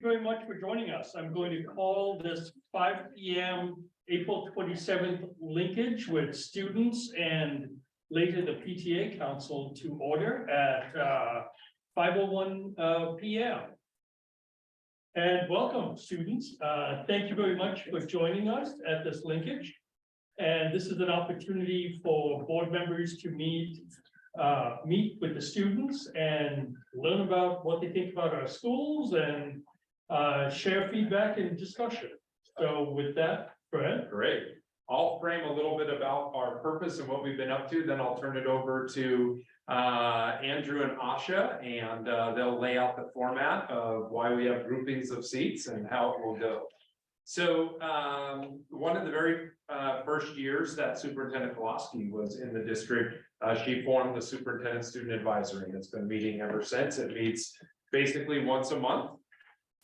very much for joining us. I'm going to call this 5 p.m. April 27th linkage with students and later the PTA Council to order at 5:01 p.m. And welcome, students. Thank you very much for joining us at this linkage. And this is an opportunity for board members to meet with the students and learn about what they think about our schools and share feedback and discussion. So with that, Fred. Great. I'll frame a little bit about our purpose and what we've been up to, then I'll turn it over to Andrew and Asha, and they'll lay out the format of why we have groupings of seats and how it will go. So one of the very first years that Superintendent Pulaski was in the district, she formed the Superintendent Student Advisory, and it's been meeting ever since. It meets basically once a month.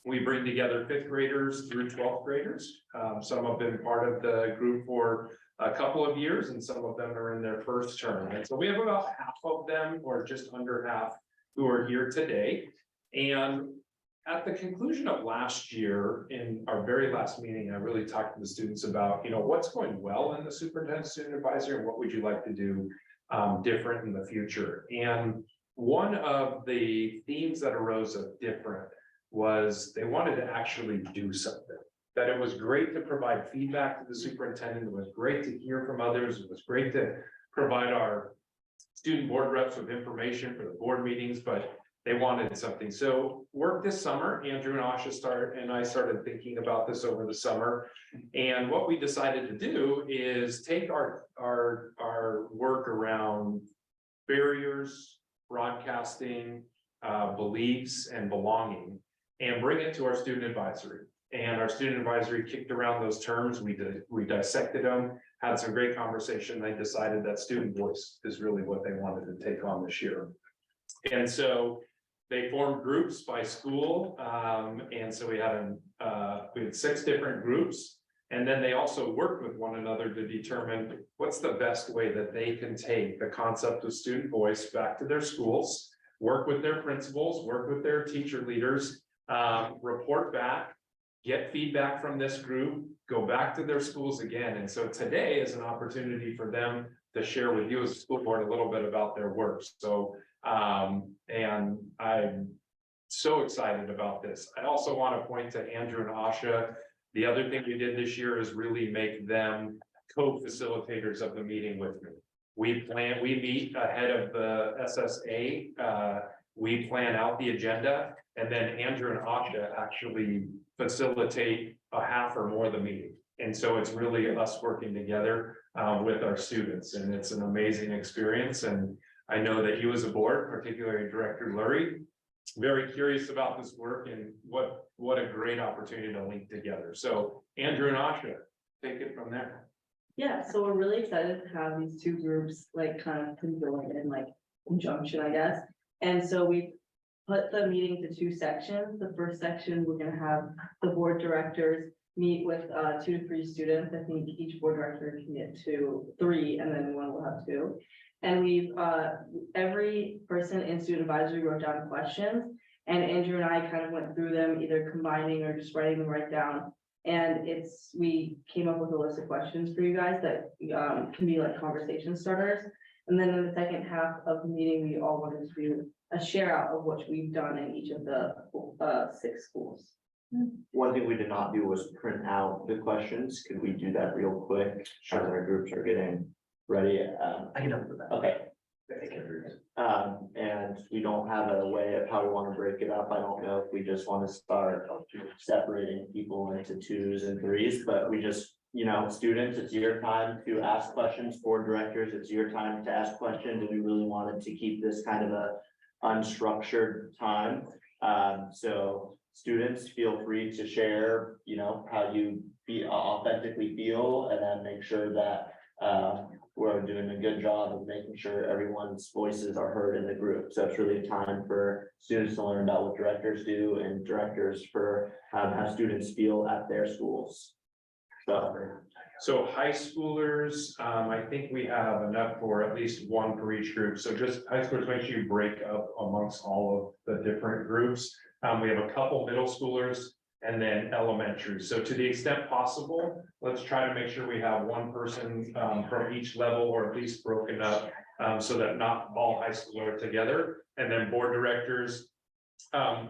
We bring together 5th graders through 12th graders. Some have been part of the group for a couple of years, and some of them are in their first term. And so we have about half of them, or just under half, who are here today. And at the conclusion of last year, in our very last meeting, I really talked to the students about, what's going well in the Superintendent Student Advisory and what would you like to do different in the future. And one of the themes that arose of different was they wanted to actually do something. That it was great to provide feedback to the superintendent. It was great to hear from others. It was great to provide our student board reps with information for the board meetings, but they wanted something. So work this summer, Andrew and Asha started thinking about this over the summer. And what we decided to do is take our work around barriers, broadcasting, beliefs, and belonging, and bring it to our student advisory. And our student advisory kicked around those terms. We dissected them, had some great conversation. They decided that student voice is really what they wanted to take on this year. And so they formed groups by school. And so we had 6 different groups. And then they also worked with one another to determine what's the best way that they can take the concept of student voice back to their schools, work with their principals, work with their teacher leaders, report back, get feedback from this group, go back to their schools again. And so today is an opportunity for them to share with you as a school board a little bit about their work. So, and I'm so excited about this. I also want to point to Andrew and Asha. The other thing we did this year is really make them co-facilitators of the meeting with me. We meet ahead of the SSA. We plan out the agenda, and then Andrew and Asha actually facilitate a half or more of the meeting. And so it's really us working together with our students, and it's an amazing experience. And I know that you as a board, particularly Director Lurie, very curious about this work and what a great opportunity to link together. So Andrew and Asha, take it from there. Yeah, so we're really excited to have these 2 groups kind of conjoined in conjunction, I guess. And so we put the meeting to 2 sections. The first section, we're going to have the board directors meet with 2 to 3 students. I think each board director can get 2, 3, and then one will have 2. And we've every person in student advisory wrote down questions, and Andrew and I kind of went through them, either combining or just writing them right down. And we came up with a list of questions for you guys that can be conversation starters. And then in the second half of the meeting, we all wanted to do a share out of what we've done in each of the 6 schools. One thing we did not do was print out the questions. Could we do that real quick? As our groups are getting ready. I can help with that. Okay. And we don't have a way of how we want to break it up. I don't know if we just want to start separating people into 2s and 3s, but we just, students, it's your time to ask questions. Board directors, it's your time to ask questions. And we really wanted to keep this kind of a unstructured time. So students, feel free to share, how you authentically feel, and then make sure that we're doing a good job of making sure everyone's voices are heard in the group. So it's really a time for students to learn about what directors do, and directors for how students feel at their schools. So high schoolers, I think we have enough for at least 1 for each group. So just high schoolers, make sure you break up amongst all of the different groups. We have a couple middle schoolers and then elementary. So to the extent possible, let's try to make sure we have one person from each level or at least broken up. So that not all high schools are together. And then board directors.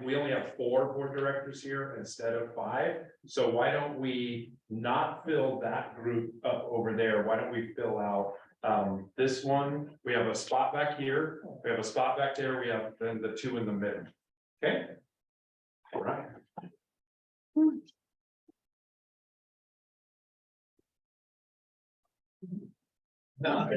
We only have 4 board directors here instead of 5. So why don't we not fill that group up over there? Why don't we fill out this one? We have a spot back here. We have a spot back there. We have then the 2 in the middle. Okay. All right. No.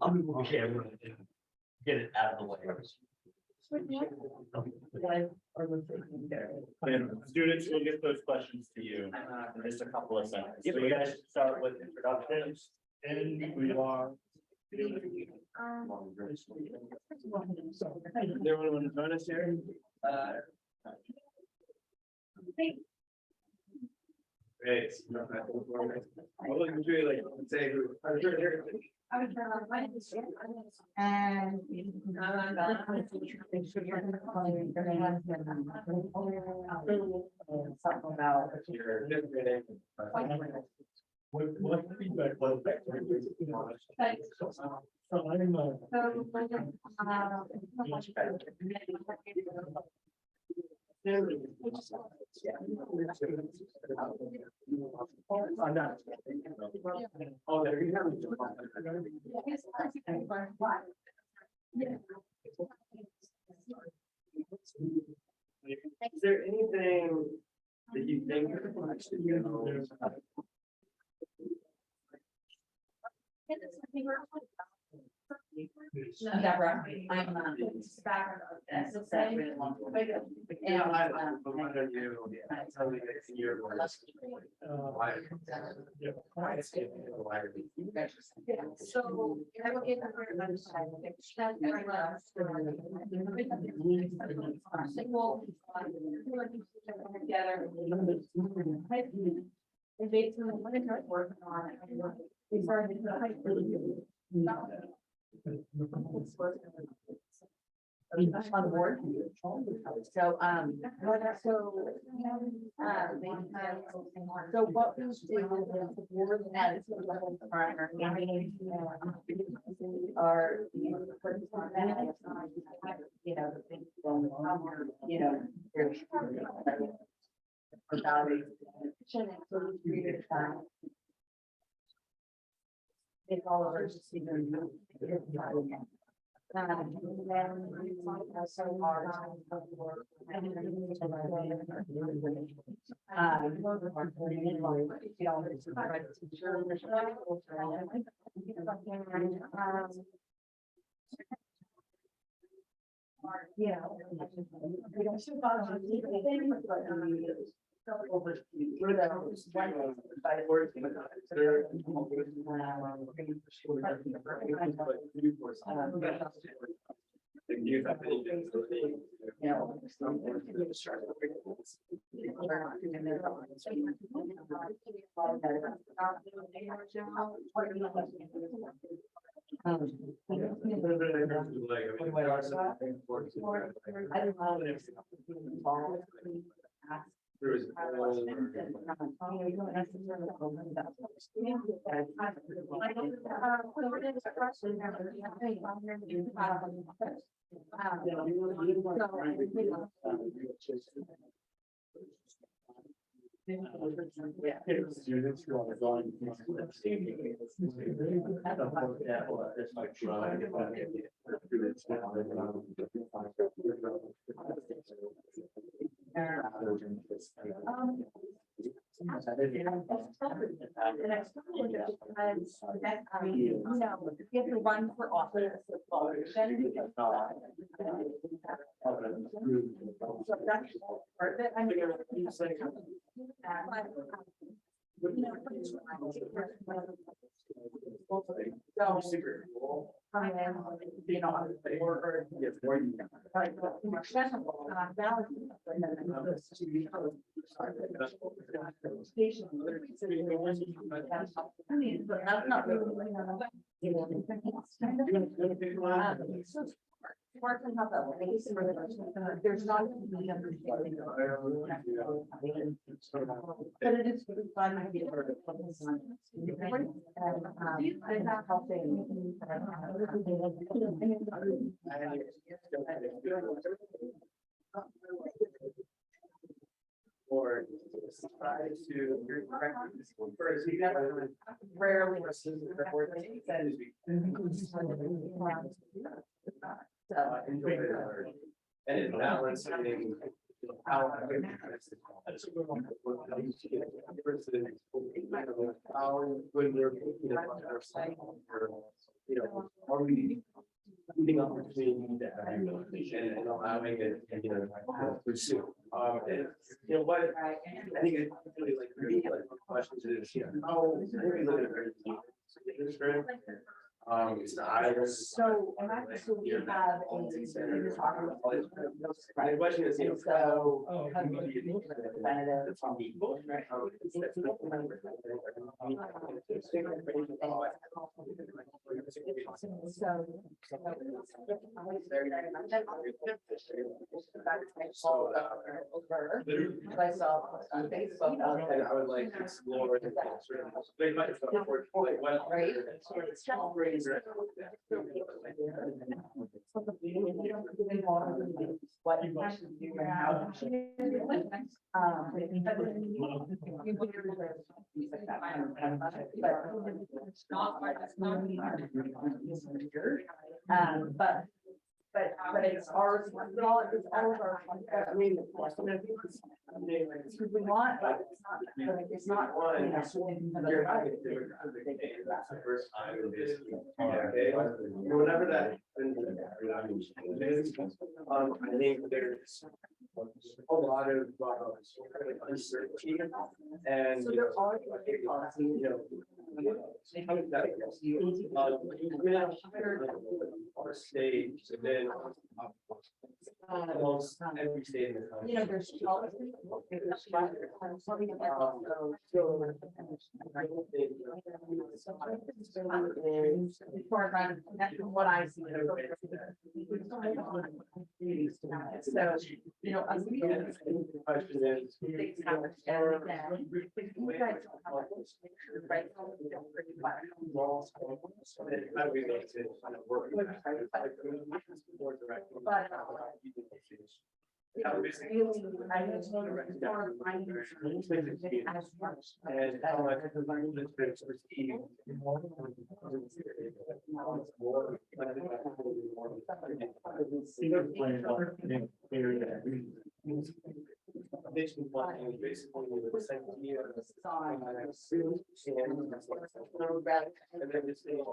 Okay, I'm gonna get it out of the way. And students will get those questions to you in just a couple of seconds. So you guys start with introductions and who you are. Everyone want to join us here? Great. What would you like to say? And. Something about. What feedback was back? So I'm, Oh, there you go. Is there anything that you think? Deborah, I'm back. That's the same. So I will get together. And basically, when I started working on it, we started to on the board. So, so what we do is the board has our meeting, are, you know, the things going on, you know, there's about it. So we created that. It's all over just even. And then so hard. Yeah. Students who are going. You have to run for office. So that's part of it. I mean, Super cool. You know, or. But that's not really. Working out that way, there's not. But it is fun. I feel. And I'm helping. Or try to. Rarely. And it's balancing. How. How when we're thinking about ourselves, you know, are we leading opportunity to everyone and allowing it, you know, to pursue? And, you know, what, I think it's really like questions is, you know, how, I think we live in a very different. It's not. So, and actually we have a. The question is, you know, So. how do we be Representative from people, right? So. I saw on Facebook. And I would like to explore. Right. What you want to do and how. But it's ours, it's all of our. I mean, we want, but it's not. One, you're having to do it. That's the first time in this. Okay, whenever that. I think there's a lot of uncertainty and. So there are. You know. Our stage, and then. Almost every state in the country. You know, there's policy. That's what I see. So, you know, us. Question is. Right. How do we make it kind of work? But. It's really, I just want to restore as much. And how much of the learning districts receive. Foundation funding is basically the second year. And then this thing.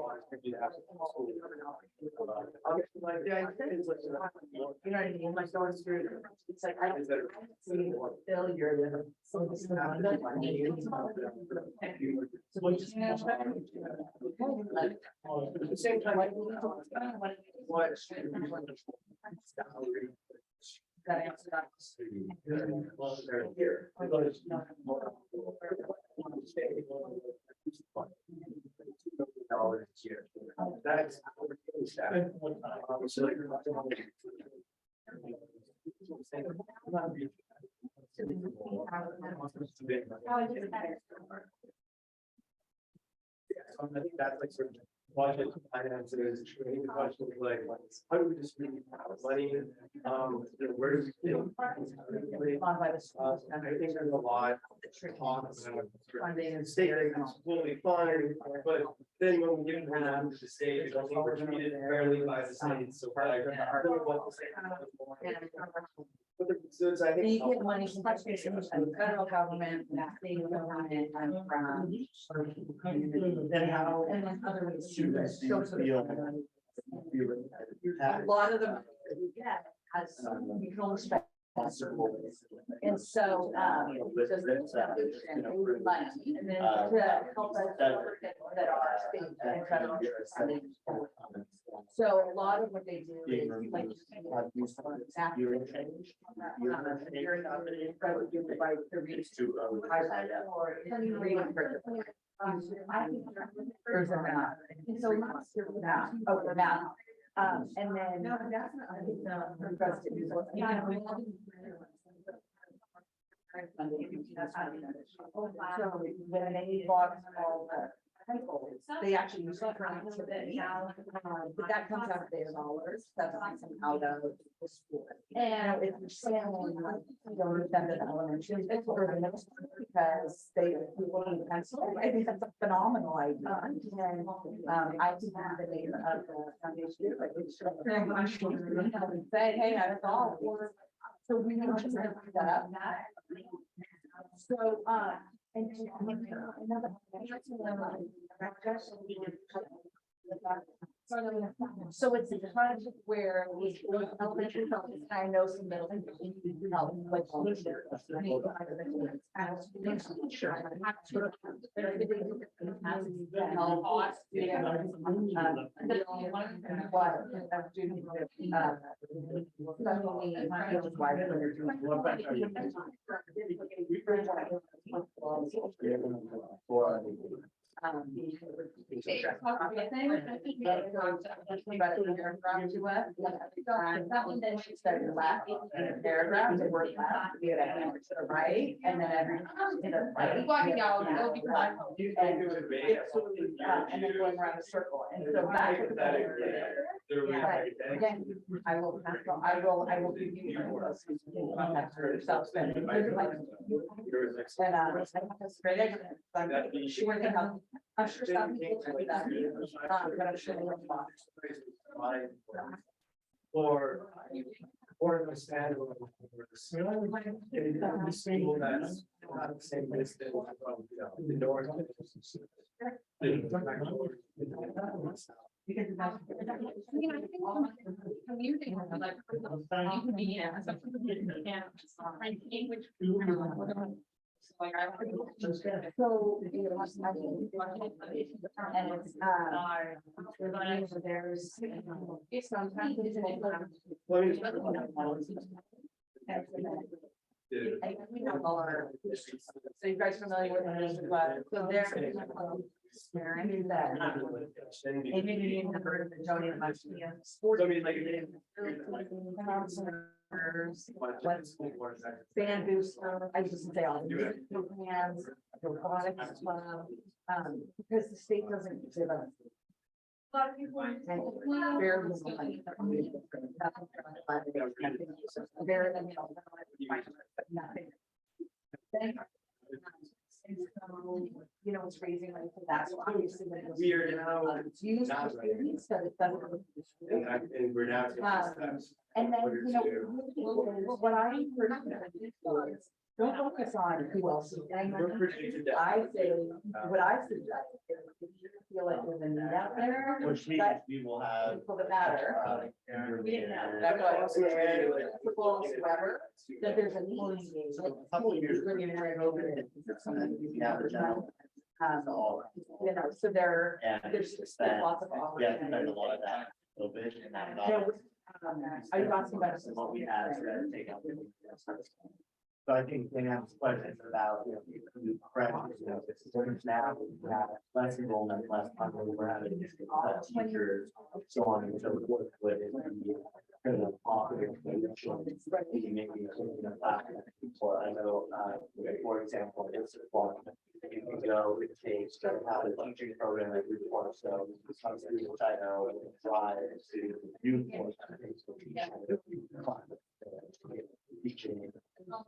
Like, yeah, it's like. You know what I mean? Like going through, it's like, I don't see failure. So this is not. So we just. At the same time. What? That answer that. Well, they're here. $2 a year. That's. I think that's like sort of budget finances, the question is like, how do we distribute money? You know, where does it? I think there's a lot of talk about state is fully fine, but then when we give them to the state, it's only we're treated fairly by the state, so. I really want to say. So it's, I think. They get money from the federal government, state government, and from. And how. And then other ways. A A lot of them, yeah, has, you can only spend And so, just money, and then to help us that are state and federal funding. So a lot of what they do is like. After change. You're not going to probably do the right to reach to. Or there's a map. So map, oh, the map. And then. No, that's not. So when they bought all the cycles, they actually use it for but that comes out of their dollars, that's out of the school. And if you're saying, don't send it elementary, it's for the next, because they people need pencil. I think that's a phenomenal idea. And I can have the name of the foundation, like it's say, hey, that's all. So we need to set that up. So, and another. So it's a project where we elementary health, I know some middle health, like. That one then she started laughing in a paragraph and we're laughing, we had a hammer to the right, and then every. Walking out, it'll be fun. And then going around a circle, and so back. Again, I will give you. Yourself. And that's great. I'm sure they have. I'm sure some people do that. But I'm sure they have. Or the standard. The single that's not the same as the door. Because I think commuting like inconvenience. Like I so and it's sometimes so you guys familiar with this, but so they're Sharon that maybe you didn't heard of the Joni much sports. Band booster, I used to say all the programs, robotics club, because the state doesn't give us. A lot of people very little money. Very nothing. And so, you know, it's raising money for that, so obviously when it's We are now. it's used for students, so it doesn't. And we're now. And then, you know, what I heard was, don't focus on who else is doing it. I say, what I suggest is if you feel like there's a need out there. Which means that we will have. people that matter. We didn't have that, football, whoever, that there's a need. You know, so there, there's just lots of Yeah, spend a opportunities. lot of that open and that. Are you asking about What we have to take out. So I think they have questions about, corrections, students now, we have less enrollment, less funding, we're having teachers, so on and so forth, with it. Kind of popular, maybe for I know, for example, it's you can go, it takes to have a teaching program that we want, so some students I know drive to youth. Teaching.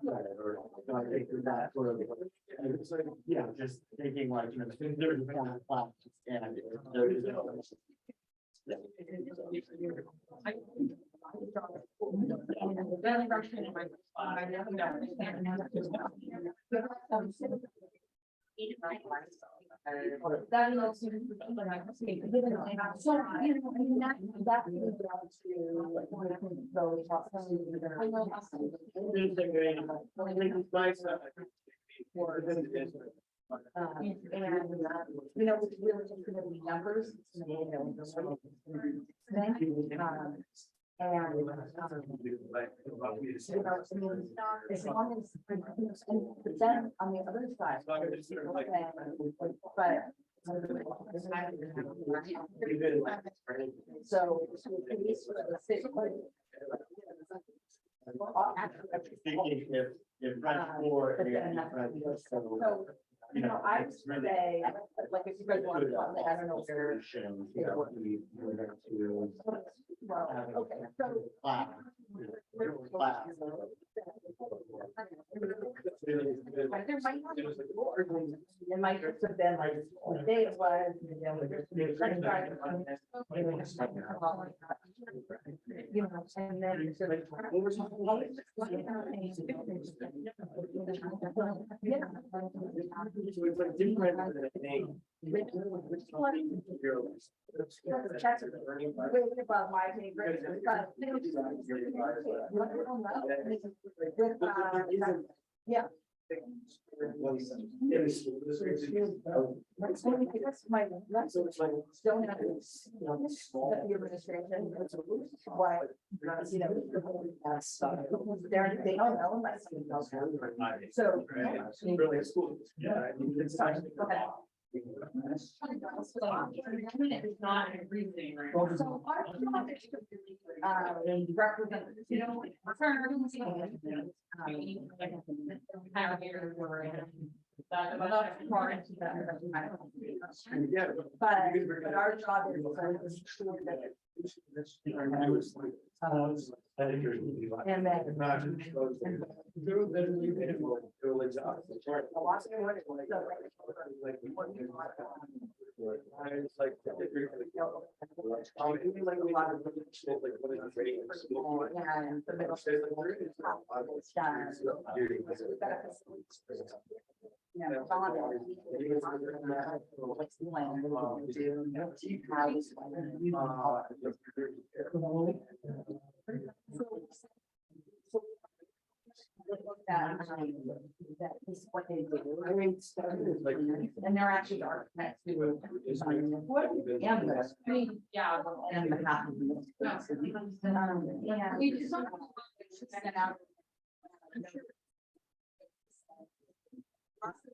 Whatever. So I think that sort of, it's like, yeah, just thinking like, there's a kind of class and there is. That is. So, you know, I mean, that really down to like, when I think those and, you know, it's really just gonna be numbers. You know, thank you. And, you know, I mean, as long as, but then on the other side. But. So. But then that's- so, you know, I would say, like, if you guys want to, I don't know where. Well, okay, so. There might not be- It might just have been like, the day it was, you know, you know, and then. So like, yeah. That's way above my pay grade, but- Yeah. That's my, that's don't have this, you know, the administration. Why, you know, they're, they don't know unless you know. So. Really school. Yeah. It's time. Go ahead. Not everything, right? So, represent, you know, but our job is to ensure that. And then. And the middle. Yeah, John, what's the land we're gonna do? How is that is what they do. I mean, And they're actually architects who design the ambulance. Yeah. And the half of them. Yeah. We just don't. Send out.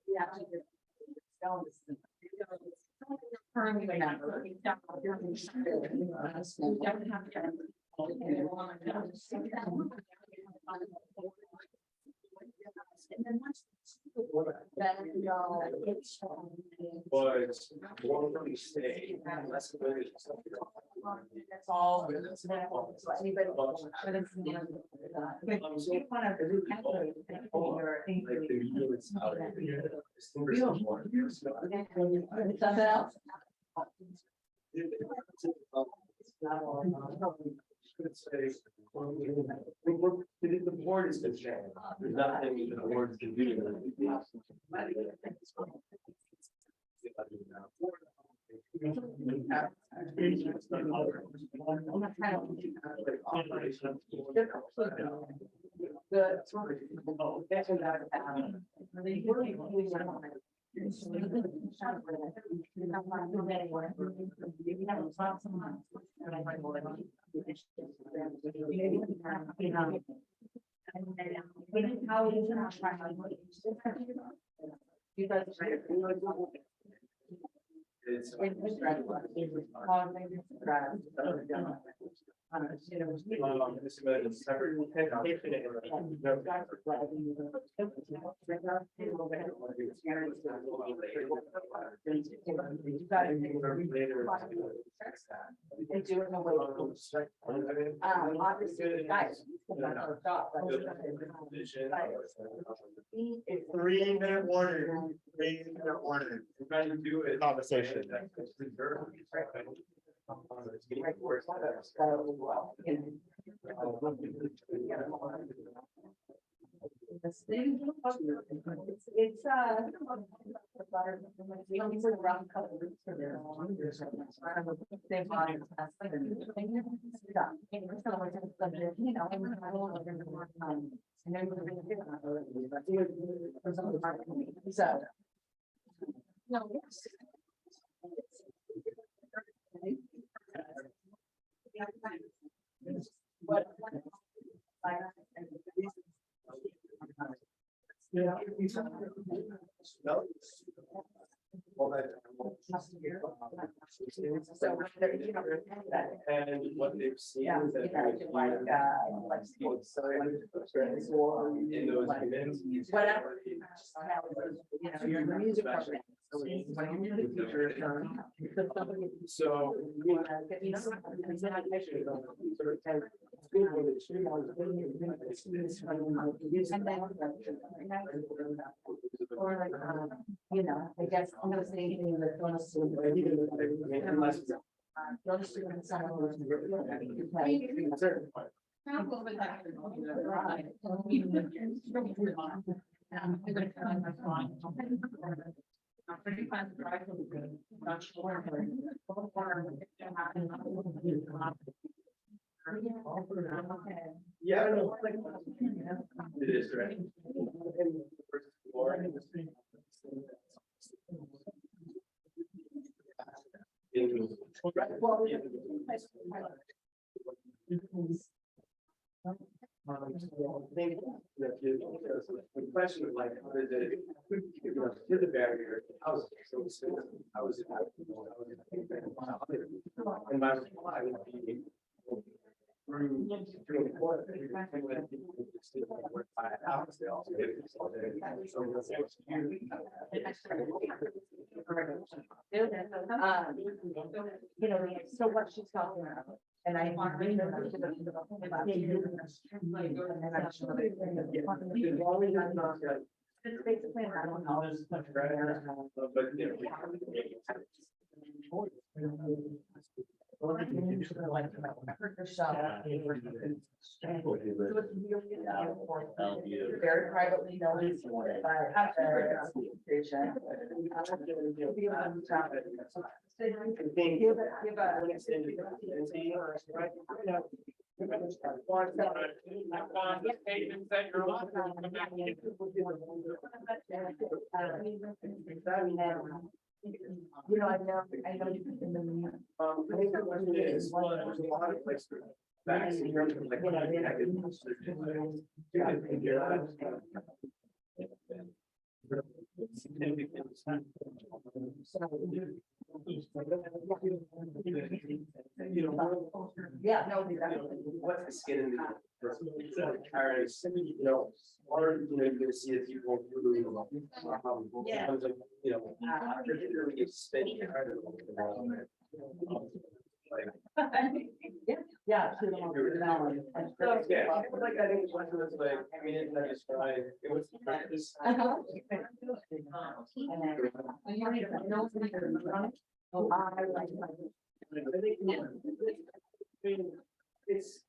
Yeah. Currently, we don't have to. And then once. Then, it's. was more really stay. Less of it. That's all. So anybody. Something else? The board is the chair. There's nothing the board can do. It's. They do it in a way. Obviously, guys. 3-minute warning. 3-minute warning. We're trying to do it. Conversation. It's getting worse. It's We don't need to run a couple weeks for their. They've got it. You know, and we're going to work on. And then we're going to do it. So. No. What? Yeah. And what they've seen is that. In those events. Whatever. You know, you're in the music program. So. Or like, you know, I guess I'm gonna say anything that's gonna assume. I'm pretty fun to drive with the not sure. Yeah, I don't know. It is, right? First floor. Maybe the question of like, how did it, you know, to the barrier, how was it? So how was it? And my reply would be. Through the court, work 5 hours, they also get it. You know, so what she's talking about, and I want to know. It's basically, I don't know. But, you Very privately known. You know, I know you put in the. I think the question is, well, there's a lot of places. Yeah, no, exactly. What's the skin in the? You know, or, you know, you're gonna see it people who. Yeah. You know, particularly if spending. Yeah. So, yeah, like I think one was like, I mean, it's not just right, it was practice. Oh, I like. It's.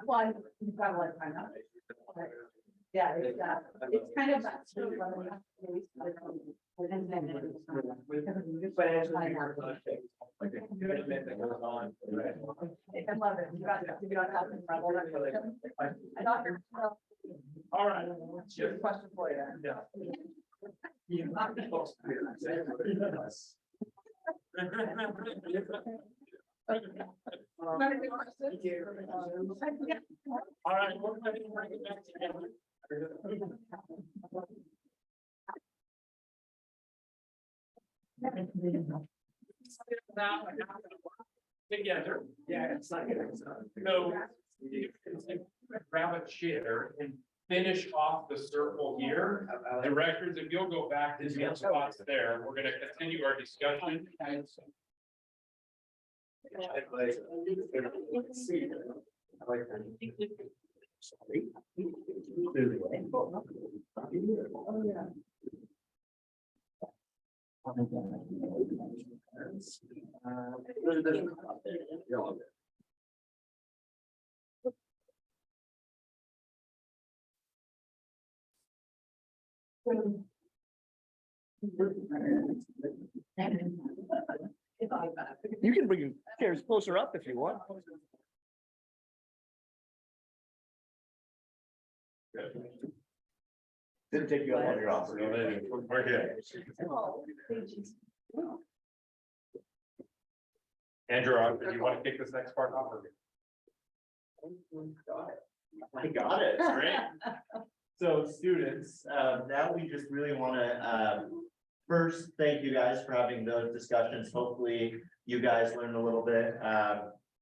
Well, you probably like pineapple. Yeah, it's kind of that. Like a commitment that goes on. I love it. You got to. I thought you're. All right. Here's a question for you. Yeah. All right, we're going to bring it back together. Together. Yeah, it's not good. So you can grab a chair and finish off the circle here. The records, if you'll go back to your spots there, we're gonna continue our discussion. You can bring your chairs closer up if you want. Didn't take you out of your offer. We're here. Andrew, do you want to kick this next part off? or- I got it. Great. So students, now we just really wanna, first, thank you guys for having those discussions. Hopefully you guys learned a little bit.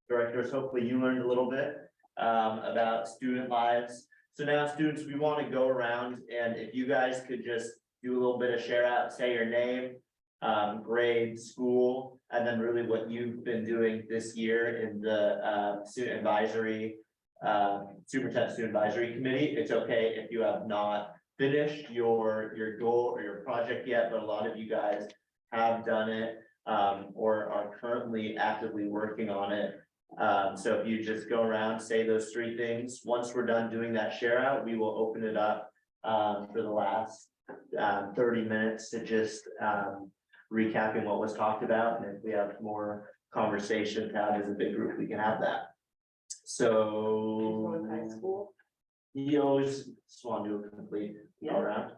Directors, hopefully you learned a little bit, about student lives. So now students, we wanna go around and if you guys could just do a little bit of share out, say your name, grade, school, and then really what you've been doing this year in the, student advisory, superintendent student advisory committee. It's okay if you have not finished your goal or your project yet, but a lot of you guys have done it, or are currently actively working on it. So if you just go around, say those three things, once we're done doing that share out, we will open it up, for the last, 30 minutes to just, recapping what was talked about, and if we have more conversation to have as a big group, we can have that. So. High school. You always just want to do a complete all around.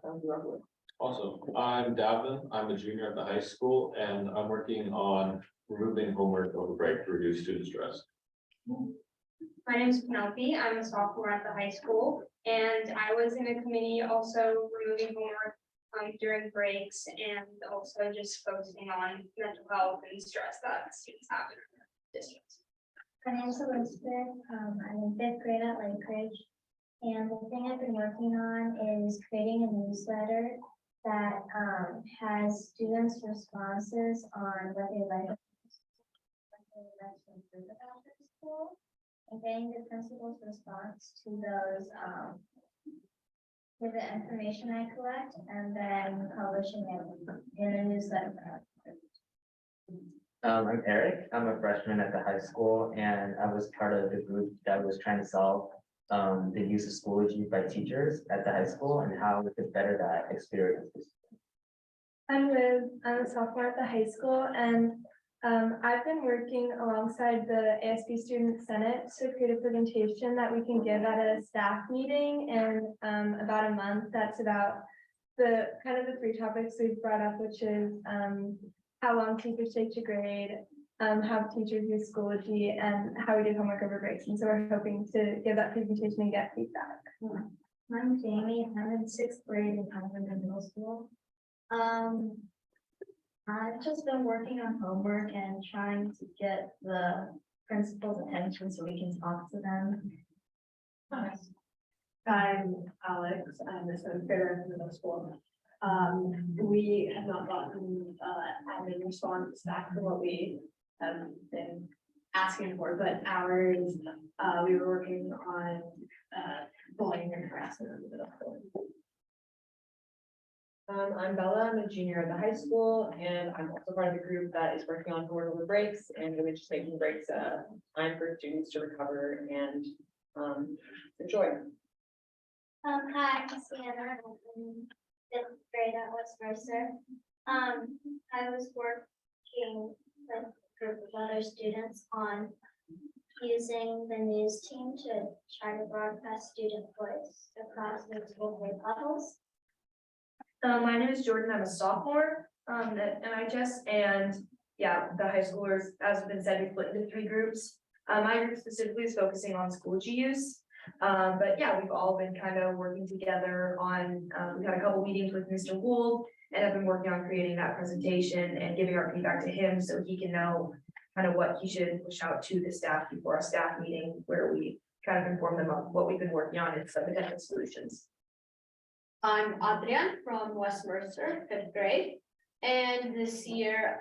Awesome. I'm Davin. I'm a junior at the high school and I'm working on removing homework over break to reduce student stress. My name is Penelope. I'm a sophomore at the high school, and I was in a committee also removing homework during breaks and also just focusing on mental health and stress that students have in our district. My name is Elizabeth. I'm in 5th grade at Lakeridge. And the thing I've been working on is creating a newsletter that has students' responses on what they like. To improve about their school, and getting the principal's response to those with the information I collect, and then publishing it in a newsletter. I'm Eric. I'm a freshman at the high school, and I was part of the group that was trying to solve the use of Schoology by teachers at the high school and how we could better that experience. I'm Liv. I'm a sophomore at the high school, and I've been working alongside the ASB Student Senate to create a presentation that we can give at a staff meeting in about a month. That's about the kind of the 3 topics we've brought up, which is how long teachers take to grade, how teachers use Schoology, and how we do homework over breaks. And so we're hoping to give that presentation and get feedback. I'm Jamie. I'm in 6th grade and I'm in middle school. I've just been working on homework and trying to get the principal's attention so we can talk to them. I'm Alex, I'm a 7th grader in middle school. We have not gotten admin response back to what we have been asking for, but ours, we were working on bullying and harassment in the middle school. I'm Bella. I'm a junior at the high school, and I'm also part of the group that is working on homework over breaks and really just making breaks time for students to recover and enjoy. Hi, I'm Sienna. I'm in 5th grade at West Mercer. I was working with a group of other students on using the news team to try to broadcast student voice across multiple grade levels. My name is Jordan. I'm a sophomore at MIHS, and yeah, the high schoolers, as has been said, we split into 3 groups. My group specifically is focusing on Schoology use. But yeah, we've all been kind of working together on, we've had a couple meetings with Mr. Gould and have been working on creating that presentation and giving our feedback to him so he can know kind of what he should push out to the staff before a staff meeting where we kind of inform them of what we've been working on and some potential solutions. I'm Adrian from West Mercer, 5th grade. And this year,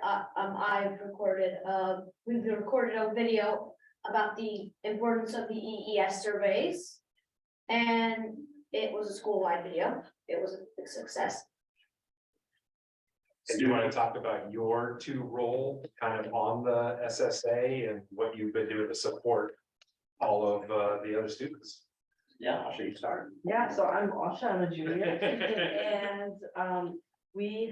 we've recorded a video about the importance of the EES surveys. And it was a school-wide video. It was a big success. And do you want to talk about your two role kind of on the SSA and what you've been doing to support all of the other students? Yeah, I'll show you start. Yeah, so I'm Asha, I'm a junior, and, we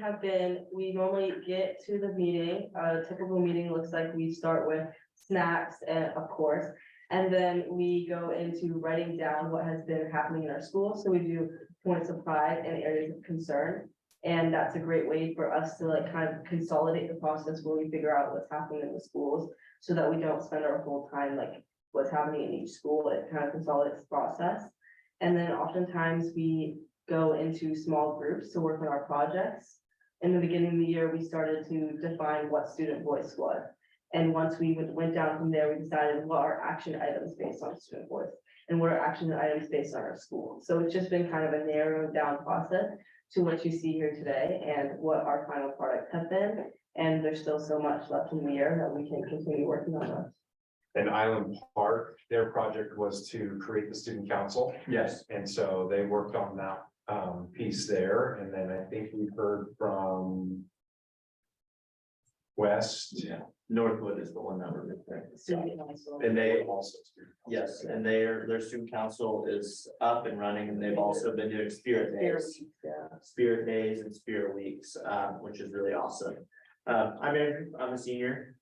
normally get to the meeting, a typical meeting looks like we start with snacks and of course. And then we go into writing down what has been happening in our school, so we do points of pride and areas of concern. And that's a great way for us to like kind of consolidate the process where we figure out what's happening in the schools, so that we don't spend our whole time like what's happening in each school. It kind of consolidates the process. And then oftentimes we go into small groups to work on our projects. In the beginning of the year, we started to define what student voice was. And once we went down from there, we decided what are action items based on student voice and what are action items based on our school. So it's just been kind of a narrowed down process to what you see here today and what our final products have been. And there's still so much left in the year that we can continue working on those. And Island Park, their project was to create the student council. Yes. And so they worked on that piece there. And then I think we heard from West. Yeah, Northwood is the one that we're missing. Student council. And they, Also. yes, and their student council is up and running, and they've also been doing Spirit Days. Yeah. Spirit Days and Spirit Weeks, which is really awesome. I'm Andrew, I'm a senior.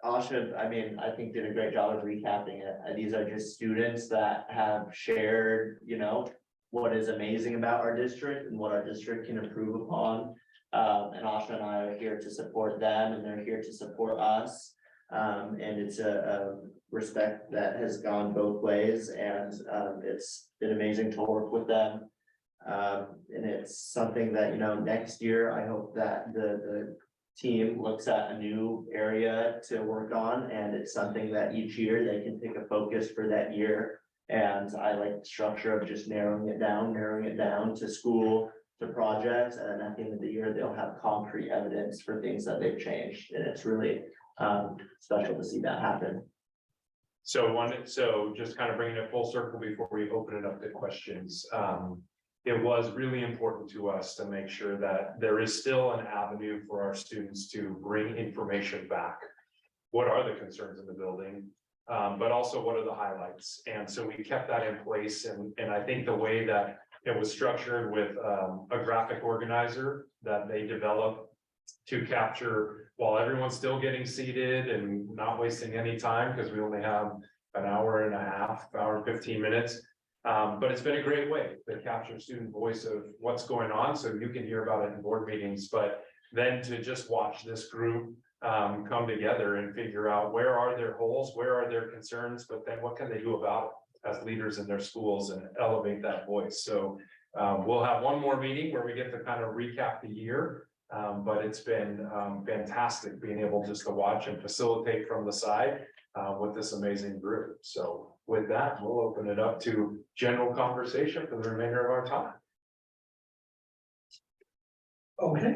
Asha, I mean, I think did a great job of recapping it. These are just students that have shared, you know, what is amazing about our district and what our district can improve upon. And Asha and I are here to support them, and they're here to support us. And it's a respect that has gone both ways, and it's been amazing to work with them. And it's something that, you know, next year, I hope that the team looks at a new area to work on, and it's something that each year they can pick a focus for that year. And I like the structure of just narrowing it down to school, to projects, and then at the end of the year, they'll have concrete evidence for things that they've changed, and it's really special to see that happen. So just kind of bringing it full circle before we open it up to questions. It was really important to us to make sure that there is still an avenue for our students to bring information back. What are the concerns in the building? But also what are the highlights? And so we kept that in place, and I think the way that it was structured with a graphic organizer that they developed to capture while everyone's still getting seated and not wasting any time, because we only have an hour and a half, hour and 15 minutes. But it's been a great way to capture student voice of what's going on, so you can hear about it in board meetings, but then to just watch this group come together and figure out where are their holes, where are their concerns, but then what can they do about it as leaders in their schools and elevate that voice. So we'll have one more meeting where we get to kind of recap the year, but it's been fantastic being able just to watch and facilitate from the side with this amazing group. So with that, we'll open it up to general conversation for the remainder of our time. Okay,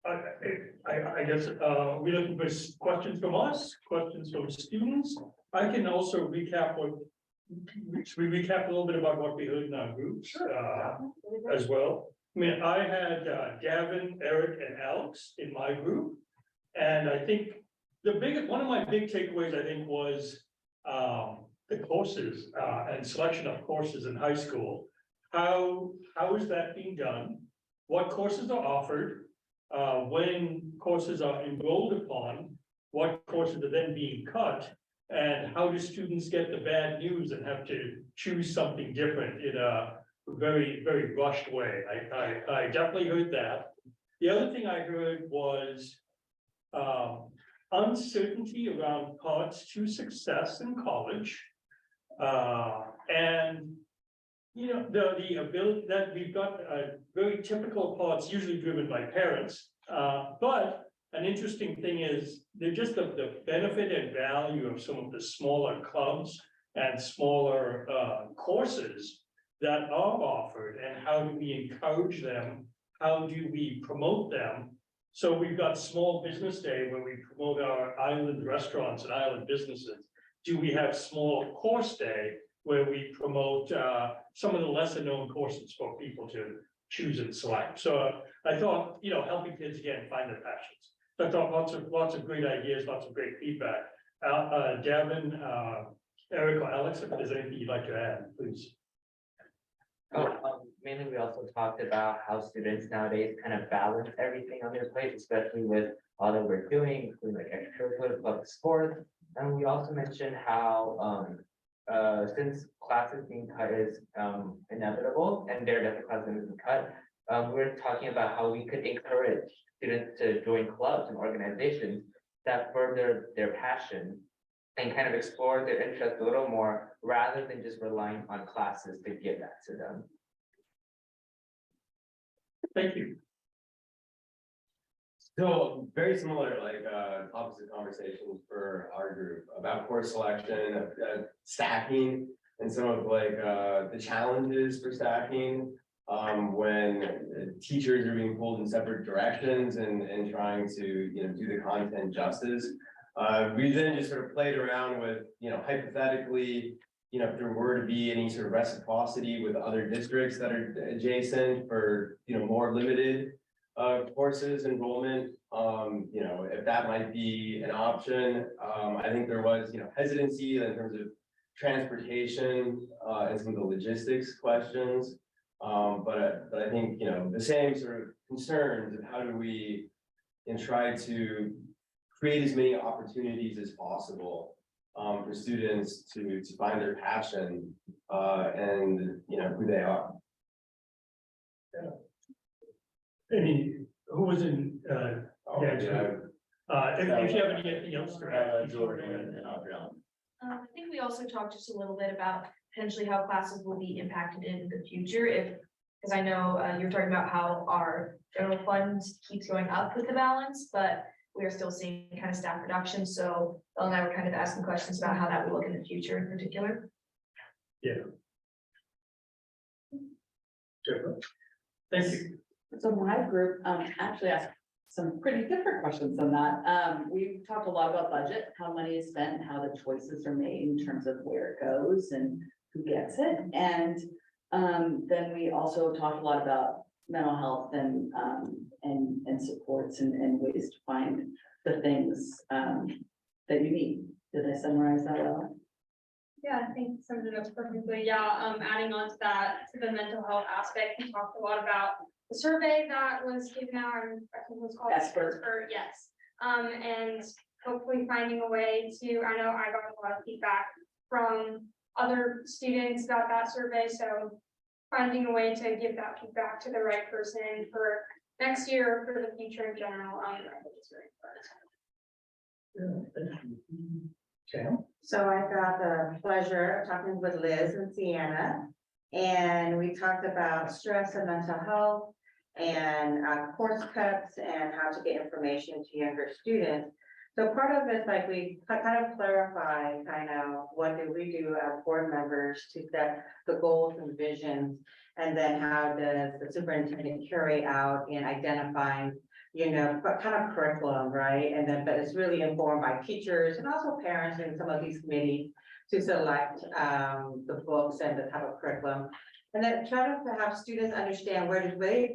I guess, we're looking for questions from us, questions from students. I can also recap we recap a little bit about what we heard in our groups, as well. I mean, I had Gavin, Eric, and Alex in my group. And I think one of my big takeaways, I think, was the courses and selection of courses in high school. How is that being done? What courses are offered? When courses are enrolled upon, what courses are then being cut? And how do students get the bad news and have to choose something different in a very, very rushed way? I definitely heard that. The other thing I heard was uncertainty around paths to success in college. And you know, the ability that we've got very typical paths usually driven by parents. But an interesting thing is they're just the benefit and value of some of the smaller clubs and smaller courses that are offered, and how do we encourage them? How do we promote them? So we've got Small Business Day where we promote our island restaurants and island businesses. Do we have Small Course Day where we promote some of the lesser known courses for people choose and select. So I thought, helping kids again find their passions. So I thought lots of great ideas, lots of great feedback. Devin, Eric or Alex, if there's anything you'd like to add, please. Mainly, we also talked about how students nowadays kind of balance everything on their plate, especially with all that we're doing, including like extracurricular, public sports. And we also mentioned how, since classes being cut is inevitable, and their definitely classes being cut, we're talking about how we could encourage students to join clubs and organizations that further their passion and kind of explore their interest a little more, rather than just relying on classes to give that to them. Thank you. So very similar, like, opposite conversations for our group about course selection, stacking, and some of like, the challenges for stacking. When teachers are being pulled in separate directions and trying to, do the content justice. We then just sort of played around with, hypothetically, if there were to be any sort of reciprocity with other districts that are adjacent for, more limited courses enrollment, if that might be an option. I think there was, hesitancy in terms of transportation and some of the logistics questions. But I think, the same sort of concerns of how do we try to create as many opportunities as possible for students to find their passion and, who they are. Who was in, if you have anything else to add. I think we also talked just a little bit about potentially how classes will be impacted in the future because I know you're talking about how our general fund keeps going up with the balance, but we are still seeing kind of staff reduction. So Bill and I were kind of asking questions about how that would look in the future in particular. Yeah. Thank you. So my group actually asked some pretty different questions than that. We've talked a lot about budget, how money is spent, how the choices are made in terms of where it goes and who gets it. And then we also talked a lot about mental health and supports and ways to find the things that you need. Did I summarize that well? Yeah, I think summed it up perfectly. Yeah, adding on to that, to the mental health aspect, we talked a lot about the survey that was given out, and I think it was called Esper. Yes. And hopefully finding a way to, I know I got a lot of feedback from other students about that survey, so finding a way to give that feedback to the right person for next year, or for the future in general, I think it's very important. Yeah, thank you. Sam? So I got the pleasure of talking with Liz and Sienna, and we talked about stress and mental health and course cuts and how to get information to younger students. So part of it, like we kind of clarify kind of what do we do as board members to set the goals and visions, and then how does the superintendent carry out in identifying, what kind of curriculum, right? And then, but it's really informed by teachers and also parents in some of these committees to select the books and the type of curriculum. And then try to have students understand where they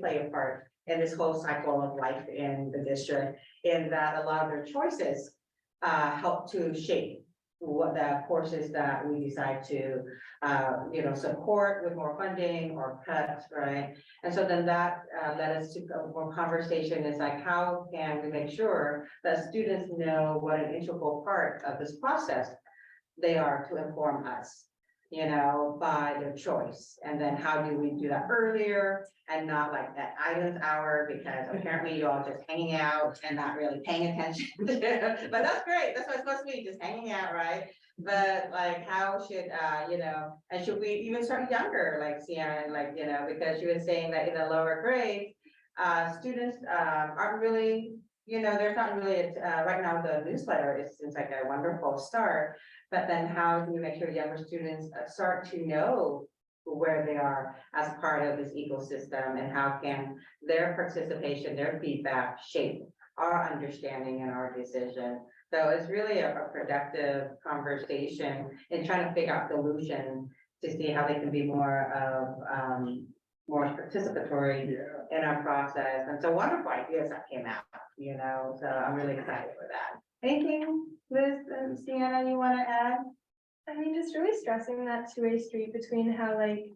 play a part in this whole cycle of life in the district, in that a lot of their choices help to shape what the courses that we decide to, support with more funding or cuts, right? And so then that led us to a more conversation is like, how can we make sure that students know what an integral part of this process they are to inform us, by their choice? And then how do we do that earlier and not like that items hour, because apparently you all just hanging out and not really paying attention. But that's great. That's what it's supposed to be, just hanging out, right? But like, how should, and should we even start younger, like Sienna, because she was saying that in the lower grades, students aren't really, there's not really, right now the newsletter seems like a wonderful start. But then how do we make sure younger students start to know where they are as part of this ecosystem, and how can their participation, their feedback shape our understanding and our decision? So it's really a productive conversation in trying to figure out solutions to see how they can be more of, more participatory in our process. And so wonderful ideas that came out, so I'm really excited for that. Anything, Liz and Sienna, you want to add? I mean, just really stressing that two-way street between how like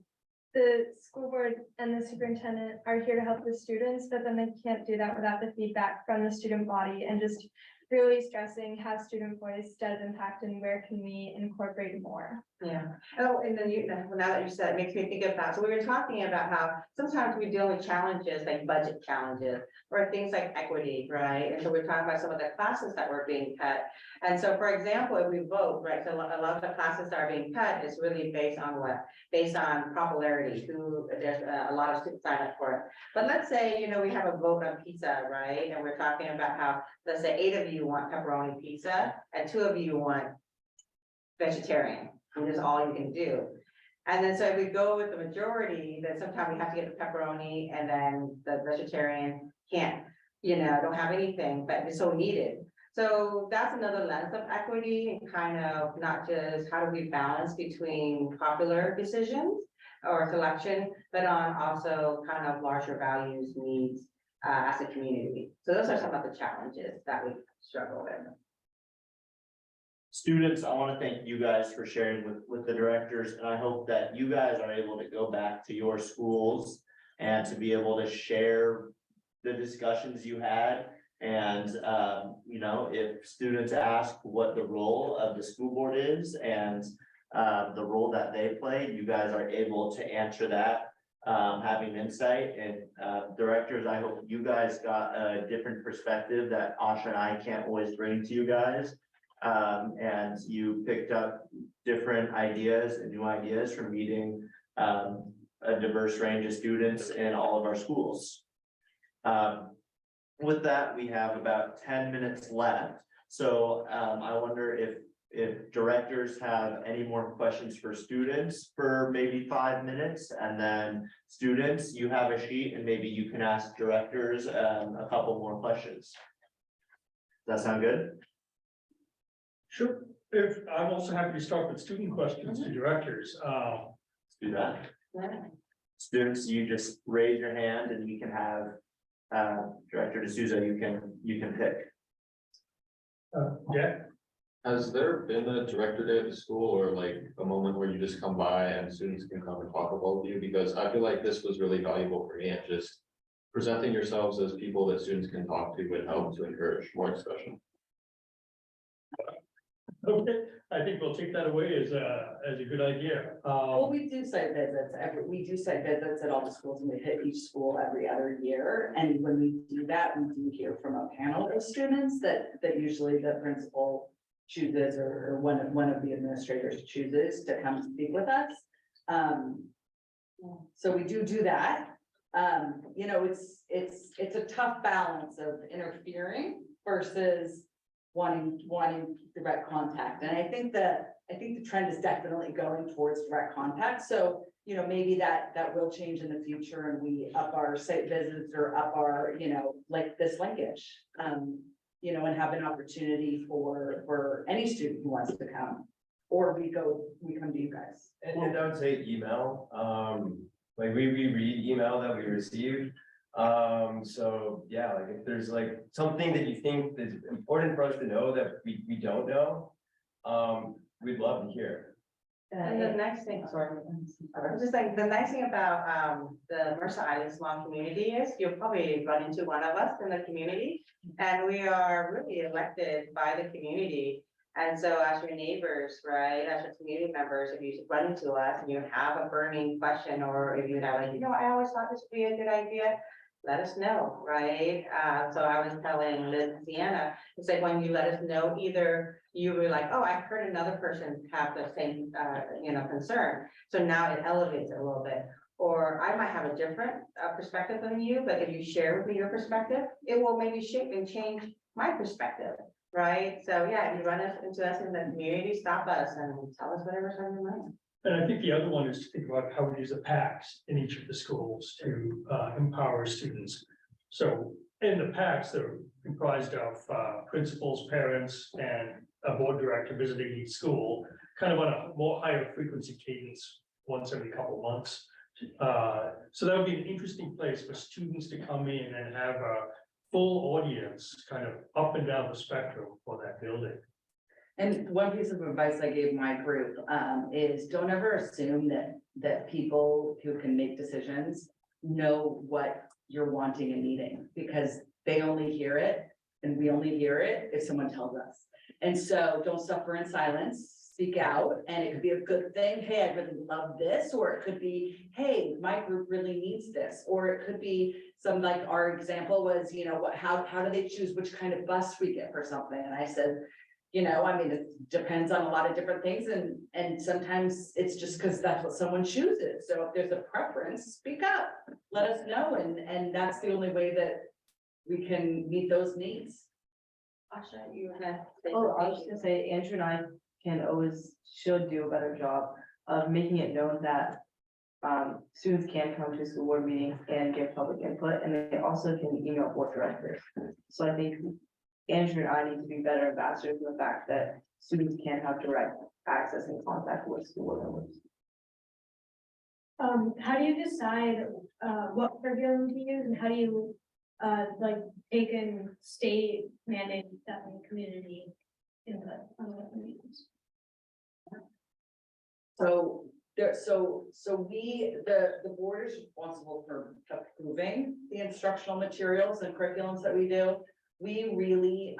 the school board and the superintendent are here to help the students, but then they can't do that without the feedback from the student body, and just really stressing how student voice does impact and where can we incorporate more. Yeah. Oh, and then now that you said, it makes me think about, so we were talking about how sometimes we deal with challenges like budget challenges or things like equity, right? And so we're talking about some of the classes that were being cut. And so, for example, if we vote, right, so a lot of the classes that are being cut is really based on what? Based on popularity, who, there's a lot of students sign up for it. But let's say, we have a vote on pizza, right? And we're talking about how, let's say 8 of you want pepperoni pizza and 2 of you want vegetarian, and that's all you can do. And then so if we go with the majority, then sometimes we have to get the pepperoni, and then the vegetarian can't, don't have anything, but it's so needed. So that's another lens of equity, and kind of not just how do we balance between popular decisions or selection, but on also kind of larger values, needs as a community. So those are some of the challenges that we struggle with. Students, I want to thank you guys for sharing with the directors, and I hope that you guys are able to go back to your schools and to be able to share the discussions you had. And, if students ask what the role of the school board is and the role that they play, you guys are able to answer that, having insight. And directors, I hope you guys got a different perspective that Asha and I can't always bring to you guys. And you picked up different ideas and new ideas from meeting a diverse range of students in all of our schools. With that, we have about 10 minutes left. So I wonder if directors have any more questions for students for maybe 5 minutes, and then students, you have a sheet and maybe you can ask directors a couple more questions. Does that sound good? Sure. If, I'm also happy to start with student questions to directors. Let's do that. Students, you just raise your hand and you can have Director D'Souza, you can pick. Yeah. Has there been a director day at the school, or like a moment where you just come by and students can come and talk with all of you? Because I feel like this was really valuable for me, and just presenting yourselves as people that students can talk to would help to encourage more discussion. Okay, I think we'll take that away as a good idea. Well, we do site visits, we do site visits at all the schools, and we hit each school every other year. And when we do that, we do hear from a panel of students that usually the principal chooses, or one of the administrators chooses to come speak with us. So we do that. It's a tough balance of interfering versus wanting direct contact. And I think the trend is definitely going towards direct contact. So, maybe that will change in the future, and we up our site visits or up our, like this linkage, and have an opportunity for any student who wants to come, or we come to you guys. And I would say email, like we read email that we receive. So yeah, like if there's like something that you think is important for us to know that we don't know, we'd love to hear. And the next thing, sorry, just like the nice thing about the Mercer Island small community is you'll probably run into one of us in the community, and we are really elected by the community. And so as your neighbors, right, as your community members, if you run into us and you have a burning question, or if you have like, I always thought this would be a good idea, let us know, right? So I was telling Liz and Sienna, it's like when you let us know, either you were like, oh, I heard another person have the same, concern. So now it elevates it a little bit. Or I might have a different perspective than you, but if you share with me your perspective, it will maybe shape and change my perspective, right? So yeah, if you run into us in the community, stop us and tell us whatever's on your mind. And I think the other one is to think about how we use the PACs in each of the schools to empower students. So in the PACs, they're comprised of principals, parents, and a board director visiting each school, kind of on a more higher frequency cadence, once every couple of months, So that would be an interesting place for students to come in and have a full audience kind of up and down the spectrum for that building. And one piece of advice I gave my group, is don't ever assume that people who can make decisions know what you're wanting and needing, because they only hear it, and we only hear it if someone tells us. And so don't suffer in silence, speak out, and it could be a good thing, hey, I really love this, or it could be, hey, my group really needs this, or it could be some, like our example was, how do they choose which kind of bus we get for something? And I said, I mean, it depends on a lot of different things, and sometimes it's just because that's what someone chooses. So if there's a preference, speak up, let us know, and that's the only way that we can meet those needs. Asha, you had. Oh, I was just gonna say, Andrew and I should do a better job of making it known that students can come to school board meetings and give public input, and they also can email board directors. So I think Andrew and I need to be better ambassadors for the fact that students can have direct access and contact with school board members. How do you decide, what curriculum to use, and how do you, take in state mandate that in community input on what meetings? So the board is responsible for approving the instructional materials and curriculums that we do. We really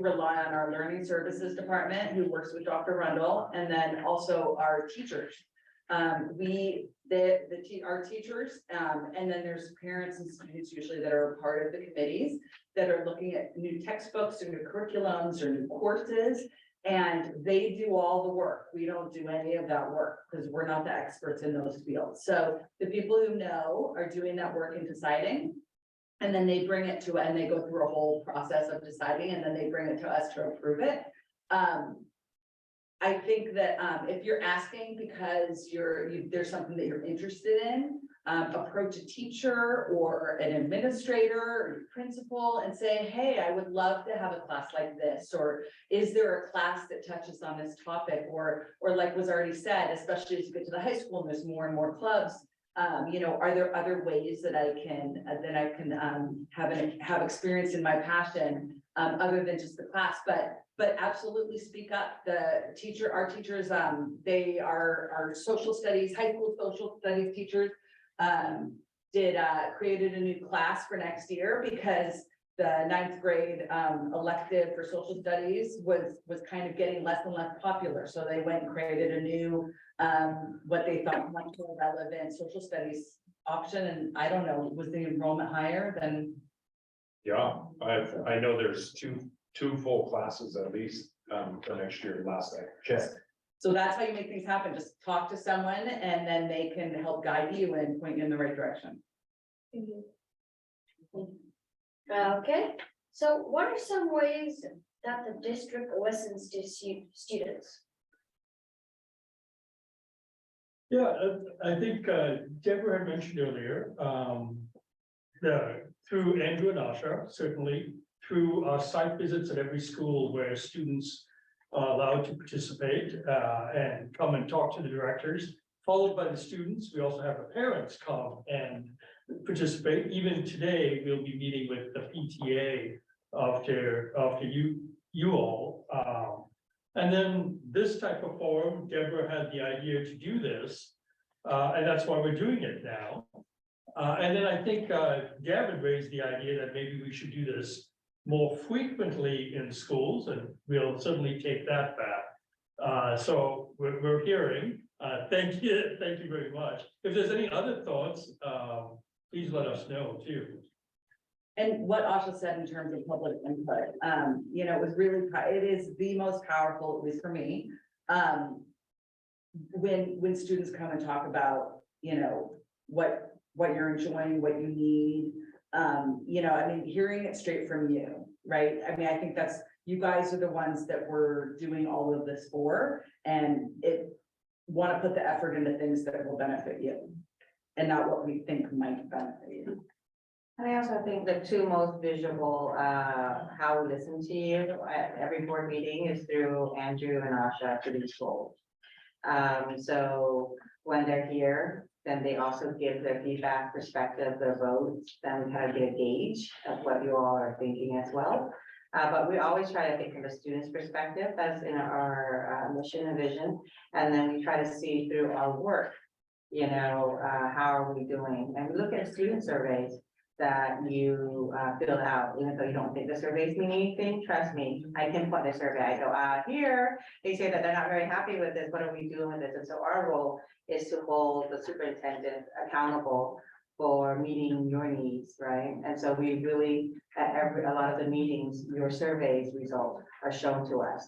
rely on our learning services department, who works with Dr. Rundle, and then also our teachers. Our teachers, and then there's parents and students usually that are a part of the committees that are looking at new textbooks or new curriculums or new courses. And they do all the work. We don't do any of that work because we're not the experts in those fields. So the people who know are doing that work and deciding. And then they bring it to, and they go through a whole process of deciding, and then they bring it to us to approve it. I think that if you're asking because there's something that you're interested in, approach a teacher or an administrator or principal and say, hey, I would love to have a class like this, or is there a class that touches on this topic, or like was already said, especially as you get to the high school and there's more and more clubs. Are there other ways that I can have experience in my passion, other than just the class, but absolutely speak up. Our teachers, they are our social studies, high school social studies teachers, created a new class for next year because the 9th grade elective for social studies was kind of getting less and less popular. So they went and created a new, what they thought much more relevant social studies option. And I don't know, was the enrollment higher than? Yeah, I know there's two full classes at least, for next year, last I checked. So that's how you make things happen. Just talk to someone and then they can help guide you and point you in the right direction. Okay, so what are some ways that the district listens to students? Yeah, I think Deborah had mentioned earlier, through Andrew and Asha, certainly, through site visits at every school where students are allowed to participate and come and talk to the directors, followed by the students. We also have the parents come and participate. Even today, we'll be meeting with the PTA after you all. And then this type of forum, Deborah had the idea to do this, and that's why we're doing it now. And then I think Gavin raised the idea that maybe we should do this more frequently in schools, and we'll certainly take that back. So we're hearing. Thank you very much. If there's any other thoughts, please let us know too. And what Asha said in terms of public input, it was really, it is the most powerful, at least for me. When students come and talk about, what you're enjoying, what you need, hearing it straight from you, right? I mean, I think you guys are the ones that we're doing all of this for, and want to put the effort into things that will benefit you and not what we think might benefit you. And I also think the two most visual, how we listen to you at every board meeting is through Andrew and Asha to these goals. So when they're here, then they also give their feedback, perspective, their votes, then we kind of get a gauge of what you all are thinking as well. But we always try to think from the student's perspective, as in our mission and vision, and then we try to see through our work, how are we doing? And we look at student surveys that you filled out, even though you don't think the surveys mean anything, trust me, I can put the survey, I go, here, they say that they're not very happy with this, what are we doing with this? And so our role is to hold the superintendent accountable for meeting your needs, right? And so we really, at a lot of the meetings, your surveys results are shown to us.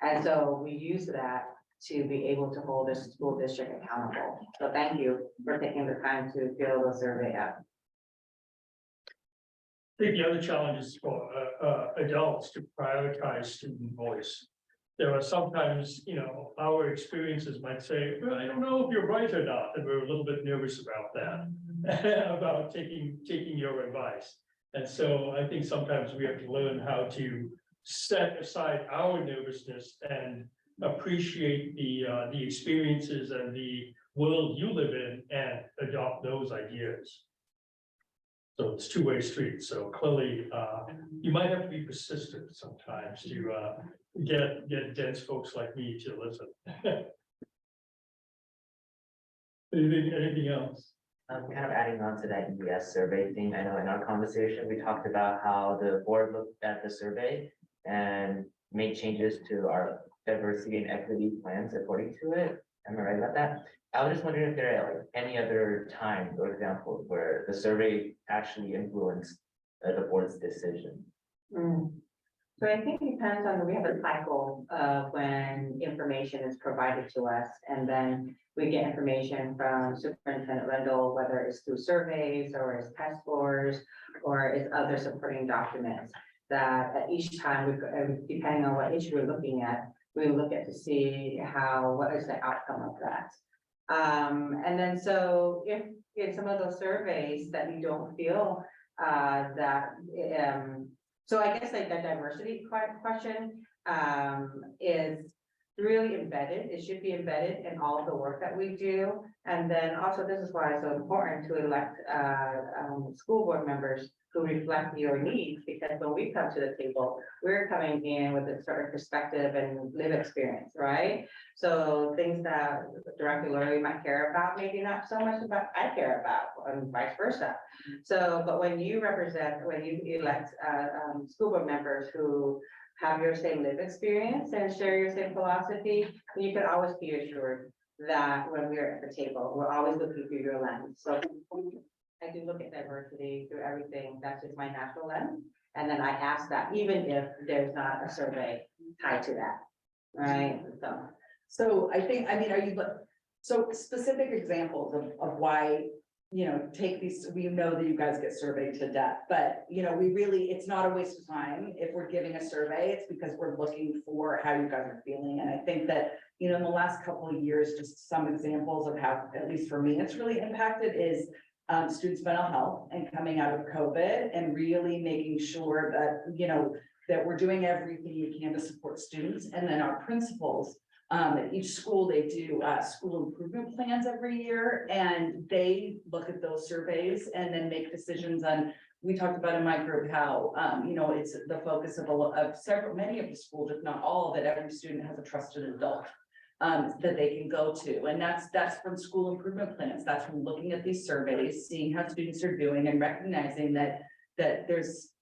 And so we use that to be able to hold the school district accountable. So thank you for taking the time to fill the survey out. I think the other challenge is for adults to prioritize student voice. There are sometimes, our experiences might say, well, I don't know if you're right or not, and we're a little bit nervous about that, about taking your advice. And so I think sometimes we have to learn how to set aside our nervousness and appreciate the experiences and the world you live in and adopt those ideas. So it's two-way street. So clearly, you might have to be persistent sometimes to get dense folks like me to listen. Anything else? Kind of adding on to that ES survey thing, I know in our conversation, we talked about how the board looked at the survey and made changes to our diversity and equity plans according to it. Am I right about that? I was just wondering if there are any other times or examples where the survey actually influenced the board's decision. So I think it depends on, we have a cycle of when information is provided to us, and then we get information from Superintendent Rendell, whether it's through surveys or it's test scores or it's other supporting documents. That at each time, depending on what issue we're looking at, we look at to see what is the outcome of that. And then so if in some of those surveys that you don't feel so I guess like the diversity question is really embedded. It should be embedded in all of the work that we do. And then also this is why it's so important to elect school board members who reflect your needs, because when we come to the table, we're coming in with a certain perspective and live experience, right? So things that Director Lurie might care about, maybe not so much about I care about, and vice versa. So, but when you elect school board members who have your same live experience and share your same philosophy, you can always be assured that when we're at the table, we're always looking through your lens. So I do look at diversity through everything. That's just my natural lens. And then I ask that even if there's not a survey tied to that, right? So I think, so specific examples of why, take these, we know that you guys get surveyed to death, but, it's not a waste of time. If we're giving a survey, it's because we're looking for how you guys are feeling. And I think that, in the last couple of years, just some examples of how, at least for me, it's really impacted is students' mental health and coming out of COVID and really making sure that, that we're doing everything we can to support students. And then our principals, at each school, they do school improvement plans every year, and they look at those surveys and then make decisions on, we talked about in my group how, it's the focus of many of the schools, if not all, that every student has a trusted adult that they can go to. And that's from school improvement plans. That's from looking at these surveys, seeing how students are doing and recognizing that there's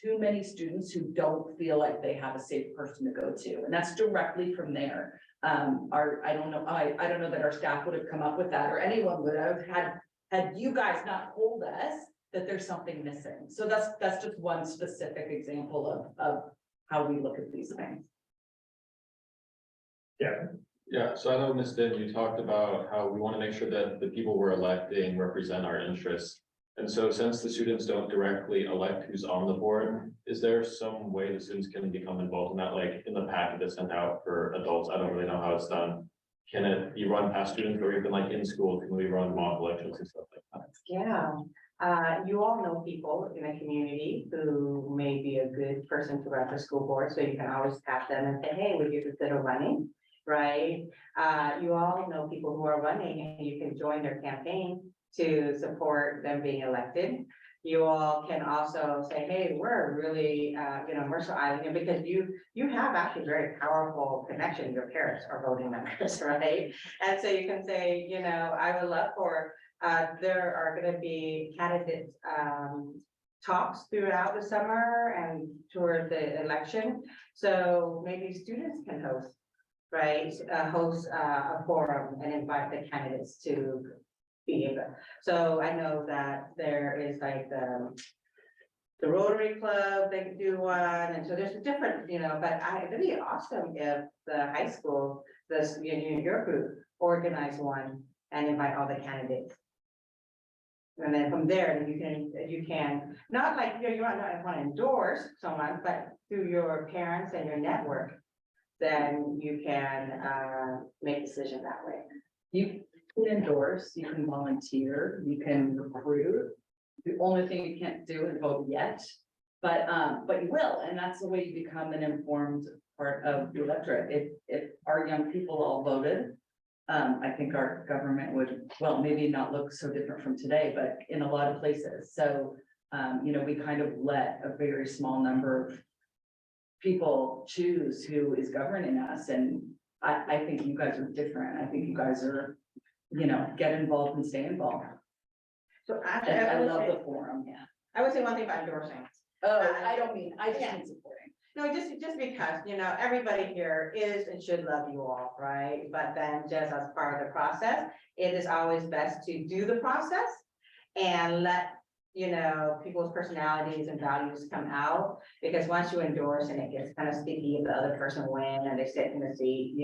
too many students who don't feel like they have a safe person to go to. And that's directly from there. I don't know that our staff would have come up with that, or anyone would have had you guys not told us that there's something missing. So that's just one specific example of how we look at these things. Yeah, so I know, Ms. Dibb, you talked about how we want to make sure that the people we're electing represent our interests. And so since the students don't directly elect who's on the board, is there some way the students can become involved in that, like in the packet that's sent out for adults? I don't really know how it's done. Can it be run past students, or even like in school, can we run mock elections and stuff like that? Yeah, you all know people in a community who may be a good person to run for school board, so you can always tap them and say, hey, would you consider running? right? You all know people who are running and you can join their campaign to support them being elected. You all can also say, hey, we're really, Mercer Island, because you have actually very powerful connection. Your parents are voting members, right? And so you can say, I would love for, there are gonna be candidate, talks throughout the summer and toward the election. So maybe students can host, right? Host a forum and invite the candidates to be able. So I know that there is like the Rotary Club, they could do one, and so there's a different, but it'd be awesome if the high school, your group organize one and invite all the candidates. And then from there, you can, not like, you want to endorse someone, but through your parents and your network, then you can make decision that way. You can endorse, you can volunteer, you can recruit. The only thing you can't do is vote yet, but you will, and that's the way you become an informed part of the electorate. If our young people all voted, I think our government would, well, maybe not look so different from today, but in a lot of places. So, we kind of let a very small number of people choose who is governing us, and I think you guys are different. I think you guys are, get involved and stay involved. So actually, And I would love say- the forum, yeah. I would say one thing about endorsing. Oh, I don't mean, I just Yeah. mean supporting. No, just because, everybody here is and should love you all, right? But then just as part of the process, it is always best to do the process and let, people's personalities and values come out. Because once you endorse and it gets kind of sticky, if the other person win and they sit in the seat,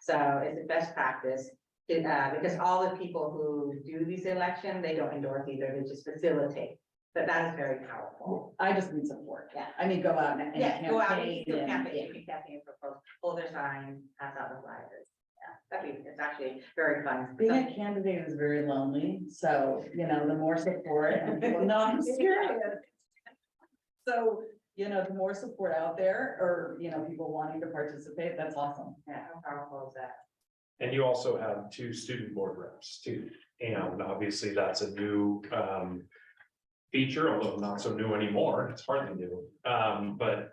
so it's the best practice. Because all the people who do these elections, they don't endorse either, they just facilitate. But that is very powerful. I just need support. Yeah. I mean, go out and Yeah, go out campaign and do and- campaign, you can campaign for hold their sign, pass out the flyers. Yeah, it's actually very fun. Being a candidate is very lonely, so, the more support and people, no, I'm serious. So, the more support out there or, people wanting to participate, that's awesome. Yeah, how powerful is that? And you also have 2 student board reps too. And obviously that's a new feature, although not so new anymore, it's hardly new. But,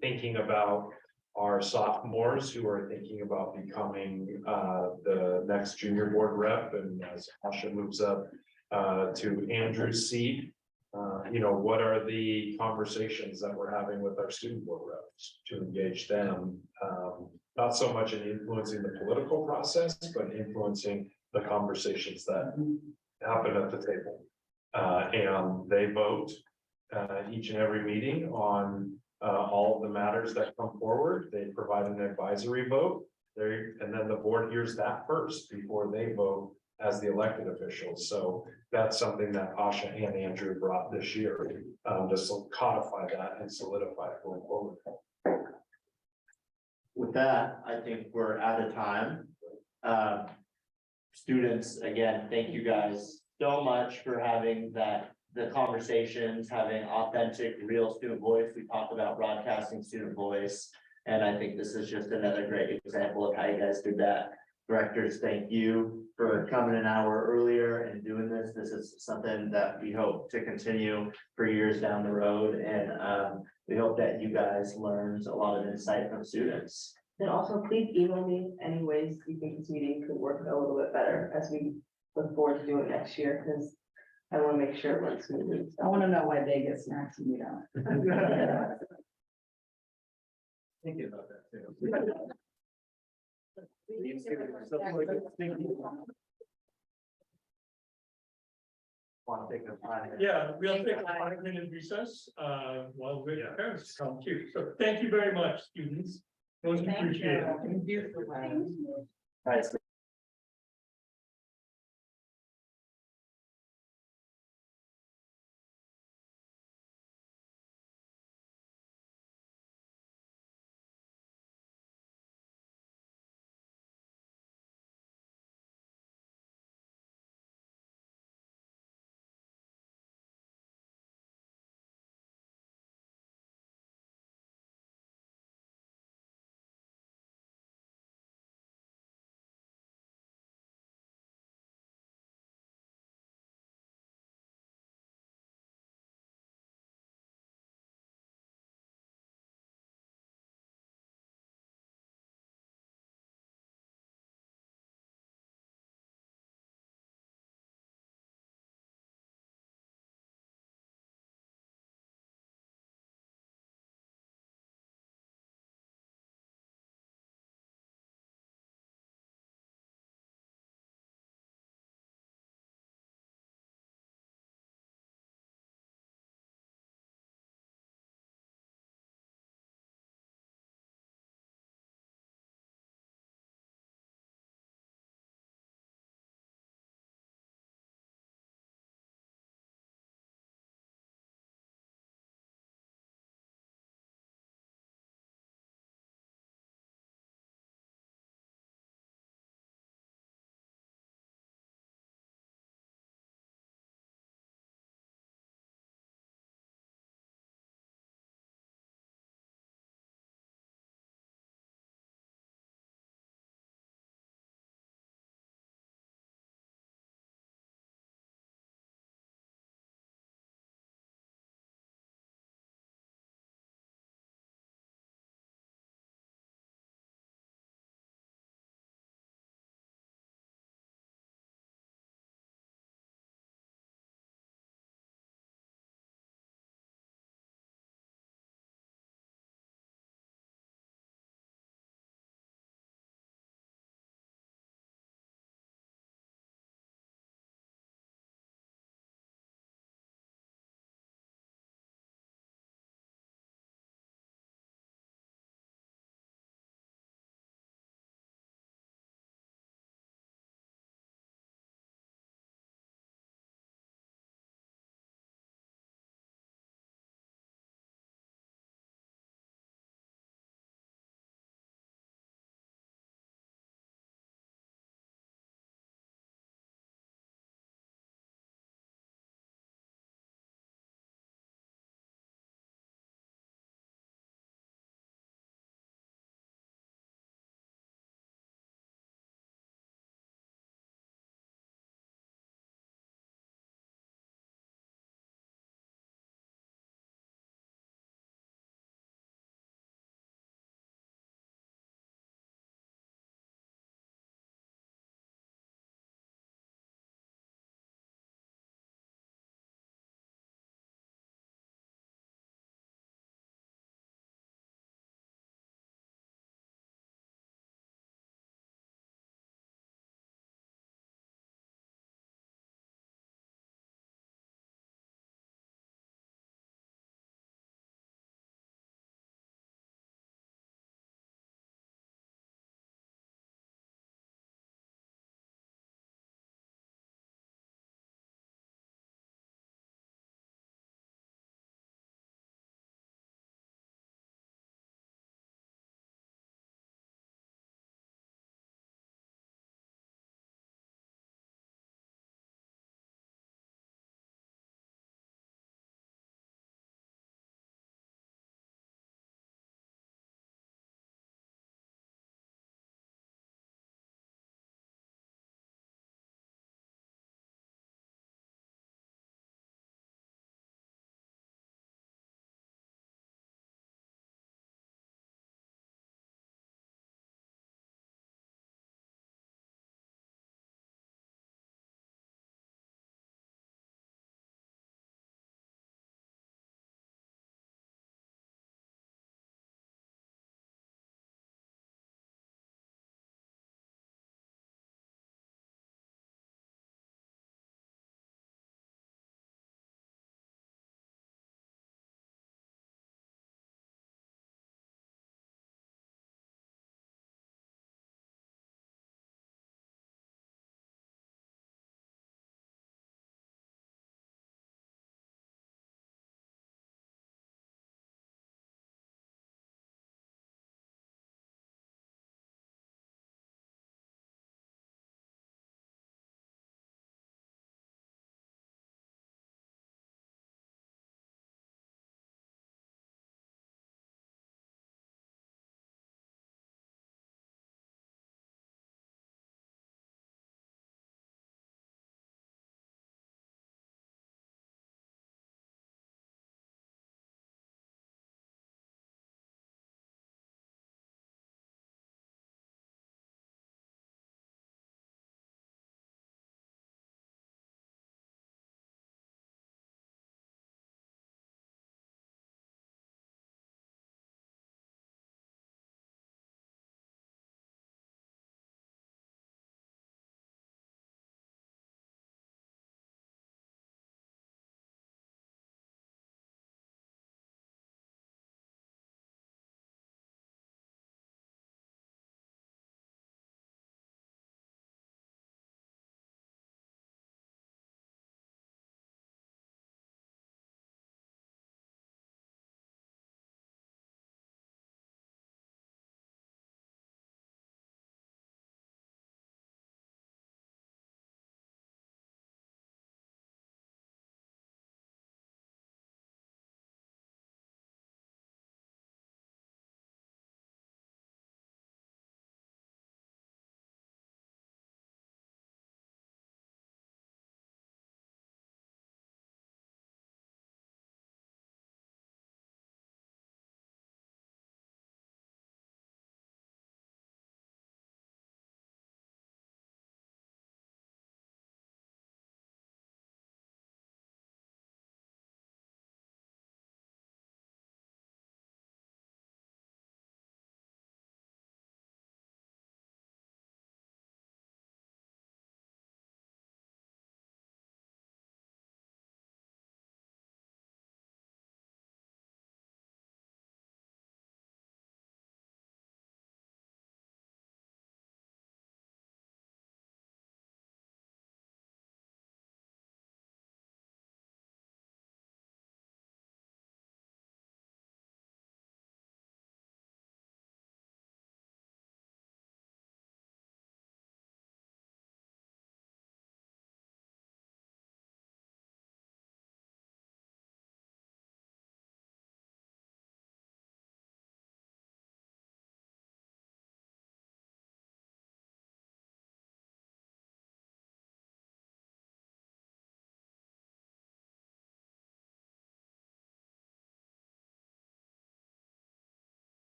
thinking about our sophomores who are thinking about becoming the next junior board rep, and as Asha moves up to Andrew's seat, what are the conversations that we're having with our student board reps to engage them? Not so much in influencing the political process, but influencing the conversations that happen at the table. And they vote each and every meeting on all of the matters that come forward. They provide an advisory vote. And then the board hears that first before they vote as the elected officials. So that's something that Asha and Andrew brought this year, to codify that and solidify it going forward. With that, I think we're out of time. Students, again, thank you guys so much for having the conversations, having authentic, real student voice. We talked about broadcasting student voice. And I think this is just another great example of how you guys did that. Directors, thank you for coming an hour earlier and doing this. This is something that we hope to continue for years down the road. And we hope that you guys learned a lot of insight from students. And also please email me any ways you think this meeting could work a little bit better as we look forward to doing it next year, because I want to make sure it works smoothly. I want to know why they get snacks and we don't. Thinking about that too. Want to take a time? Yeah, we'll take a 5-minute recess, while we wait for parents to come too. So thank you very much, students. Most appreciated. Thank you. Guys,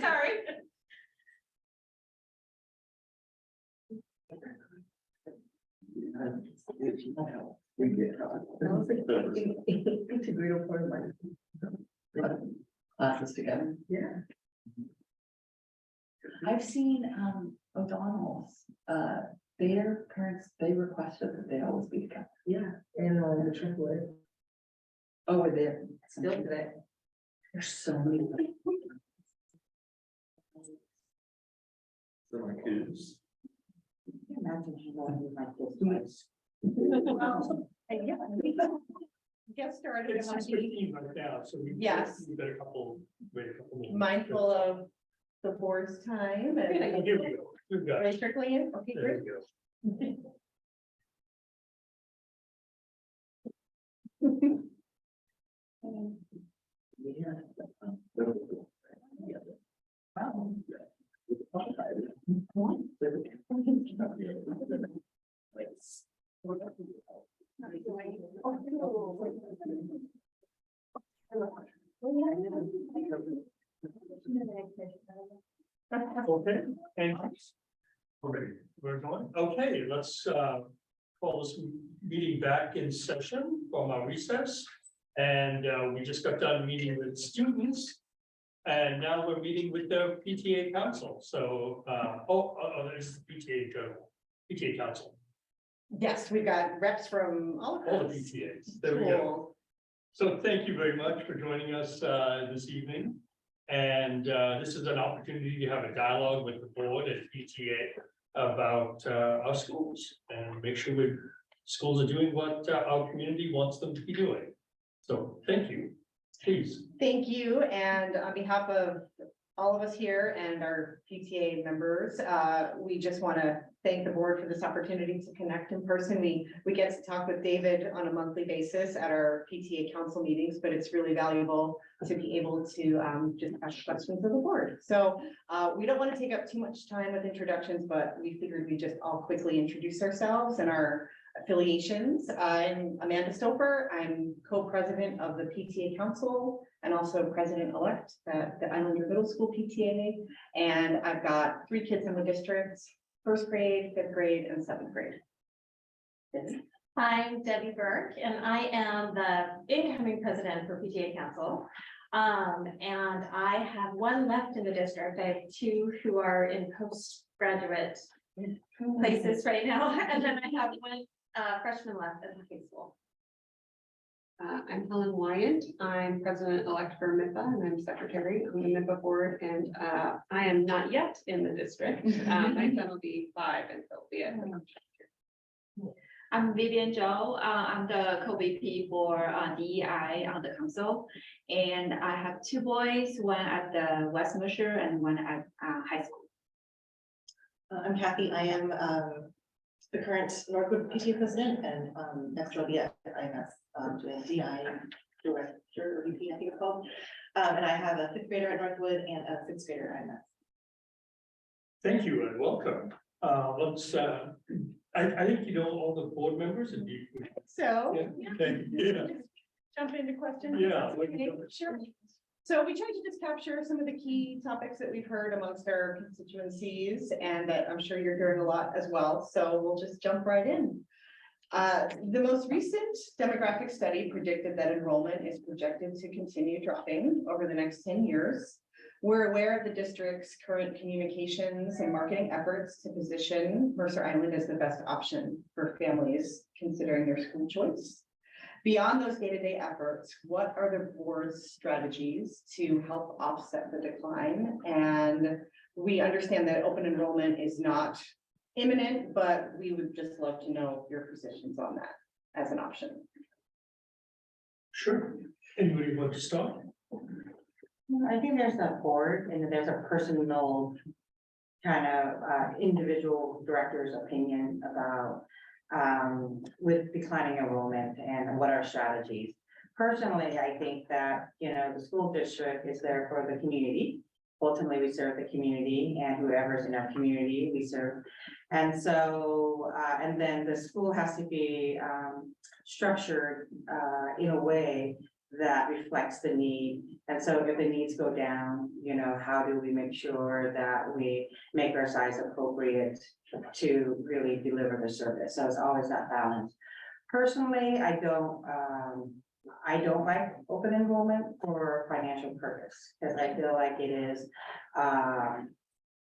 Sorry. Integral part of my classes together. Yeah. I've seen, O'Donnell's, their parents, they requested that they always be together. Yeah, and, the AAA. Over there, still today. There's so many. So my kids. Imagine you going with my kids. Get started. It's 6:15 right now, so we. Yes. We better wait a couple minutes. Mindful of the board's time Here and. we go. We've got. Right, trickling in, okay, There great. we go. Okay, and we're going, okay, let's call this meeting back in session from our recess. And we just got done meeting with students. And now we're meeting with the PTA council, so, there's the PTA general, PTA council, Yes, we've got reps from all all the across. PTAs, there we go. So thank you very much for joining us this evening. And this is an opportunity to have a dialogue with the board and PTA about our schools and make sure schools are doing what our community wants them to be doing. So thank you, please. Thank you, and on behalf of all of us here and our PTA members, we just want to thank the board for this opportunity to connect in person. We get to talk with David on a monthly basis at our PTA council meetings, but it's really valuable to be able to just ask questions of the board. So we don't want to take up too much time with introductions, but we figured we'd just all quickly introduce ourselves and our affiliations. I'm Amanda Stouffer. I'm co-president of the PTA Council and also president-elect at the Islander Middle School PTA. And I've got 3 kids in the district, 1st grade, 5th grade, and 7th grade. I'm Debbie Burke, and I am the incoming president for PTA Council. And I have 1 left in the district. I have 2 who are in postgraduate places right now, and then I have 1 freshman left at the high school. I'm Helen Wyant. I'm president-elect for MIPA and I'm secretary on the MIPA board, and I am not yet in the district. My son will be 5 and so be it. I'm Vivian Zhou. I'm the co-VP for DEI on the council. And I have 2 boys, one at the West Mercer and one at high school. I'm Kathy. I am the current Northwood PTA president, and next I'll be at IMS doing DI director or VP, I think it's called. And I have a 5th grader at Northwood and a 6th grader at IMS. Thank you and welcome. Let's I think you know all the board members and you. So. Yeah, okay, yeah. Jump into questions. Yeah. Okay, sure. So we tried to just capture some of the key topics that we've heard amongst our constituencies and that I'm sure you're hearing a lot as well. So we'll just jump right in. The most recent demographic study predicted that enrollment is projected to continue dropping over the next 10 years. We're aware of the district's current communications and marketing efforts to position Mercer Island as the best option for families considering their school choice. Beyond those day-to-day efforts, what are the board's strategies to help offset the decline? And we understand that open enrollment is not imminent, but we would just love to know your positions on that as an option. Sure. Anybody want to start? I think there's a board and there's a personal kind of individual director's opinion about with declining enrollment and what our strategies. Personally, I think that, you know, the school district is there for the community. Ultimately, we serve the community and whoever's in our community, we serve. And so, and then the school has to be structured in a way that reflects the need. And so if the needs go down, you know, how do we make sure that we make our size appropriate to really deliver the service? So it's always that balance. Personally, I don't like open enrollment for financial purpose, because I feel like it is,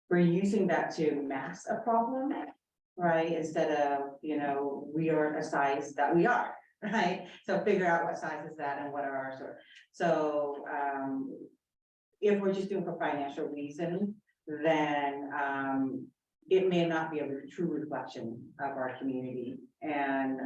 we're using that to mask a problem, right? Instead of, you know, we are a size that we are, right? So figure out what size is that and what are our sort. So, if we're just doing for financial reason, then, it may not be a true reflection of our community. And,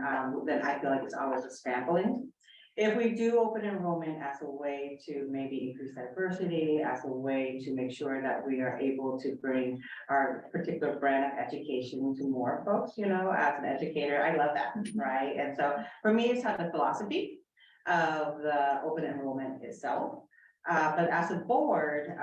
then I feel like it's always a scrambling. If we do open enrollment as a way to maybe increase diversity, as a way to make sure that we are able to bring our particular brand of education to more folks, you know, as an educator, I love that, right? And so for me, it's not the philosophy of the open enrollment itself. But as a board,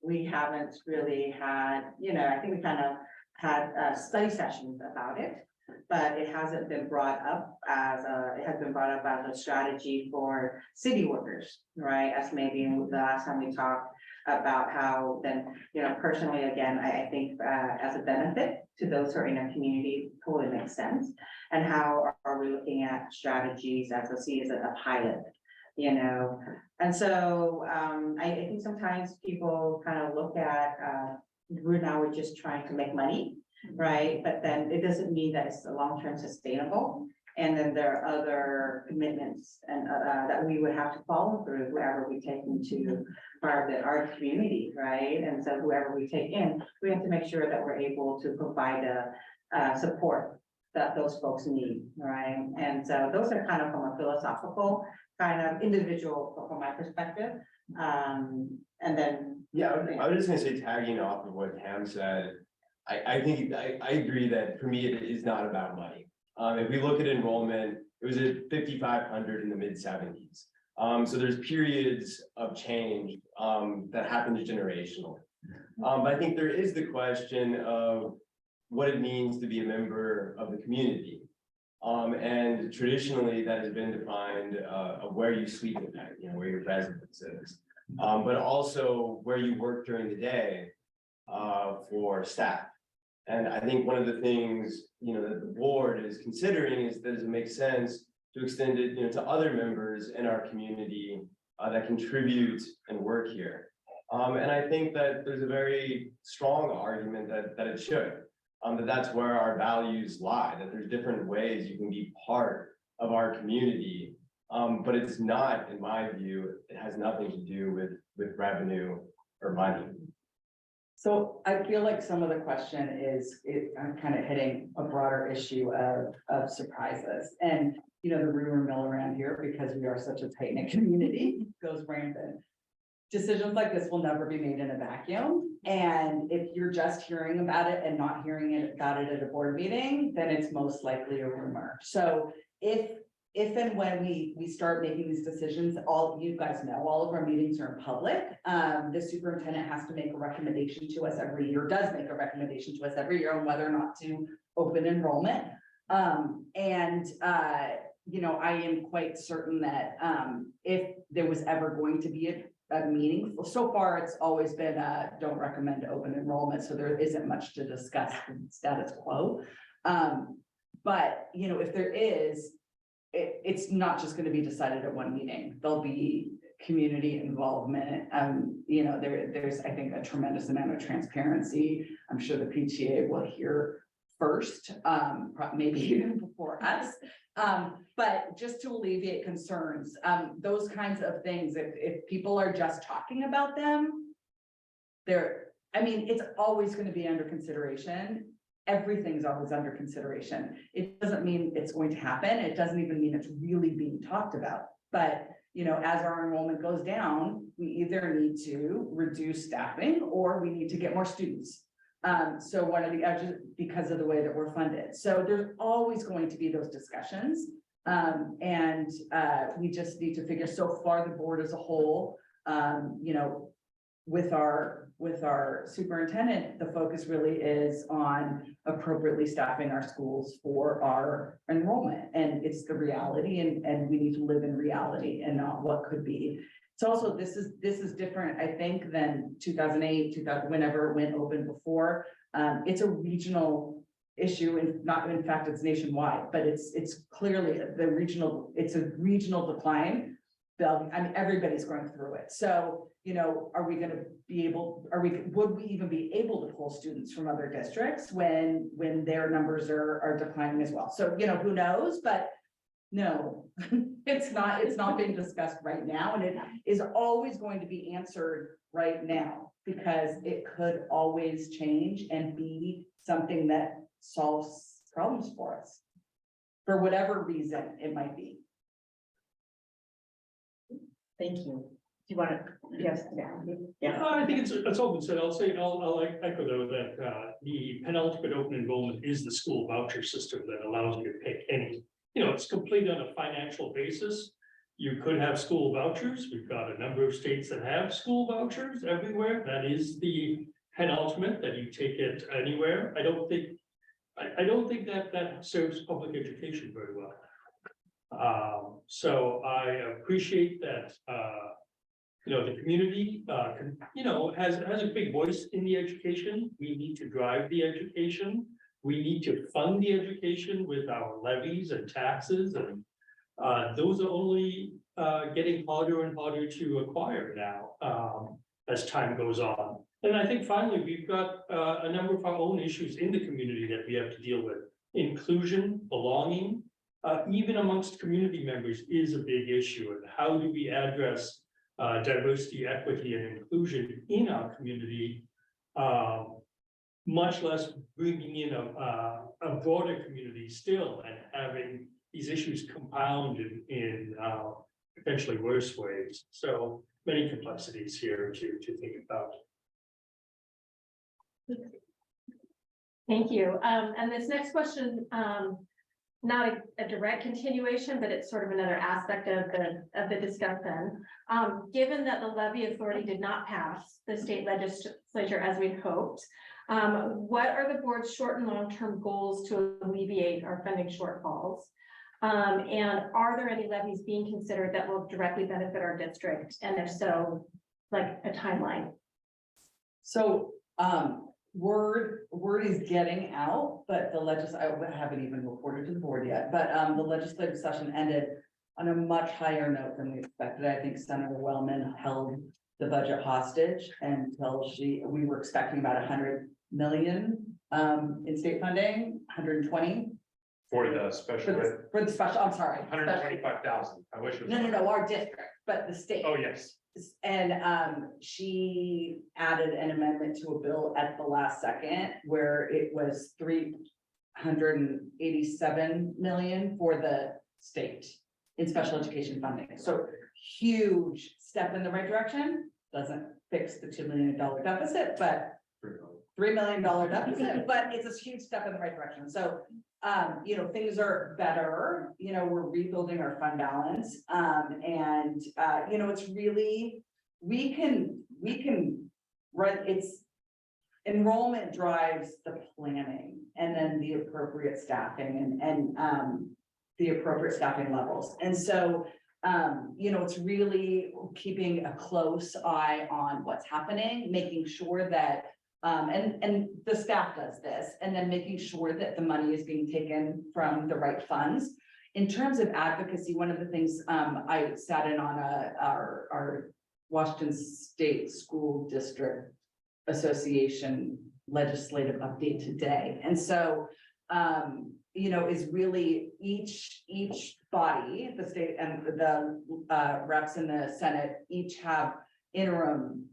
we haven't really had, you know, I think we kind of had study sessions about it. But it hasn't been brought up as it has been brought up as a strategy for city workers, right? As maybe in the last time we talked about how then, you know, personally, again, I think as a benefit to those who are in our community, totally makes sense. And how are we looking at strategies as a see as a pilot, you know? And so I think sometimes people kind of look at we're just trying to make money. Right, but then it doesn't mean that it's long-term sustainable. And then there are other commitments and that we would have to follow through whoever we take into our community, right? And so whoever we take in, we have to make sure that we're able to provide a support that those folks need, right? And so those are kind of from a philosophical kind of individual from my perspective. And then Yeah, I was just gonna say, tagging off of what Tam said. I think I agree that for me, it is not about money. If we look at enrollment, it was at 5,500 in the mid-70s. So there's periods of change that happens generationally. But I think there is the question of what it means to be a member of the community. And traditionally that has been defined of where you sleep at night, you know, where your residence is. But also where you work during the day for staff. And I think one of the things, you know, that the board is considering is, does it make sense to extend it, you know, to other members in our community that contribute and work here? And I think that there's a very strong argument that it should, that's where our values lie, that there's different ways you can be part of our community. But it's not, in my view, it has nothing to do with revenue or money. So I feel like some of the question is, I'm kind of hitting a broader issue of surprises. And, you know, the rumor mill around here, because we are such a tight-knit community, goes rampant. Decisions like this will never be made in a vacuum. And if you're just hearing about it and not hearing about it at a board meeting, then it's most likely a rumor. So if and when we start making these decisions, all you guys know, all of our meetings are in public. The superintendent has to make a recommendation to us every year, does make a recommendation to us every year on whether or not to open enrollment. You know, I am quite certain that if there was ever going to be a meeting, so far it's always been don't recommend open enrollment, so there isn't much to discuss status quo. But you know, if there is, it's not just going to be decided at one meeting. There'll be community involvement. You know, there's, I think, a tremendous amount of transparency. I'm sure the PTA will hear first, maybe even before us. But just to alleviate concerns, those kinds of things, if people are just talking about them, I mean, it's always going to be under consideration. Everything's always under consideration. It doesn't mean it's going to happen. It doesn't even mean it's really being talked about. But, you know, as our enrollment goes down, we either need to reduce staffing or we need to get more students. So one of the edges, because of the way that we're funded. So there's always going to be those discussions. We just need to figure, so far the board as a whole, you know, with our superintendent, the focus really is on appropriately staffing our schools for our enrollment. And it's the reality, and we need to live in reality and not what could be. It's also, this is different, I think, than 2008, 2000, whenever it went open before. It's a regional issue, and not, in fact, it's nationwide, but it's clearly it's a regional decline. I mean, everybody's going through it. So, you know, are we gonna be able, would we even be able to pull students from other districts when their numbers are declining as well? So, you know, who knows, but no, it's not being discussed right now, and it is always going to be answered right now, because it could always change and be something that solves problems for us, for whatever reason it might be. Thank you. Do you want to, yes, yeah. I think it's all been said. I'll echo though that the penultimate open enrollment is the school voucher system that allows you to pick any, you know, it's complete on a financial basis. You could have school vouchers. We've got a number of states that have school vouchers everywhere. That is the penultimate, that you take it anywhere. I don't think that serves public education very well. So I appreciate that, you know, the community, you know, has a big voice in the education. We need to drive the education. We need to fund the education with our levies and taxes, and those are only getting harder and harder to acquire now as time goes on. And I think finally, we've got a number of our own issues in the community that we have to deal with. Inclusion, belonging, even amongst community members is a big issue. And how do we address diversity, equity, and inclusion in our community, much less bringing in a broader community still and having these issues compound in potentially worse ways. So many complexities here to think about. Thank you. And this next question, not a direct continuation, but it's sort of another aspect of the discussion. Given that the levy authority did not pass the state legislature as we'd hoped, what are the board's short and long-term goals to alleviate our funding shortfalls? And are there any levies being considered that will directly benefit our district? And if so, like a timeline? So, word is getting out, but I haven't even reported to the board yet, but the legislative session ended on a much higher note than we expected. I think Senator Wellman held the budget hostage until we were expecting about 100 million in state funding, 120. For the special, For the special, I'm sorry. 125,000. I wish it was. No, our district, but the state. Oh, yes. And she added an amendment to a bill at the last second where it was 387 million for the state in special education funding. So huge step in the right direction. Doesn't fix the $2 million deficit, but $3 million deficit, but it's a huge step in the right direction. So you know, things are better, you know, we're rebuilding our fund balance. And you know, it's really, we can run, it's enrollment drives the planning and then the appropriate staffing and the appropriate staffing levels. And so, you know, it's really keeping a close eye on what's happening, making sure that and the staff does this, and then making sure that the money is being taken from the right funds. In terms of advocacy, one of the things I sat in on our Washington State School District Association legislative update today. And so, you know, is really each body, the state and the reps in the Senate, each have interim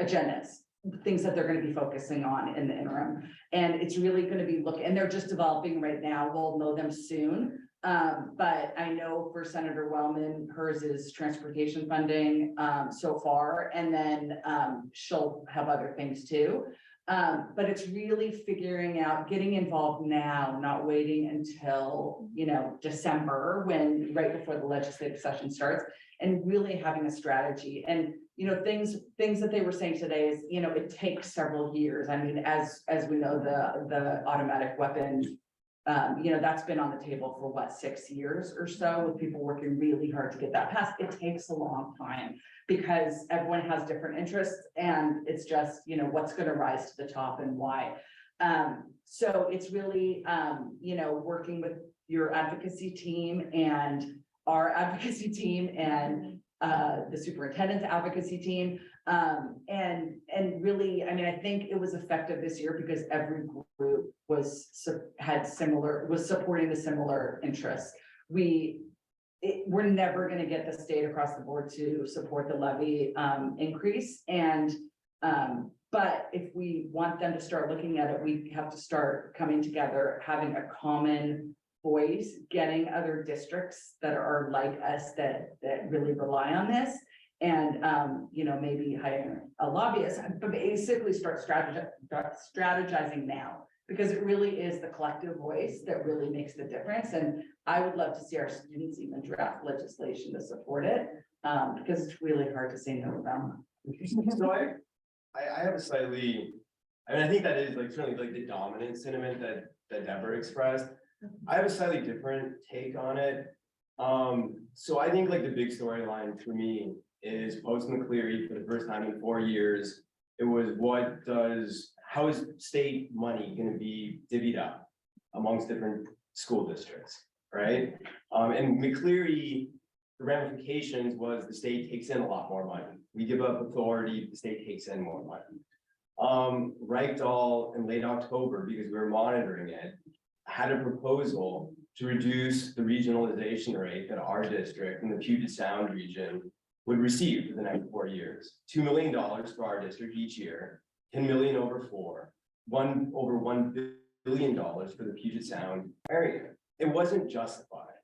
agendas, things that they're going to be focusing on in the interim. And it's really going to be and they're just developing right now. We'll know them soon. But I know for Senator Wellman, hers is transportation funding so far, and then she'll have other things too. But it's really figuring out, getting involved now, not waiting until, you know, December, right before the legislative session starts, and really having a strategy. And, you know, things that they were saying today is, you know, it takes several years. I mean, as we know, the automatic weapon, you know, that's been on the table for what, 6 years or so, with people working really hard to get that passed. It takes a long time because everyone has different interests, and it's just, you know, what's going to rise to the top and why. So it's really, you know, working with your advocacy team and our advocacy team and the superintendent's advocacy team. And really, I mean, I think it was effective this year because every group was supporting the similar interests. We're never going to get the state across the board to support the levy increase. And but if we want them to start looking at it, we have to start coming together, having a common voice, getting other districts that are like us that really rely on this. And, you know, maybe hire a lobbyist, but basically start strategizing now, because it really is the collective voice that really makes the difference. And I would love to see our students even draft legislation to support it, because it's really hard to say no to them. So I have a slightly, I mean, I think that is like certainly like the dominant sentiment that Deborah expressed. I have a slightly different take on it. So I think like the big storyline for me is post McCleary for the first time in 4 years. It was how is state money going to be divvied up amongst different school districts, right? And McCleary, the ramifications was the state takes in a lot more money. We give up authority, the state takes in more money. Reichdahl in late October, because we were monitoring it, had a proposal to reduce the regionalization rate that our district in the Puget Sound region would receive for the next 4 years. $2 million for our district each year, 10 million over 4, over $1 billion for the Puget Sound area. It wasn't justified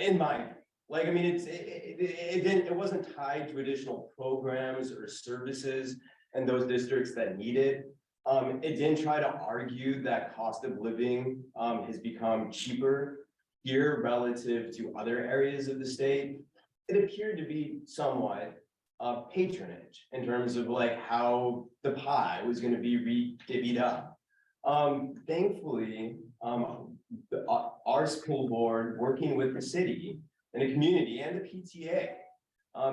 in my, like, I mean, it wasn't tied to additional programs or services and those districts that need it. It didn't try to argue that cost of living has become cheaper here relative to other areas of the state. It appeared to be somewhat patronage in terms of like how the pie was going to be divvied up. Thankfully, our school board, working with the city and the community and the PTA,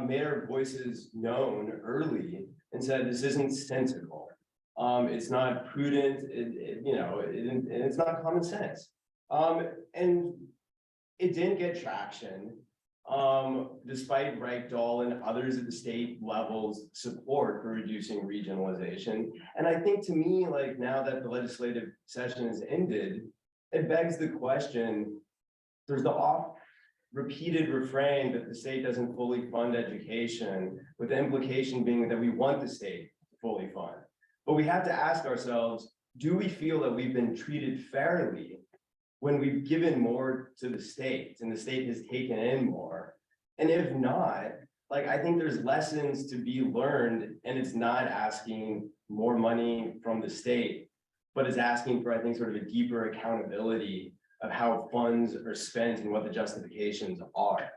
made our voices known early and said, this isn't sensible. It's not prudent, it's not common sense. And it didn't get traction, despite Reichdahl and others at the state levels support for reducing regionalization. And I think to me, like now that the legislative session has ended, it begs the question, there's the repeated refrain that the state doesn't fully fund education, with the implication being that we want the state to fully fund. But we have to ask ourselves, do we feel that we've been treated fairly when we've given more to the state and the state has taken in more? And if not, like, I think there's lessons to be learned, and it's not asking more money from the state, but it's asking for, I think, sort of a deeper accountability of how funds are spent and what the justifications are.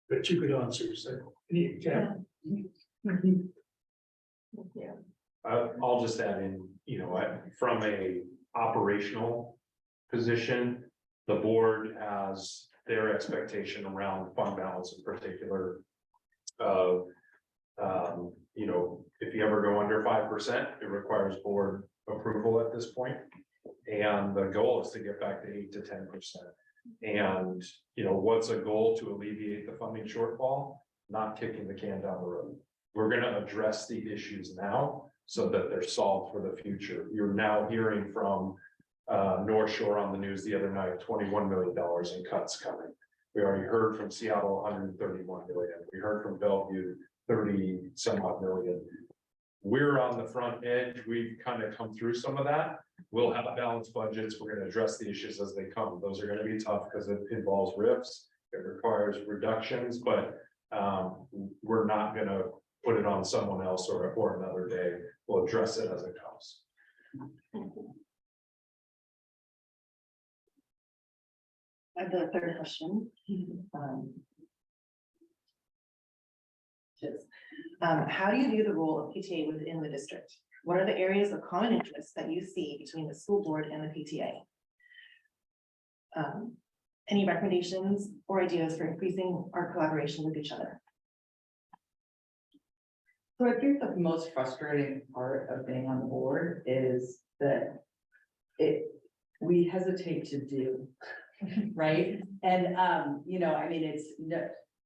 But you could answer, so. Yeah. I'll just add in, from a operational position, the board has their expectation around fund balance in particular. If you ever go under 5%, it requires board approval at this point. And the goal is to get back to 8 to 10%. And, what's a goal to alleviate the funding shortfall? Not kicking the can down the road. We're going to address the issues now so that they're solved for the future. You're now hearing from North Shore on the news the other night, $21 million in cuts coming. We already heard from Seattle, 131 million. We heard from Bellevue, 30 some odd million. We're on the front edge. We've kind of come through some of that. We'll have balanced budgets. We're going to address the issues as they come. Those are going to be tough because it involves RIFs. It requires reductions, but we're not going to put it on someone else or another day. We'll address it as it comes. The third question. How do you view the role of PTA within the district? What are the areas of common interest that you see between the school board and the PTA? Any recommendations or ideas for increasing our collaboration with each other? So I think the most frustrating part of being on the board is that we hesitate to do, right? And, you know, I mean, it's,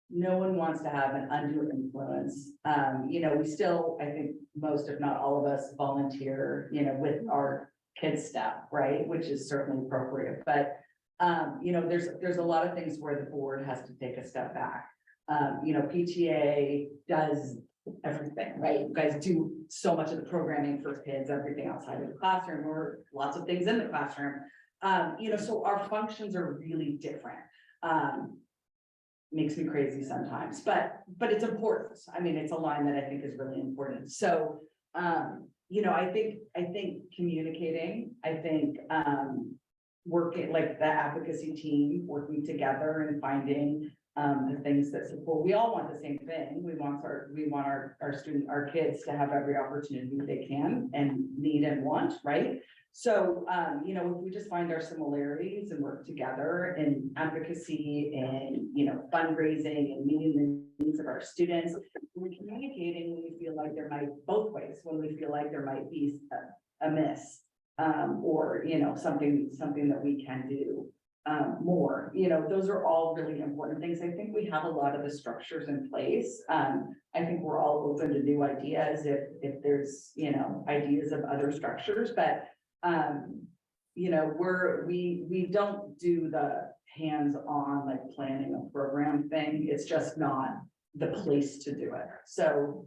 no one wants to have an undue influence. You know, we still, I think most, if not all of us volunteer, you know, with our kids staff, right? Which is certainly appropriate, but, you know, there's a lot of things where the board has to take a step back. You know, PTA does everything, right? You guys do so much of the programming for kids, everything outside of the classroom, or lots of things in the classroom. You know, so our functions are really different. Makes me crazy sometimes, but it's important. I mean, it's a line that I think is really important. So, you know, I think communicating, I think, working like the advocacy team, working together and finding the things that support. We all want the same thing. We want our kids to have every opportunity they can and need and want, right? So, you know, if we just find our similarities and work together in advocacy and, you know, fundraising and meeting the needs of our students, we're communicating when we feel like there might, both ways, when we feel like there might be a miss, or, you know, something that we can do more, you know, those are all really important things. I think we have a lot of the structures in place. I think we're all open to new ideas if there's, you know, ideas of other structures, but you know, we don't do the hands-on like planning a program thing. It's just not the place to do it. So.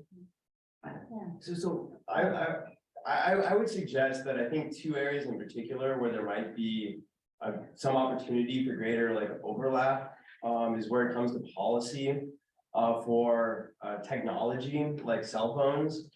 So I would suggest that I think two areas in particular where there might be some opportunity for greater like overlap is where it comes to policy for technology like cell phones.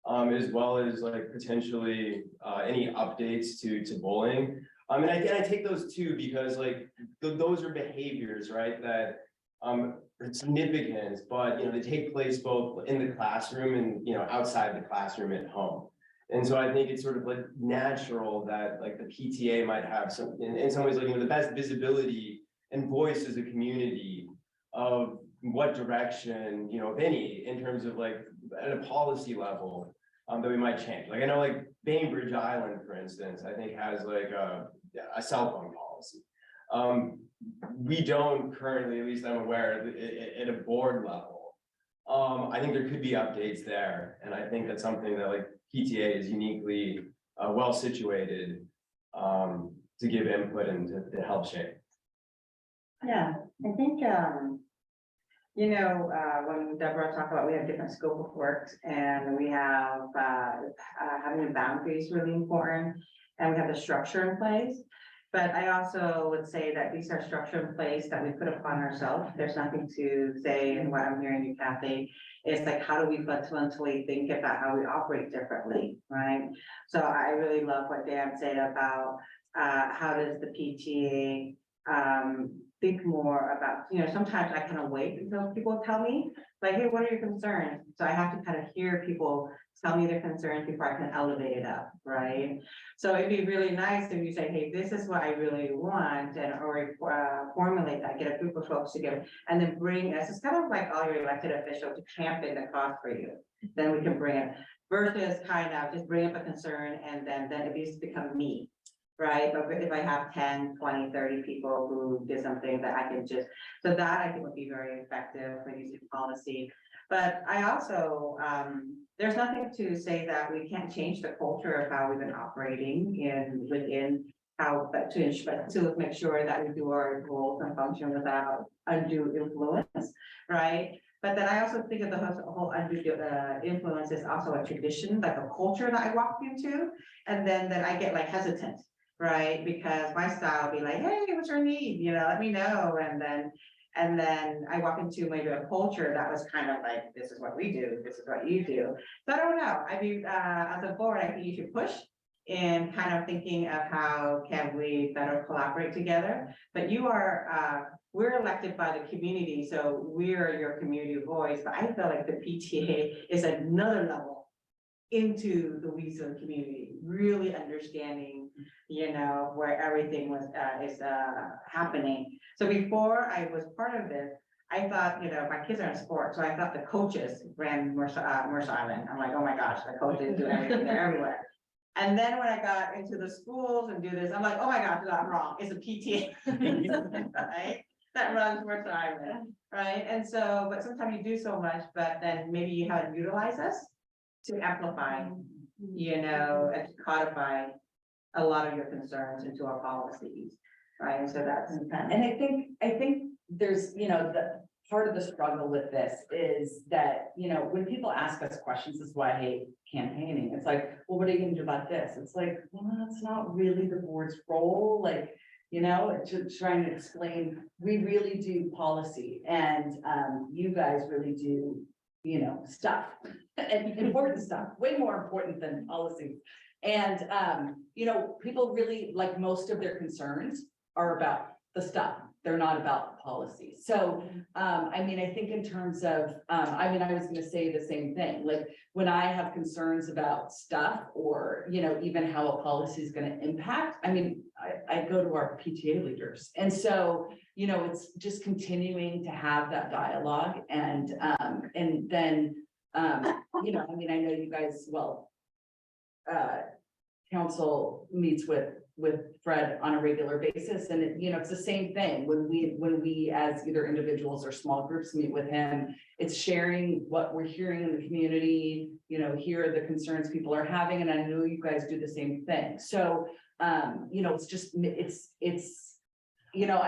As well as like potentially any updates to bullying. And I take those two because like those are behaviors, right, that are significant, but you know, they take place both in the classroom and you know, outside the classroom at home. And so I think it's sort of like natural that like the PTA might have some, in some ways, like, you know, the best visibility and voice as a community of what direction, you know, if any, in terms of like at a policy level that we might change. Like I know like Bainbridge Island, for instance, I think has like a cell phone policy. We don't currently, at least I'm aware, at a board level. I think there could be updates there. And I think that's something that like PTA is uniquely well situated to give input and to help shape. Yeah, I think, you know, when Deborah talked about we have different scope of work and we have having the boundaries really important and we have the structure in place. But I also would say that these are structure in place that we put upon ourselves. There's nothing to say, and what I'm hearing you, Kathy, is like, how do we fundamentally think about how we operate differently, right? So I really love what Dan said about how does the PTA think more about, you know, sometimes I kind of wait until people tell me, like, hey, what are your concerns? So I have to kind of hear people tell me their concerns before I can elevate it up, right? So it'd be really nice if you say, hey, this is what I really want, and or formulate that, get a group of folks together, and then bring us, it's kind of like all your elected officials to champion the cause for you. Then we can bring it, versus kind of just bring up a concern and then it needs to become me. Right, but if I have 10, 20, 30 people who did something that I can just, so that I think would be very effective for using policy. But I also, there's nothing to say that we can't change the culture of how we've been operating within how, but to make sure that we do our roles and function without undue influence, right? But then I also think of the whole undue influence is also a tradition, like a culture that I walk into, and then I get like hesitant. Right, because my style will be like, hey, what's your need? You know, let me know. And then I walk into maybe a culture that was kind of like, this is what we do, this is what you do. So I don't know. I mean, as a board, I think you should push in kind of thinking of how can we better collaborate together. But you are, we're elected by the community, so we're your community voice, but I feel like the PTA is another level into the Weasley community, really understanding, you know, where everything was, is happening. So before I was part of this, I thought, you know, my kids are in sports, so I thought the coaches ran Mercer Island. I'm like, oh my gosh, the coaches do everything, they're everywhere. And then when I got into the schools and do this, I'm like, oh my gosh, I'm wrong, it's a PTA, right? That runs Mercer Island, right? And so, but sometimes you do so much, but then maybe you haven't utilized us to amplify, you know, and to codify a lot of your concerns into our policies, right? And so that's. And I think there's, you know, the part of the struggle with this is that, you know, when people ask us questions, this is why I hate campaigning. It's like, well, what are you gonna do about this? It's like, well, that's not really the board's role, like, you know, to trying to explain, we really do policy and you guys really do, you know, stuff and important stuff, way more important than policy. And, you know, people really, like, most of their concerns are about the stuff. They're not about policy. So, I mean, I think in terms of, I mean, I was gonna say the same thing, like, when I have concerns about stuff or, you know, even how a policy is gonna impact, I mean, I go to our PTA leaders. And so, you know, it's just continuing to have that dialogue and then, you know, I mean, I know you guys, well, council meets with Fred on a regular basis, and it, you know, it's the same thing when we as either individuals or small groups meet with him, it's sharing what we're hearing in the community, you know, here are the concerns people are having, and I know you guys do the same thing. So, you know, it's just, it's, you know,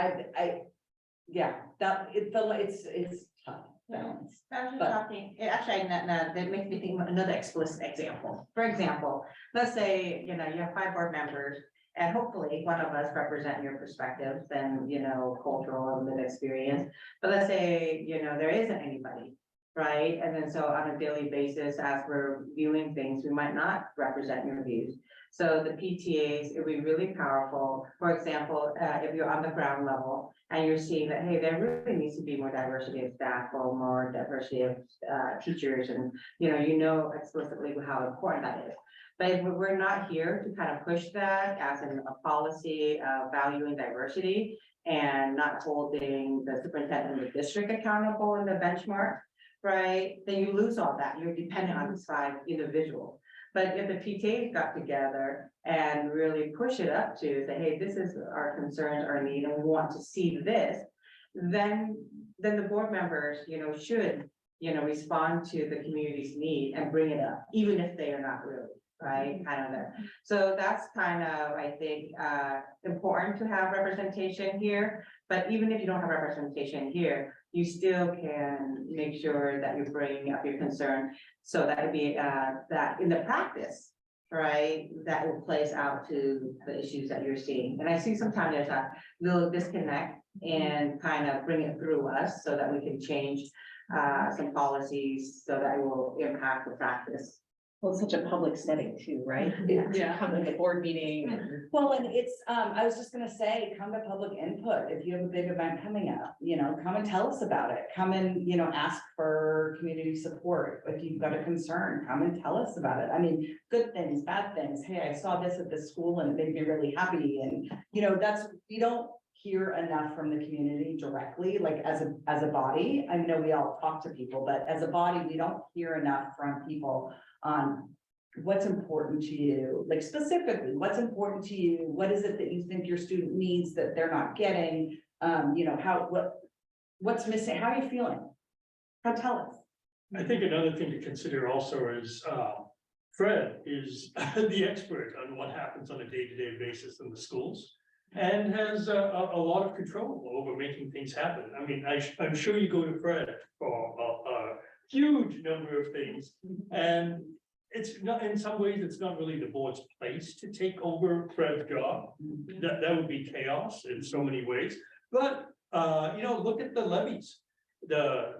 yeah, that, it's tough. Balance. Actually, But- talking, actually, that makes me think of another explicit example. For example, let's say, you know, you have 5 board members, and hopefully one of us represent your perspectives and, you know, cultural and lived experience. But let's say, you know, there isn't anybody, right? And then so on a daily basis, as we're viewing things, we might not represent your views. So the PTAs, it'd be really powerful. For example, if you're on the ground level and you're seeing that, hey, there really needs to be more diversity of staff or more diversity of teachers, and you know explicitly how important that is. But if we're not here to kind of push that as a policy valuing diversity and not holding the superintendent of the district accountable in the benchmark, right? Then you lose all that. You're dependent on these 5 individuals. But if the PTAs got together and really push it up to say, hey, this is our concerns, our need, and we want to see this, then the board members, you know, should, you know, respond to the community's need and bring it up, even if they are not really, right? Kind of there. So that's kind of, I think, important to have representation here. But even if you don't have representation here, you still can make sure that you're bringing up your concern. So that would be that in the practice, right, that will place out to the issues that you're seeing. And I see sometimes there's a little disconnect and kind of bring it through us so that we can change some policies so that it will impact the practice. Well, it's such a public setting too, right? Yeah. Come to the board meeting. Well, and it's, I was just gonna say, come to public input. If you have a big event coming up, you know, come and tell us about it. Come and, you know, ask for community support. If you've got a concern, come and tell us about it. I mean, good things, bad things. Hey, I saw this at this school and it made me really happy. And, you know, we don't hear enough from the community directly, like as a body. I know we all talk to people, but as a body, we don't hear enough from people on what's important to you, like specifically, what's important to you? What is it that you think your student needs that they're not getting? You know, what's missing? How are you feeling? Tell us. I think another thing to consider also is, Fred is the expert on what happens on a day-to-day basis in the schools. And has a lot of control over making things happen. I mean, I'm sure you go to Fred for a huge number of things. And it's not, in some ways, it's not really the board's place to take over Fred's job. That would be chaos in so many ways. But, you know, look at the levies.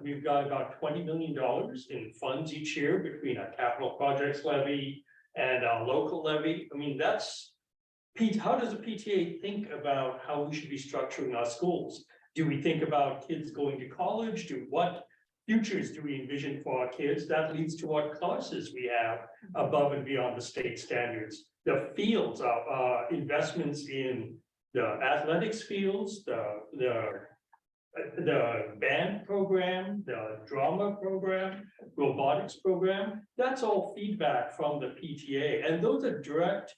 We've got about $20 million in funds each year between a capital projects levy and our local levy. I mean, that's, Pete, how does a PTA think about how we should be structuring our schools? Do we think about kids going to college? What futures do we envision for our kids? That leads to what courses we have above and beyond the state standards. The fields of investments in the athletics fields, the band program, the drama program, robotics program, that's all feedback from the PTA. And those are direct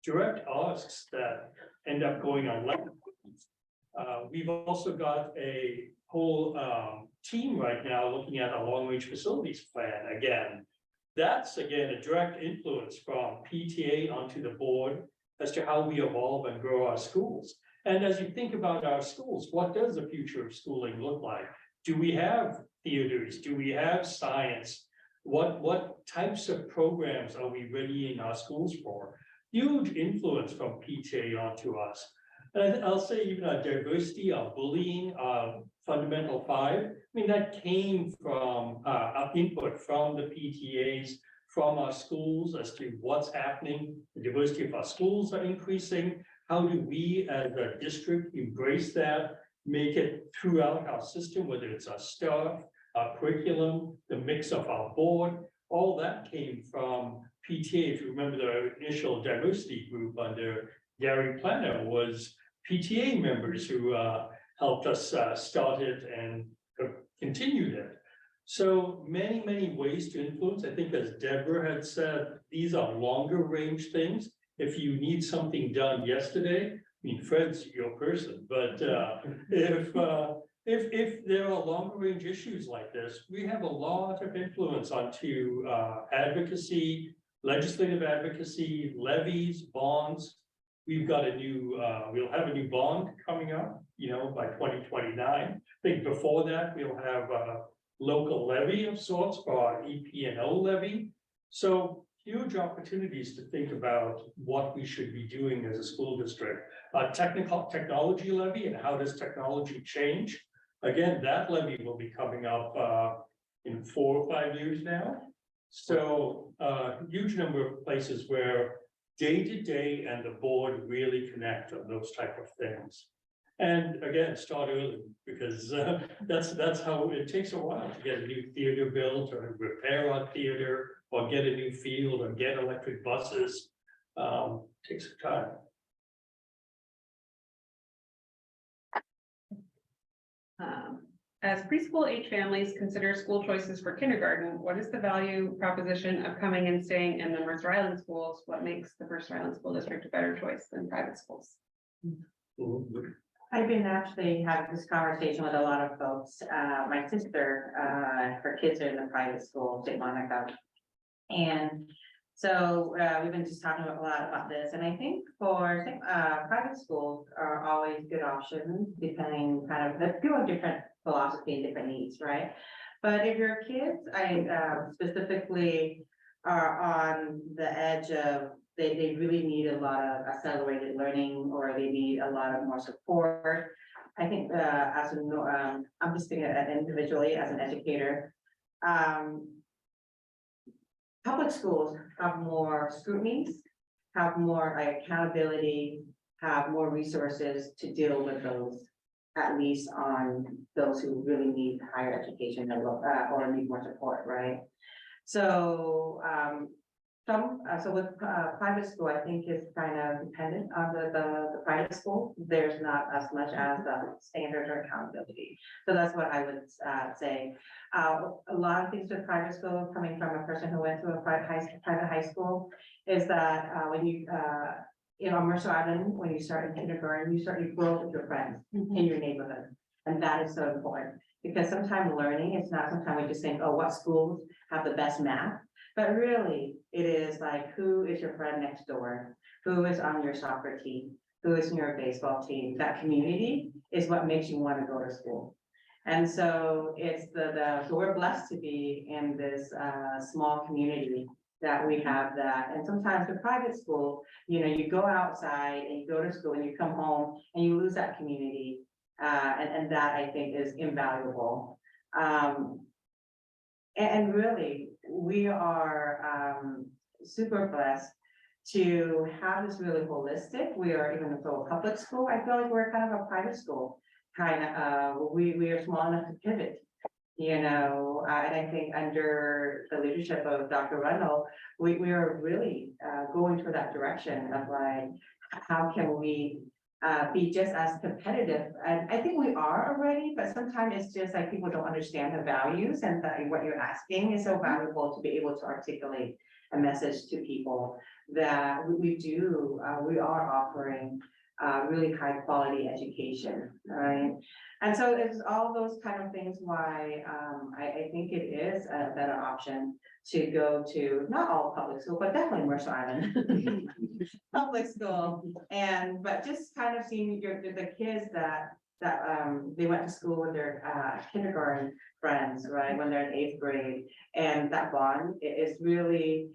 asks that end up going on. We've also got a whole team right now looking at a long-range facilities plan again. That's again a direct influence from PTA onto the board as to how we evolve and grow our schools. And as you think about our schools, what does the future of schooling look like? Do we have theaters? Do we have science? What types of programs are we readying our schools for? Huge influence from PTA onto us. And I'll say even our diversity, our bullying, our fundamental 5, I mean, that came from our input from the PTAs, from our schools as to what's happening. The diversity of our schools are increasing. How do we as a district embrace that, make it throughout our system, whether it's our staff, our curriculum, the mix of our board, all that came from PTA. If you remember the initial diversity group under Gary Planner was PTA members who helped us start it and continued it. So many ways to influence. I think as Deborah had said, these are longer range things. If you need something done yesterday, I mean, Fred's your person, but if there are longer range issues like this, we have a lot of influence onto advocacy, legislative advocacy, levies, bonds. We've got a new, we'll have a new bond coming up, by 2029. I think before that, we'll have a local levy of sorts for our EP&O levy. So huge opportunities to think about what we should be doing as a school district. Technology levy and how does technology change? Again, that levy will be coming up in 4 or 5 years now. So huge number of places where day to day and the board really connect on those type of things. And again, start early because that's how it takes a while to get a new theater built or repair our theater or get a new field or get electric buses. Takes some time. As preschool age families consider school choices for kindergarten, what is the value proposition of coming and staying in the Mercer Island schools? What makes the Mercer Island School District a better choice than private schools? I've been actually having this conversation with a lot of folks. My sister, her kids are in the private school, St. Monica. And so we've been just talking a lot about this. And I think for private schools are always good options, depending people have different philosophy and different needs, right? But if your kids, specifically are on the edge of they really need a lot of accelerated learning or they need a lot of more support. I think I'm just thinking individually as an educator, public schools have more scrutinies, have more accountability, have more resources to deal with those, at least on those who really need higher education or need more support, right? So so with private school, I think is kind of dependent on the private school. There's not as much as the standards or accountability. So that's what I would say. A lot of things with private school, coming from a person who went to a private high school, is that when you on Mercer Island, when you start in kindergarten, you grow up with your friends in your neighborhood, and that is so important because sometimes learning is not. Sometimes we just think, oh, what schools have the best math? But really, it is like, who is your friend next door? Who is on your soccer team? Who is in your baseball team? That community is what makes you want to go to school. And so it's so we're blessed to be in this small community that we have that. And sometimes with private school, you go outside and you go to school and you come home and you lose that community. And that I think is invaluable. And really, we are super blessed to have this really holistic. We are, even though a public school, I feel like we're kind of a private school. We are small enough to pivot. And I think under the leadership of Dr. Rundle, we are really going toward that direction of like, how can we be just as competitive? And I think we are already, but sometimes it's just like people don't understand the values, and that what you're asking is so valuable to be able to articulate a message to people that we are offering really high quality education, right? And so it's all those kind of things why I think it is a better option to go to, not all public school, but definitely Mercer Island public school. But just kind of seeing the kids that they went to school with their kindergarten friends, right, when they're in 8th grade, and that bond is really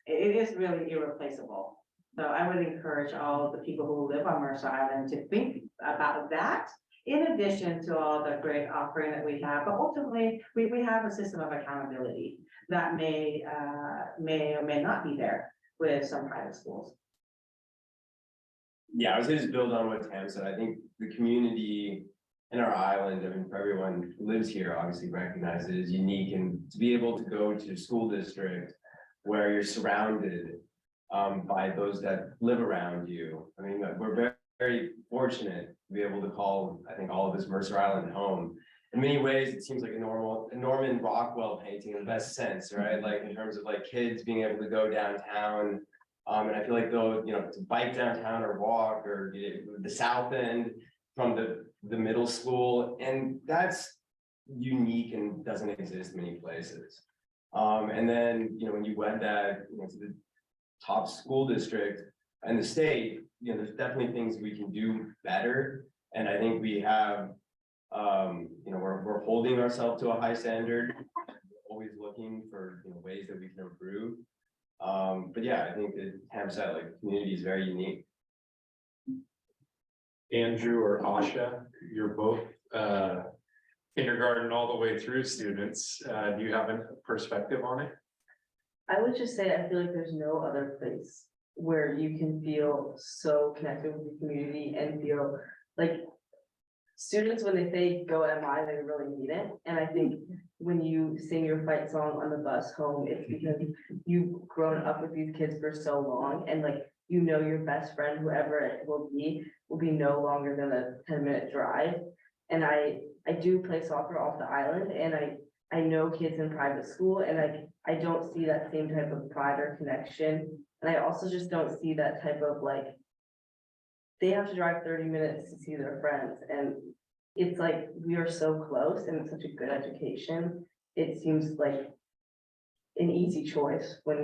irreplaceable. So I would encourage all the people who live on Mercer Island to think about that, in addition to all the great offering that we have. But ultimately, we have a system of accountability that may or may not be there with some private schools. Yeah, I was gonna just build on what Tam said. I think the community in our island, I mean, for everyone who lives here, obviously recognizes it as unique, and to be able to go to a school district where you're surrounded by those that live around you. I mean, we're very, very fortunate to be able to call, I think, all of this Mercer Island home. In many ways, it seems like a Norman Rockwell painting in the best sense, right? Like in terms of like kids being able to go downtown. And I feel like though, to bike downtown or walk or the south end from the middle school, and that's unique and doesn't exist many places. And then, when you wed that, to the top school district in the state, there's definitely things we can do better. And I think we have, we're holding ourselves to a high standard, always looking for ways that we can improve. But yeah, I think that Tam said, like, community is very unique. Andrew or Asha, you're both kindergarten all the way through students. Do you have a perspective on it? I would just say, I feel like there's no other place where you can feel so connected with the community and feel like students, when they say go MI, they really mean it. And I think when you sing your fight song on the bus home, it's because you've grown up with these kids for so long, and like, your best friend, whoever it will be no longer than a 10-minute drive. And I do play soccer off the island, and I know kids in private school, and I don't see that same type of pride or connection. And I also just don't see that type of like, they have to drive 30 minutes to see their friends. And it's like, we are so close, and it's such a good education. It seems like an easy choice when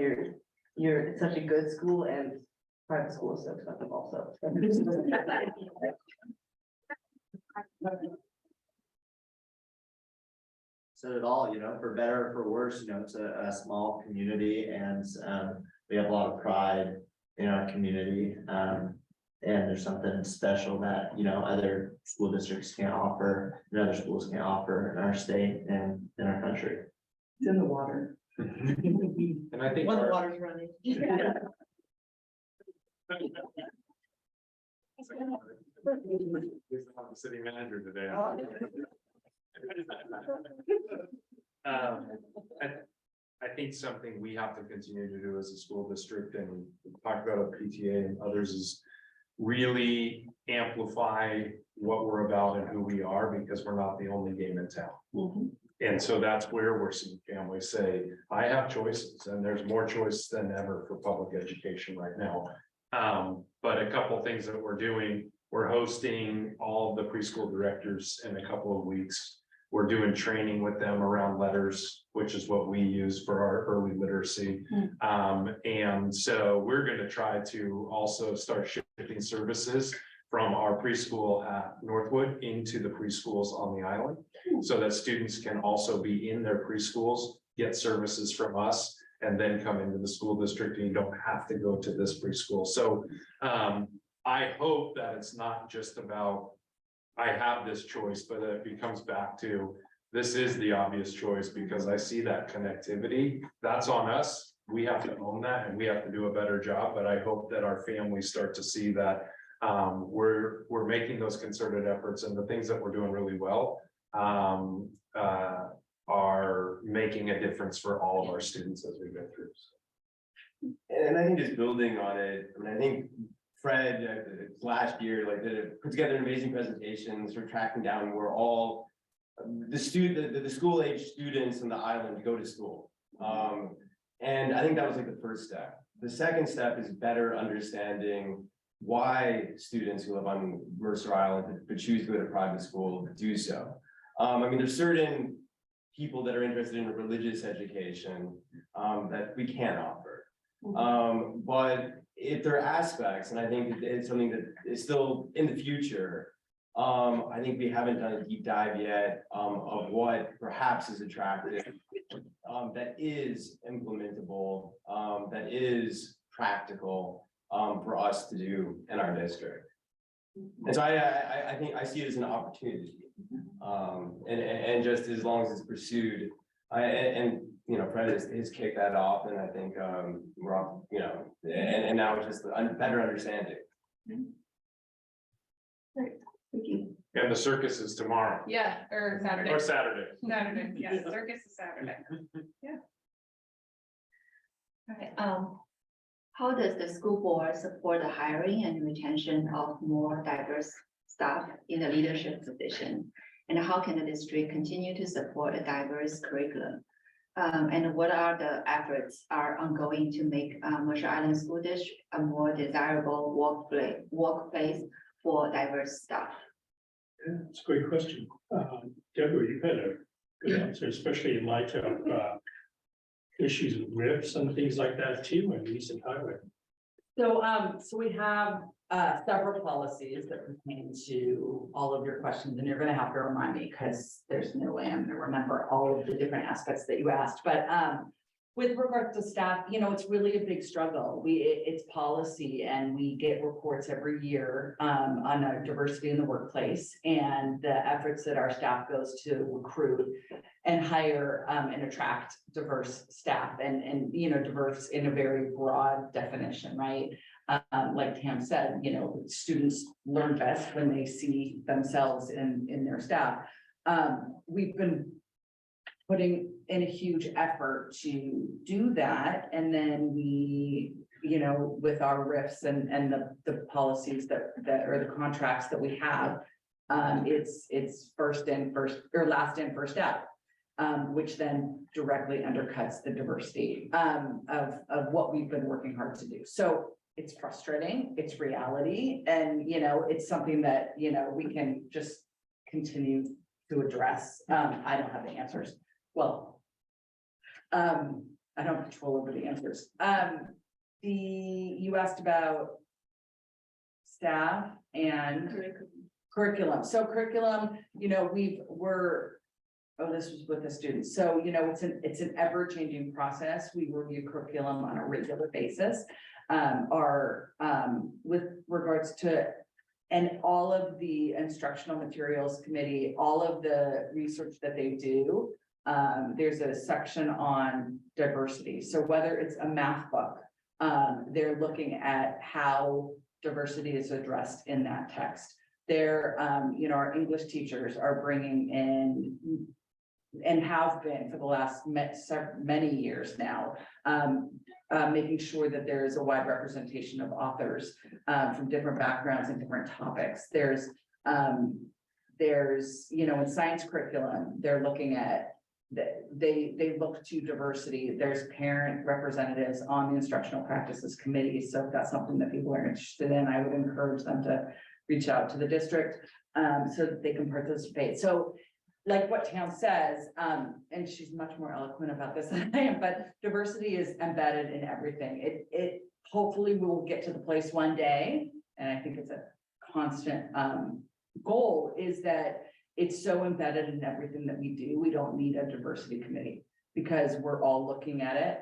it's such a good school, and private school is so expensive also. Said it all, for better or for worse, it's a small community, and we have a lot of pride in our community. And there's something special that, other school districts can't offer, and other schools can't offer in our state and in our country. It's in the water. And I think When the water's running. the city manager today. I think something we have to continue to do as a school district, and we talked about a PTA and others, is really amplify what we're about and who we are, because we're not the only game in town. And so that's where we're seeing families say, I have choices, and there's more choice than ever for public education right now. But a couple of things that we're doing, we're hosting all the preschool directors in a couple of weeks. We're doing training with them around letters, which is what we use for our early literacy. And so we're going to try to also start shifting services from our preschool at Northwood into the preschools on the island, so that students can also be in their preschools, get services from us, and then come into the school district, and you don't have to go to this preschool. So I hope that it's not just about, I have this choice, but it becomes back to, this is the obvious choice, because I see that connectivity. That's on us, we have to own that and we have to do a better job, but I hope that our families start to see that. We're making those concerted efforts and the things that we're doing really well. Are making a difference for all of our students as we go through. And I think just building on it, I mean, I think Fred, last year, like, put together an amazing presentation, sort of tracking down where all the school age students in the island go to school. And I think that was like the first step. The second step is better understanding why students who live on Mercer Island but choose to go to private school do so. I mean, there's certain people that are interested in religious education that we can't offer. But if there are aspects, and I think it's something that is still in the future, I think we haven't done a deep dive yet of what perhaps is attractive, that is implementable, that is practical for us to do in our district. And so I think I see it as an opportunity. And just as long as it's pursued, and you know, Fred has kicked that off, and I think we're off, you know, and now it's just a better understanding. Great, thank you. And the circus is tomorrow. Yeah, or Saturday. Or Saturday. Saturday, yes, circus is Saturday. Okay, how does the school board support the hiring and retention of more diverse staff in the leadership position? And how can the district continue to support a diverse curriculum? And what are the efforts are ongoing to make Mercer Island School District a more desirable workplace for diverse staff? Yeah, it's a great question. Deborah, you've had a good answer, especially in light of issues with RIFs and things like that too, and recent hiring. So, so we have several policies that pertain to all of your questions, and you're gonna have to remind me because there's no way I'm gonna remember all of the different aspects that you asked. But with regard to staff, you know, it's really a big struggle. It's policy, and we get reports every year on our diversity in the workplace and the efforts that our staff goes to recruit and hire and attract diverse staff, and you know, diverse in a very broad definition, right? Like Tam said, you know, students learn best when they see themselves in their staff. We've been putting in a huge effort to do that, and then we, you know, with our RIFs and the policies that or the contracts that we have, it's first in, first or last in, first out. Which then directly undercuts the diversity of what we've been working hard to do. So it's frustrating, it's reality, and you know, it's something that, you know, we can just continue to address. I don't have the answers. Well, I don't have control over the answers. You asked about staff and curriculum. So curriculum, you know, this was with the students. So, you know, it's an ever-changing process. We review curriculum on a regular basis. With regards to, and all of the instructional materials committee, all of the research that they do, there's a section on diversity. So whether it's a math book, they're looking at how diversity is addressed in that text. They're, you know, our English teachers are bringing in, and have been for the last many years now, making sure that there is a wide representation of authors from different backgrounds and different topics. There's, you know, in science curriculum, they're looking at they look to diversity. There's parent representatives on the instructional practices committee. So if that's something that people are interested in, I would encourage them to reach out to the district so that they can participate. So like what Tam says, and she's much more eloquent about this than I am, but diversity is embedded in everything. It hopefully we will get to the place one day, and I think it's a constant goal, is that it's so embedded in everything that we do. We don't need a diversity committee because we're all looking at it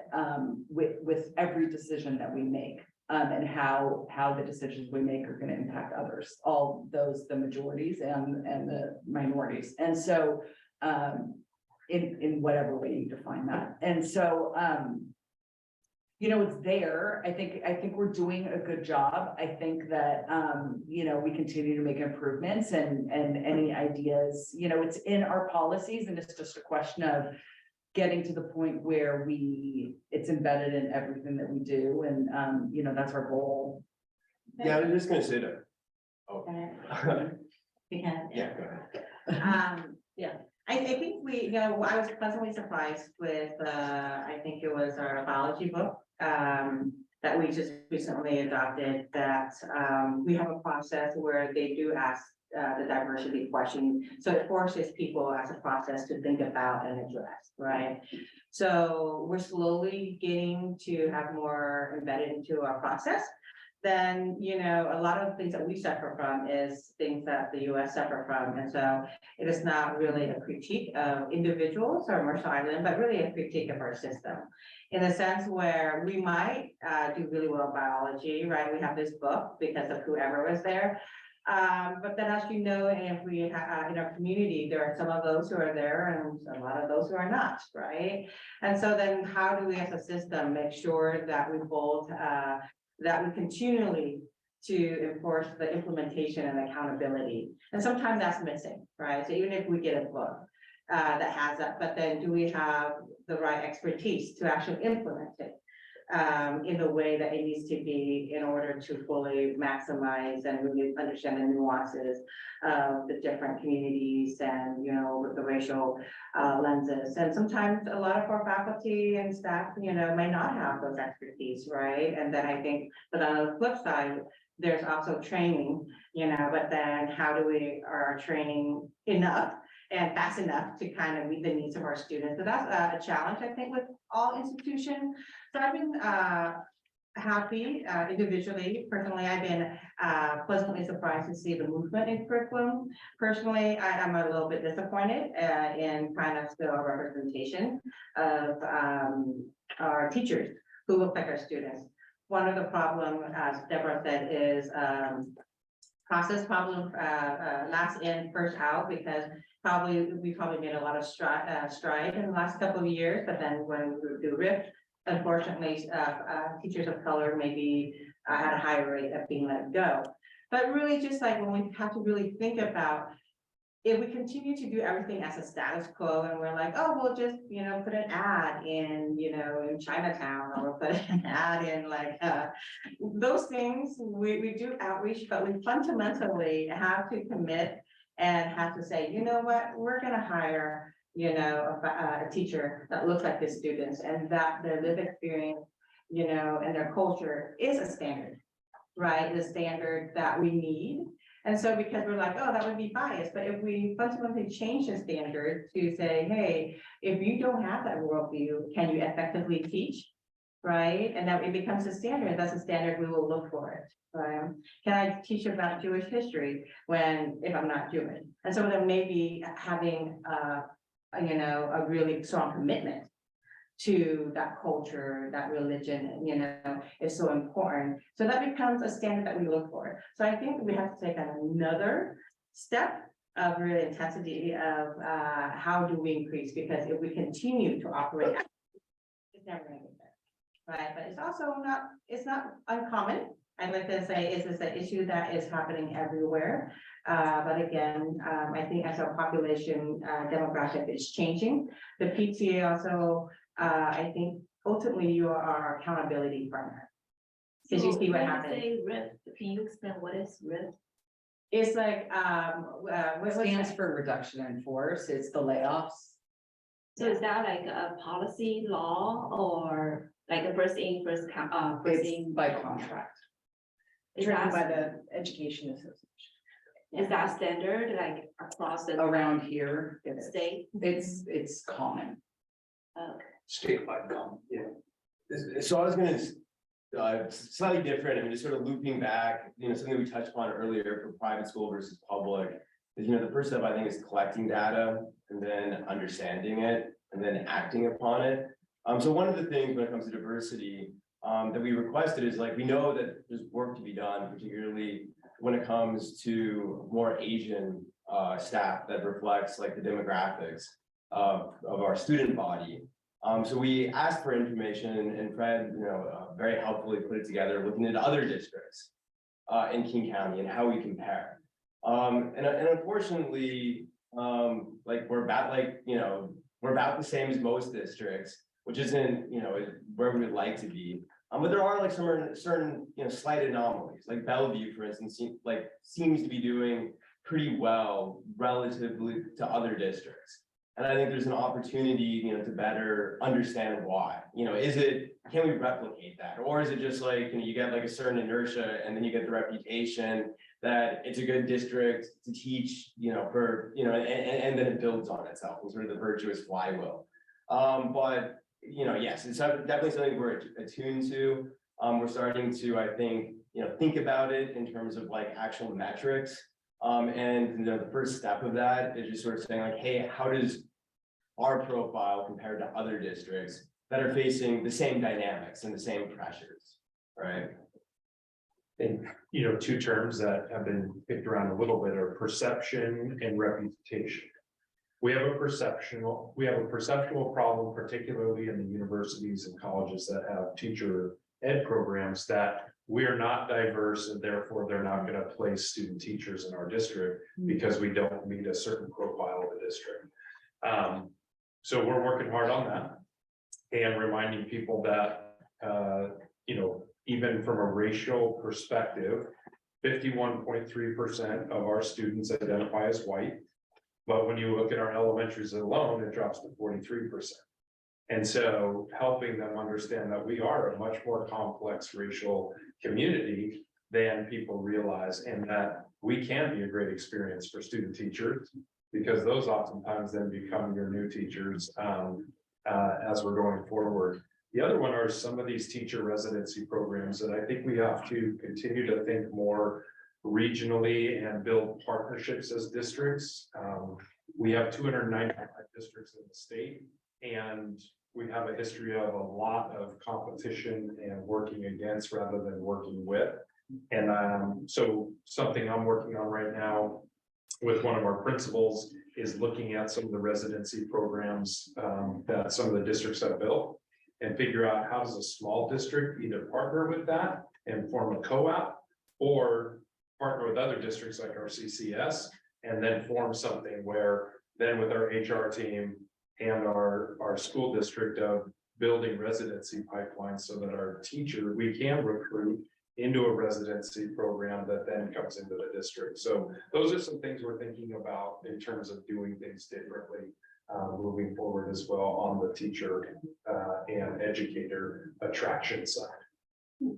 with every decision that we make. And how the decisions we make are going to impact others, all those, the majorities and the minorities. And so in whatever way you define that. And so it's there. I think we're doing a good job. I think that, we continue to make improvements and any ideas, it's in our policies and it's just a question of getting to the point where it's embedded in everything that we do and, that's our goal. Yeah, I was just gonna say that. Oh. Yeah. Yeah, go ahead. I think I was pleasantly surprised with, I think it was our biology book, that we just recently adopted, that, we have a process where they do ask, the diversity question. So it forces people as a process to think about and address, right? So we're slowly getting to have more embedded into our process. Then, a lot of things that we suffer from is things that the US suffer from. And so it is not really a critique of individuals or Marshall Island, but really a critique of our system. In a sense where we might do really well in biology, right? We have this book because of whoever was there. But then as you know, if we in our community, there are some of those who are there and a lot of those who are not, right? And so then how do we as a system make sure that we both that we continually to enforce the implementation and accountability. And sometimes that's missing, right? So even if we get a book that has that, but then do we have the right expertise to actually implement it in the way that it needs to be in order to fully maximize and really understand the nuances of the different communities and, with the racial lenses. And sometimes a lot of our faculty and staff, may not have those expertise, right? And then I think, but on the flip side, there's also training, but then how do we are training enough and fast enough to kind of meet the needs of our students? So that's a challenge, I think, with all institutions. So I've been happy individually. Personally, I've been pleasantly surprised to see the movement in curriculum. Personally, I am a little bit disappointed in kind of still a representation of our teachers who look like our students. One of the problems, as Deborah said, is process problem, last in, first out, because we probably made a lot of stride in the last couple of years, but then when we do RIF, unfortunately, teachers of color maybe had a higher rate of being let go. But really just like when we have to really think about, if we continue to do everything as a status quo and we're like, oh, we'll just, put an ad in, in Chinatown, or we'll put an ad in like, those things, we do outreach, but we fundamentally have to commit and have to say, you know what, we're gonna hire, a teacher that looks like the students and that their lived experience, and their culture is a standard, right? The standard that we need. And so because we're like, oh, that would be biased, but if we fundamentally change the standard to say, hey, if you don't have that worldview, can you effectively teach? Right? And that it becomes a standard, that's a standard we will look for it. Right? Can I teach about Jewish history if I'm not Jewish? And so then maybe having a really strong commitment to that culture, that religion, is so important. So that becomes a standard that we look for. So I think we have to take another step of real intensity of how do we increase, because if we continue to operate, it's never gonna get there, right? But it's not uncommon. I'd like to say, is this an issue that is happening everywhere? But again, I think as our population demographic is changing, the PTA also, I think ultimately you are our accountability partner. Because you see what happens. Can you explain what is RIF? It's like, What stands for reduction in force, it's the layoffs. So is that like a policy law or like a first in, first It's by contract. Is Driven by that, the education association. is that standard like across the Around here, state? it's common. Okay. Statewide comment, yeah. So I was gonna, slightly different, I mean, just sort of looping back, something we touched upon earlier for private school versus public. Is, the first step I think is collecting data and then understanding it and then acting upon it. So one of the things when it comes to diversity, that we requested is like, we know that there's work to be done, particularly when it comes to more Asian staff that reflects like the demographics of our student body. So we asked for information and Fred, very helpfully put it together, looking at other districts in King County and how we compare. And unfortunately, like we're about the same as most districts, which isn't, where we would like to be. But there are like some certain, slight anomalies, like Bellevue, for instance, seems to be doing pretty well relatively to other districts. And I think there's an opportunity, to better understand why, can we replicate that? Or is it just like, you get like a certain inertia and then you get the reputation that it's a good district to teach, and then it builds on itself and sort of the virtuous flywheel. But yes, it's definitely something we're attuned to. We're starting to, I think about it in terms of like actual metrics. And the first step of that is just sort of saying like, hey, how does our profile compared to other districts that are facing the same dynamics and the same pressures, right? And, two terms that have been picked around a little bit are perception and reputation. We have a perceptual problem, particularly in the universities and colleges that have teacher ed programs, that we're not diverse and therefore they're not going to place student teachers in our district because we don't meet a certain profile of the district. So we're working hard on that and reminding people that, even from a racial perspective, 51.3% of our students identify as white. But when you look at our elementaries alone, it drops to 43%. And so helping them understand that we are a much more complex racial community than people realize, and that we can be a great experience for student teachers, because those oftentimes then become your new teachers as we're going forward. The other one are some of these teacher residency programs that I think we have to continue to think more regionally and build partnerships as districts. We have 295 districts in the state, and we have a history of a lot of competition and working against rather than working with. And so something I'm working on right now with one of our principals is looking at some of the residency programs that some of the districts have built, and figure out how does a small district either partner with that and form a co-op, or partner with other districts like our CCS, and then form something where then with our HR team and our school district of building residency pipelines so that our teacher, we can recruit into a residency program that then comes into the district. So those are some things we're thinking about in terms of doing things differently moving forward as well on the teacher and educator attraction side. Can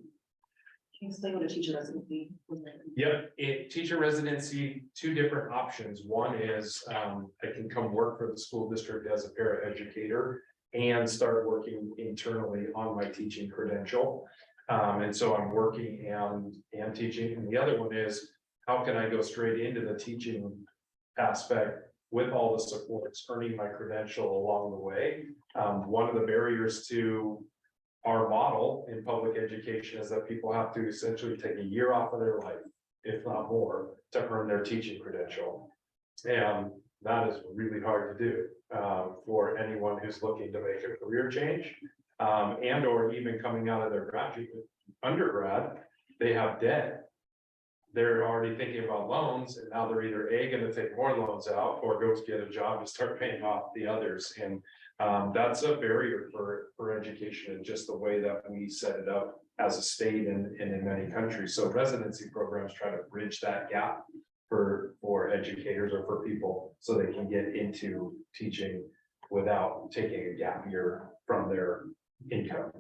you explain what a teacher residency is? Yep, teacher residency, two different options. One is I can come work for the school district as a paraeducator and start working internally on my teaching credential. And so I'm working and teaching. And the other one is, how can I go straight into the teaching aspect with all the supports, earning my credential along the way? One of the barriers to our model in public education is that people have to essentially take a year off of their life, if not more, to earn their teaching credential. And that is really hard to do for anyone who's looking to make a career change and or even coming out of their undergrad, they have debt. They're already thinking about loans, and now they're either going to take more loans out or go to get a job and start paying off the others. And that's a barrier for education, and just the way that we set it up as a state and in many countries. So residency programs try to bridge that gap for educators or for people so they can get into teaching without taking a gap year from their income.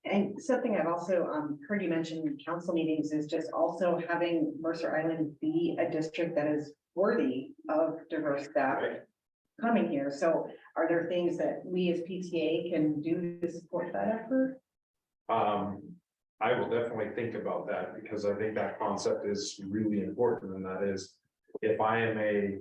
And something I've also heard you mention in council meetings is just also having Mercer Island be a district that is worthy of diverse staff coming here. So are there things that we as PTA can do to support that effort? I will definitely think about that, because I think that concept is really important. And that is, if I am a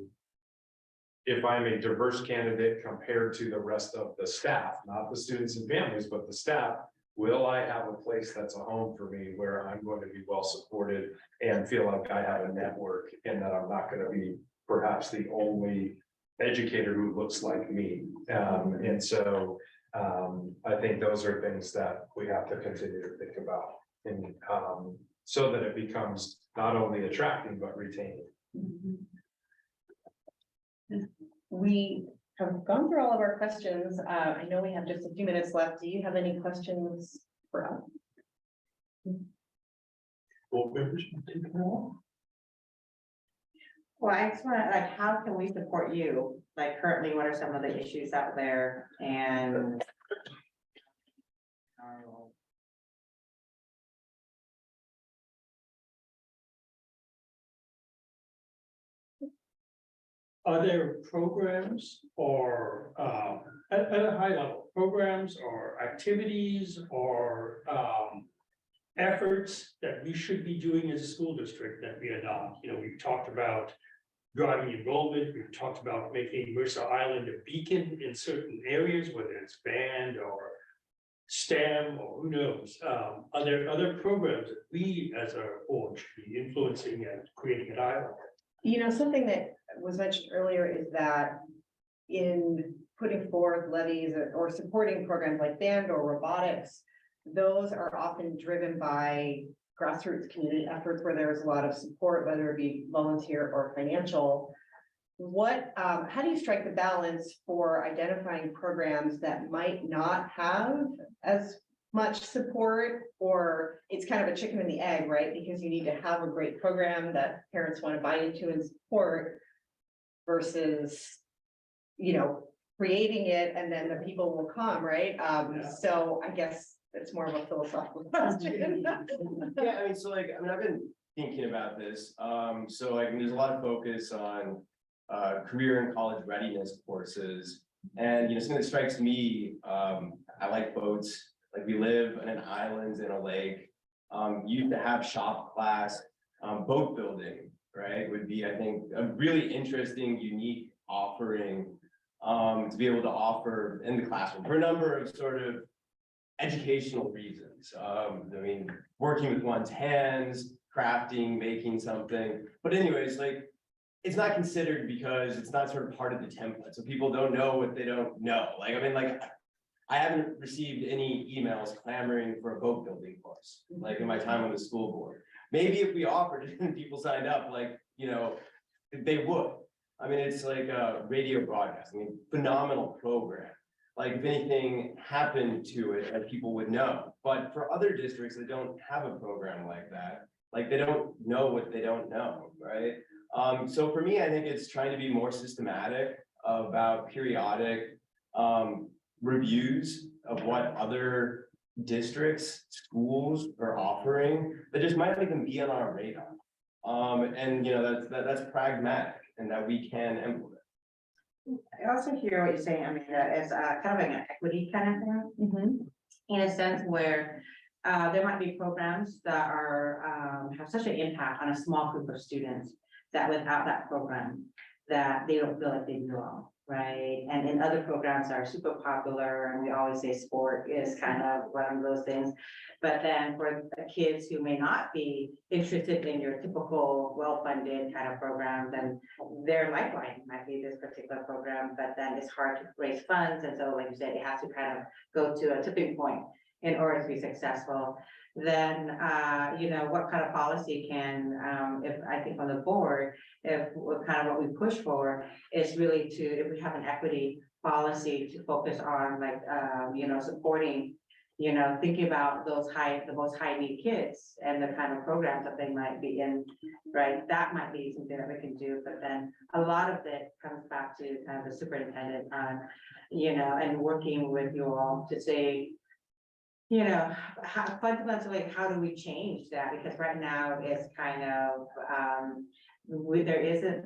diverse candidate compared to the rest of the staff, not the students and families, but the staff, will I have a place that's a home for me where I'm going to be well supported and feel like I have a network, and that I'm not going to be perhaps the only educator who looks like me. And so I think those are things that we have to continue to think about and, so that it becomes not only attracting but retaining. We have gone through all of our questions. I know we have just a few minutes left. Do you have any questions for us? Well, I just wanna, like, how can we support you? Like currently, what are some of the issues out there and? Are there programs or, at a high level, programs or activities or, efforts that we should be doing as a school district that we are not? You know, we've talked about driving enrollment, we've talked about making Mercer Island a beacon in certain areas, whether it's band or STEM or who knows. Are there other programs that we as a board should be influencing and creating a dialogue? You know, something that was mentioned earlier is that in putting forth levies or supporting programs like band or robotics, those are often driven by grassroots community efforts where there's a lot of support, whether it be volunteer or financial. How do you strike the balance for identifying programs that might not have as much support, or it's kind of a chicken and the egg, right? Because you need to have a great program that parents want to buy into and support versus, you know, creating it and then the people will come, right? So I guess it's more of a philosophical question. Yeah, I mean, so like, I mean, I've been thinking about this. So like, there's a lot of focus on career and college readiness courses. And, you know, something that strikes me, I like boats. Like we live on an island in a lake. Used to have shop class, boat building, right? Would be, I think, a really interesting, unique offering to be able to offer in the classroom for a number of sort of educational reasons. I mean, working with one's hands, crafting, making something. But anyways, like, it's not considered because it's not sort of part of the template. So people don't know what they don't know. Like, I mean, like, I haven't received any emails clamoring for a boat building course, like in my time on the school board. Maybe if we offered it and people signed up, like, you know, they would. I mean, it's like a radio broadcast. I mean, phenomenal program. Like if anything happened to it, and people would know. But for other districts that don't have a program like that, like they don't know what they don't know, right? So for me, I think it's trying to be more systematic about periodic reviews of what other districts, schools are offering that just might not even be on our radar. And you know, that's pragmatic and that we can implement. I also hear what you're saying, I mean, it's kind of like an equity kind of thing. In a sense where there might be programs that are have such an impact on a small group of students that without that program, that they don't feel like they belong, right? And in other programs that are super popular, and we always say sport is kind of one of those things. But then for the kids who may not be interested in your typical well-funded kind of program, then their lifeline might be this particular program, but then it's hard to raise funds. And so like you said, it has to kind of go to a tipping point in order to be successful. Then, you know, what kind of policy can, if I think on the board, if kind of what we push for is really to, if we have an equity policy to focus on like, you know, supporting, you know, thinking about those the most high need kids and the kind of programs that they might be in, right? That might be something that we can do, but then a lot of it comes back to kind of the superintendent, you know, and working with you all to say, you know, fundamentally, how do we change that? Because right now it's kind of, there isn't,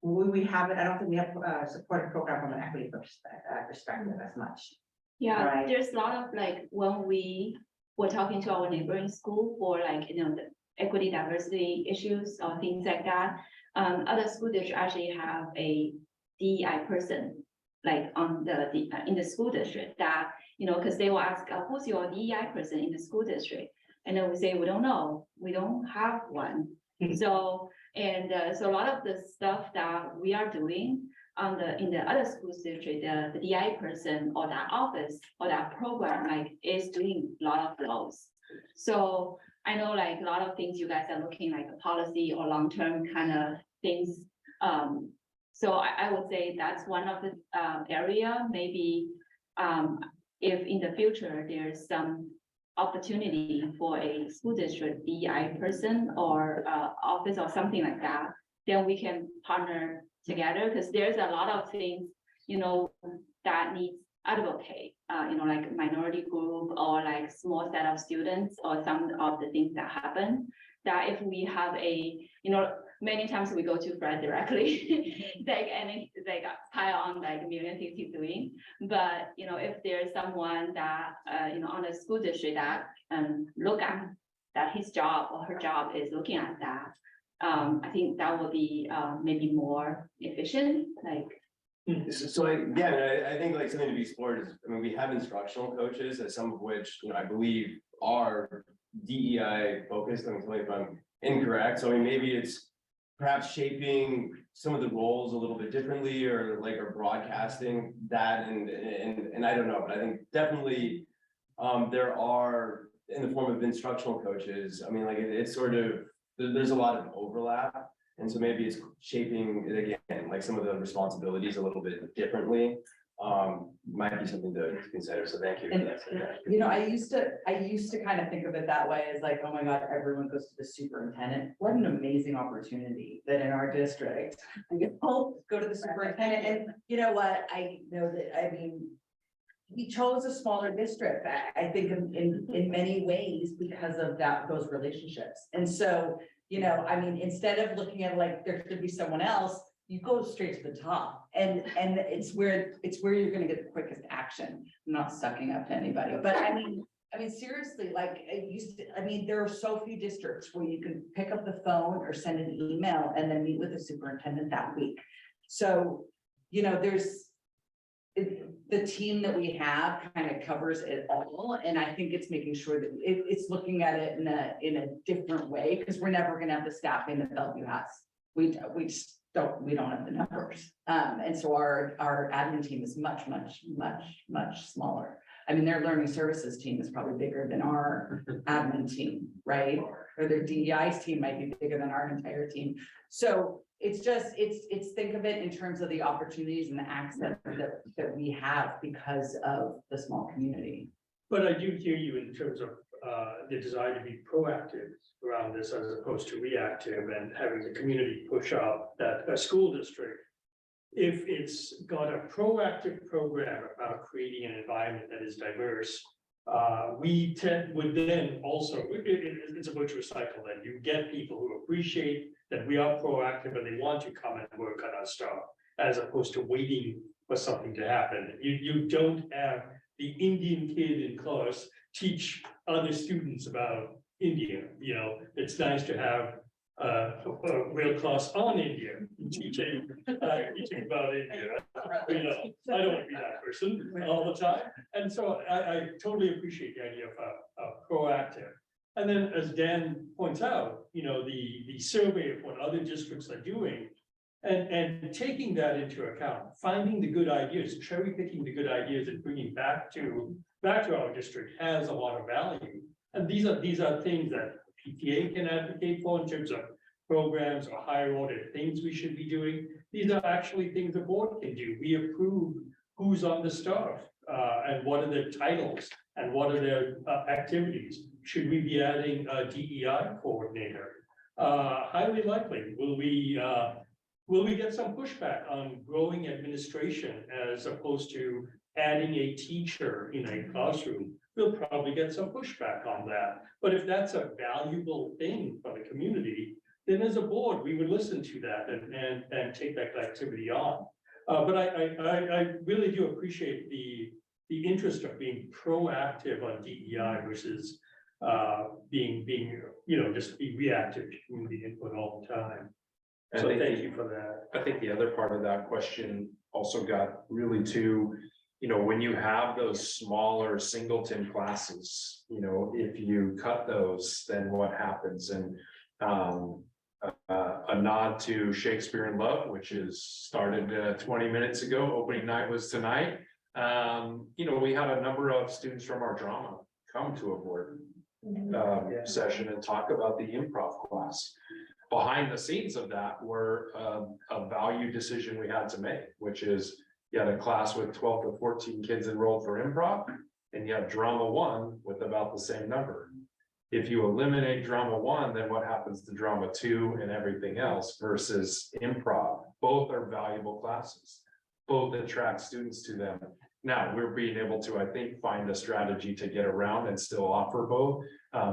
we haven't, I don't think we have a supported program from an equity perspective as much. Yeah, Right. there's a lot of like, when we were talking to our neighboring school for like, you know, the equity diversity issues or things like that. Other school districts actually have a DEI person, like on in the school district that, you know, because they will ask, who's your DEI person in the school district? And then we say, we don't know, we don't have one. So, and so a lot of the stuff that we are doing, in the other school district, the DI person or that office or that program like is doing a lot of those. So I know like a lot of things you guys are looking like a policy or long-term kind of things. So I would say that's one of the area, maybe if in the future there's some opportunity for a school district DI person or office or something like that, then we can partner together, because there's a lot of things, you know, that needs advocate, you know, like minority group or like small set of students or some of the things that happen, that if we have a, you know, many times we go to Fred directly, like, and it's like pile on like a million things he's doing. But, you know, if there's someone that, you know, on the school district that look at that his job or her job is looking at that, I think that would be maybe more efficient, like. So I think like something to be explored is, I mean, we have instructional coaches, some of which, you know, I believe are DEI focused. I mean, tell me if I'm incorrect. So I mean, maybe it's perhaps shaping some of the roles a little bit differently, or like, or broadcasting that, and I don't know, but I think definitely there are, in the form of instructional coaches, I mean, like it's sort of, there's a lot of overlap. And so maybe it's shaping it again, like some of the responsibilities a little bit differently, might be something to consider. So thank you for that. You know, I used to kind of think of it that way, as like, oh my God, everyone goes to the superintendent. What an amazing opportunity that in our district, I get, oh, go to the superintendent. And you know what, I know that, I mean, we chose a smaller district, I think in many ways because of that, those relationships. And so, you know, I mean, instead of looking at like, there could be someone else, you go straight to the top, and it's where you're gonna get the quickest action. I'm not sucking up to anybody, but I mean, seriously, like, there are so few districts where you can pick up the phone or send an email and then meet with the superintendent that week. So, you know, the team that we have kind of covers it all, and I think it's making sure that it's looking at it in a different way, because we're never gonna have the staffing that Bellevue has. We don't have the numbers, and so our admin team is much smaller. I mean, their learning services team is probably bigger than our admin team, right? Or their DEI's team might be bigger than our entire team. So it's just, it's think of it in terms of the opportunities and the access that we have because of the small community. But I do hear you in terms of the desire to be proactive around this as opposed to reactive, and having the community push up that a school district, if it's got a proactive program about creating an environment that is diverse, would then also, it's a virtuous cycle, that you get people who appreciate that we are proactive and they want to come and work on our stuff, as opposed to waiting for something to happen. You don't have the Indian kid in class teach other students about India. You know, it's nice to have a real class on India, teaching about India. You know, I don't want to be that person all the time. And so I totally appreciate the idea of proactive. And then, as Dan points out, you know, the survey of what other districts are doing, and taking that into account, finding the good ideas, cherry picking the good ideas and bringing back to our district has a lot of value. And these are things that PTA can advocate for in terms of programs or higher order things we should be doing. These are actually things the board can do. We approve who's on the staff, and what are their titles and what are their activities. Should we be adding a DEI coordinator? Highly likely. Will we get some pushback on growing administration as opposed to adding a teacher in a classroom? We'll probably get some pushback on that. But if that's a valuable thing for the community, then as a board, we would listen to that and take that activity on. But I really do appreciate the interest of being proactive on DEI versus being, you know, just be reactive to community input all the time. So thank you for that. I think the other part of that question also got really to, you know, when you have those smaller singleton classes, you know, if you cut those, then what happens? And a nod to Shakespeare in Love, which is started 20 minutes ago. Opening night was tonight. You know, we had a number of students from our drama come to a board session and talk about the improv class. Behind the scenes of that were a value decision we had to make, which is you had a class with 12 to 14 kids enrolled for improv, and you have drama 1 with about the same number. If you eliminate drama 1, then what happens to drama 2 and everything else versus improv? Both are valuable classes. Both attract students to them. Now, we're being able to, I think, find a strategy to get around and still offer both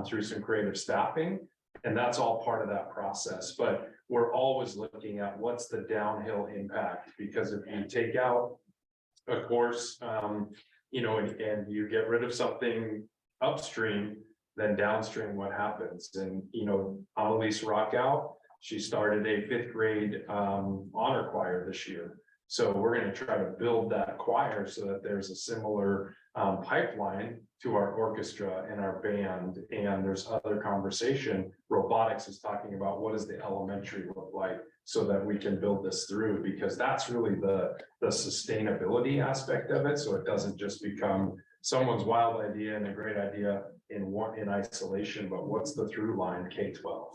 through some creative staffing. And that's all part of that process. But we're always looking at what's the downhill impact, because if you take out a course, you know, and you get rid of something upstream, then downstream, what happens? And, you know, Annalise Rockout, she started a 5th grade honor choir this year. So we're going to try to build that choir so that there's a similar pipeline to our orchestra and our band. And there's other conversation. Robotics is talking about what does the elementary look like so that we can build this through, because that's really the sustainability aspect of it. So it doesn't just become someone's wild idea and a great idea in isolation, but what's the through line K-12?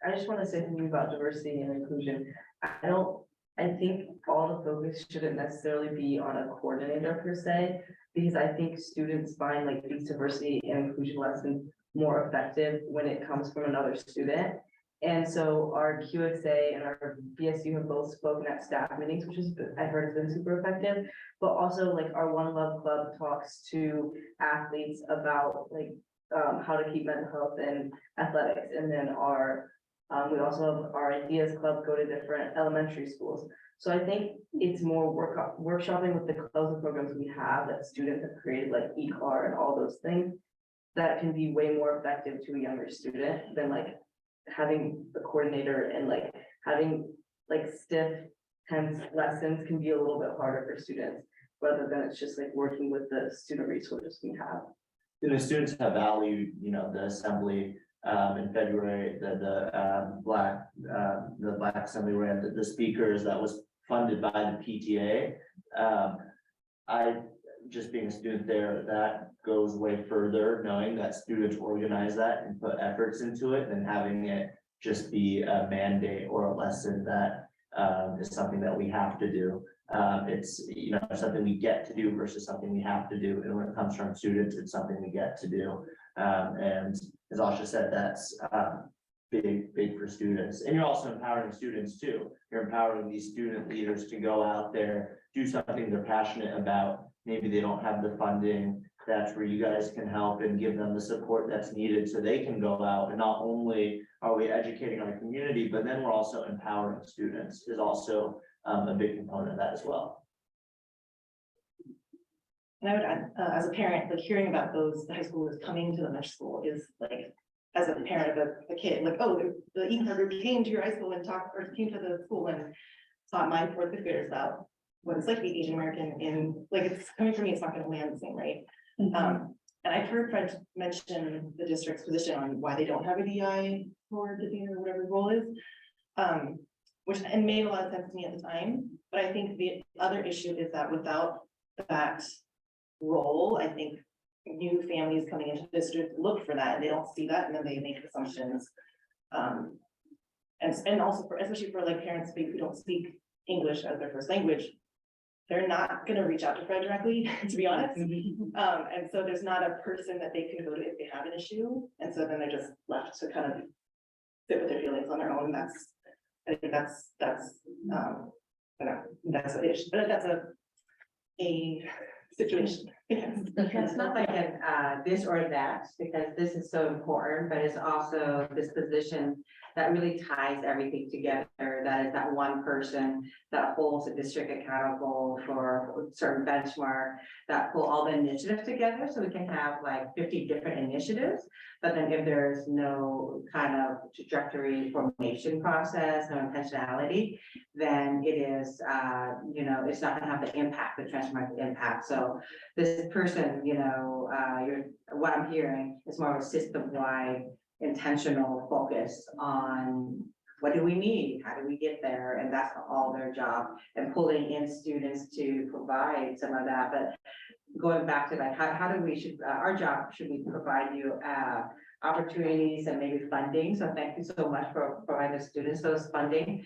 I just want to say something about diversity and inclusion. I think all the focus shouldn't necessarily be on a coordinator per se, because I think students find like these diversity and inclusion lessons more effective when it comes from another student. And so our QXA and our BSU have both spoken at staff meetings, which is, I heard, has been super effective. But also like our One Love Club talks to athletes about like how to keep mental health in athletics. And then we also have our Ideas Club go to different elementary schools. So I think it's more workshopping with the clubs and programs we have that students have created, like eCar and all those things, that can be way more effective to a younger student than like having the coordinator, and like having like stiff tense lessons can be a little bit harder for students, rather than it's just like working with the student resources we have. And the students have valued, you know, the assembly in February, the Black Assembly ran the speakers that was funded by the PTA. I, just being a student there, that goes way further, knowing that students organize that and put efforts into it, than having it just be a mandate or a lesson that is something that we have to do. It's, you know, something we get to do versus something we have to do. And when it comes from students, it's something we get to do. And as Asha said, that's big for students. And you're also empowering students too. You're empowering these student leaders to go out there, do something they're passionate about. Maybe they don't have the funding. That's where you guys can help and give them the support that's needed so they can go out. And not only are we educating our community, but then we're also empowering students is also a big component of that as well. And I would add, as a parent, like hearing about those high schoolers coming to the mesh school is like, as a parent of a kid, like, oh, the eCar group came to your high school and talked, or came to the school and taught my 4th and 5th graders about what it's like to be Asian American in, like, it's coming from me, it's not gonna land the same, right? And I've heard Fred mention the district's position on why they don't have a DI or the or whatever the role is. Which, and made a lot of sense to me at the time, but I think the other issue is that without that role, I think new families coming into the district look for that and they don't see that, and then they make assumptions. And also for, especially for like parents who don't speak English as their first language, they're not gonna reach out to Fred directly, to be honest. And so there's not a person that they can go to if they have an issue, and so then they're just left to kind of sit with their feelings on their own. I think that's I don't know, that's an issue, but that's a situation. It's not like a this or that, because this is so important, but it's also this position that really ties everything together. That is that one person that holds the district accountable for a certain benchmark, that pull all the initiatives together, so we can have like 50 different initiatives. But then if there's no kind of trajectory formation process, no intentionality, then it is, you know, it's not gonna have the impact, the transformative impact. So this person, you know, what I'm hearing is more of a system-wide intentional focus on what do we need? How do we get there? And that's all their job, and pulling in students to provide some of that. But going back to like, how do we our job should we provide you opportunities and maybe funding? So thank you so much for providing the students those funding.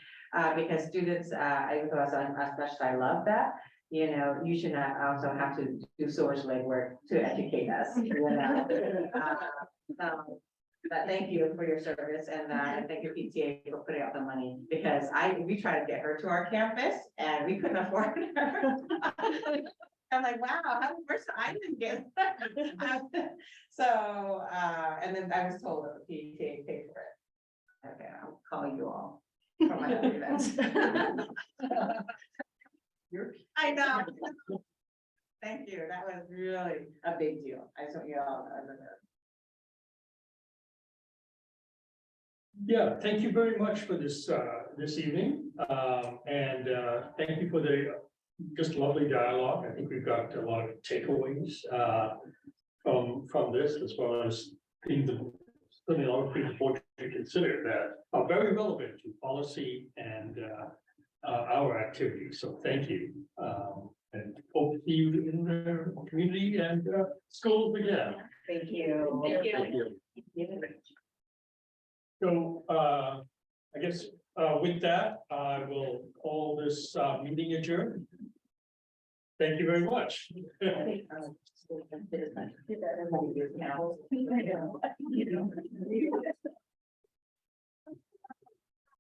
Because students, even though especially I love that, you know, you should not also have to do so much legwork to educate us. You know? But thank you for your service, and thank you PTA for putting out the money, because we tried to get her to our campus and we couldn't afford her. I'm like, wow, first I didn't get. So, and then I was told that the PTA paid for it. Okay, I'll call you all for my other events. I know. Thank you. That was really a big deal. I just want you all to know. Yeah, thank you very much for this, this evening. And thank you for the just lovely dialogue. I think we've got a lot of takeaways from this, as well as things that certainly a lot of things for to consider that are very relevant to policy and our activities. So thank you. And hope to see you in the community and schools again. Thank you. Thank you. So, I guess, with that, I will call this, meeting adjourned. Thank you very much. You know.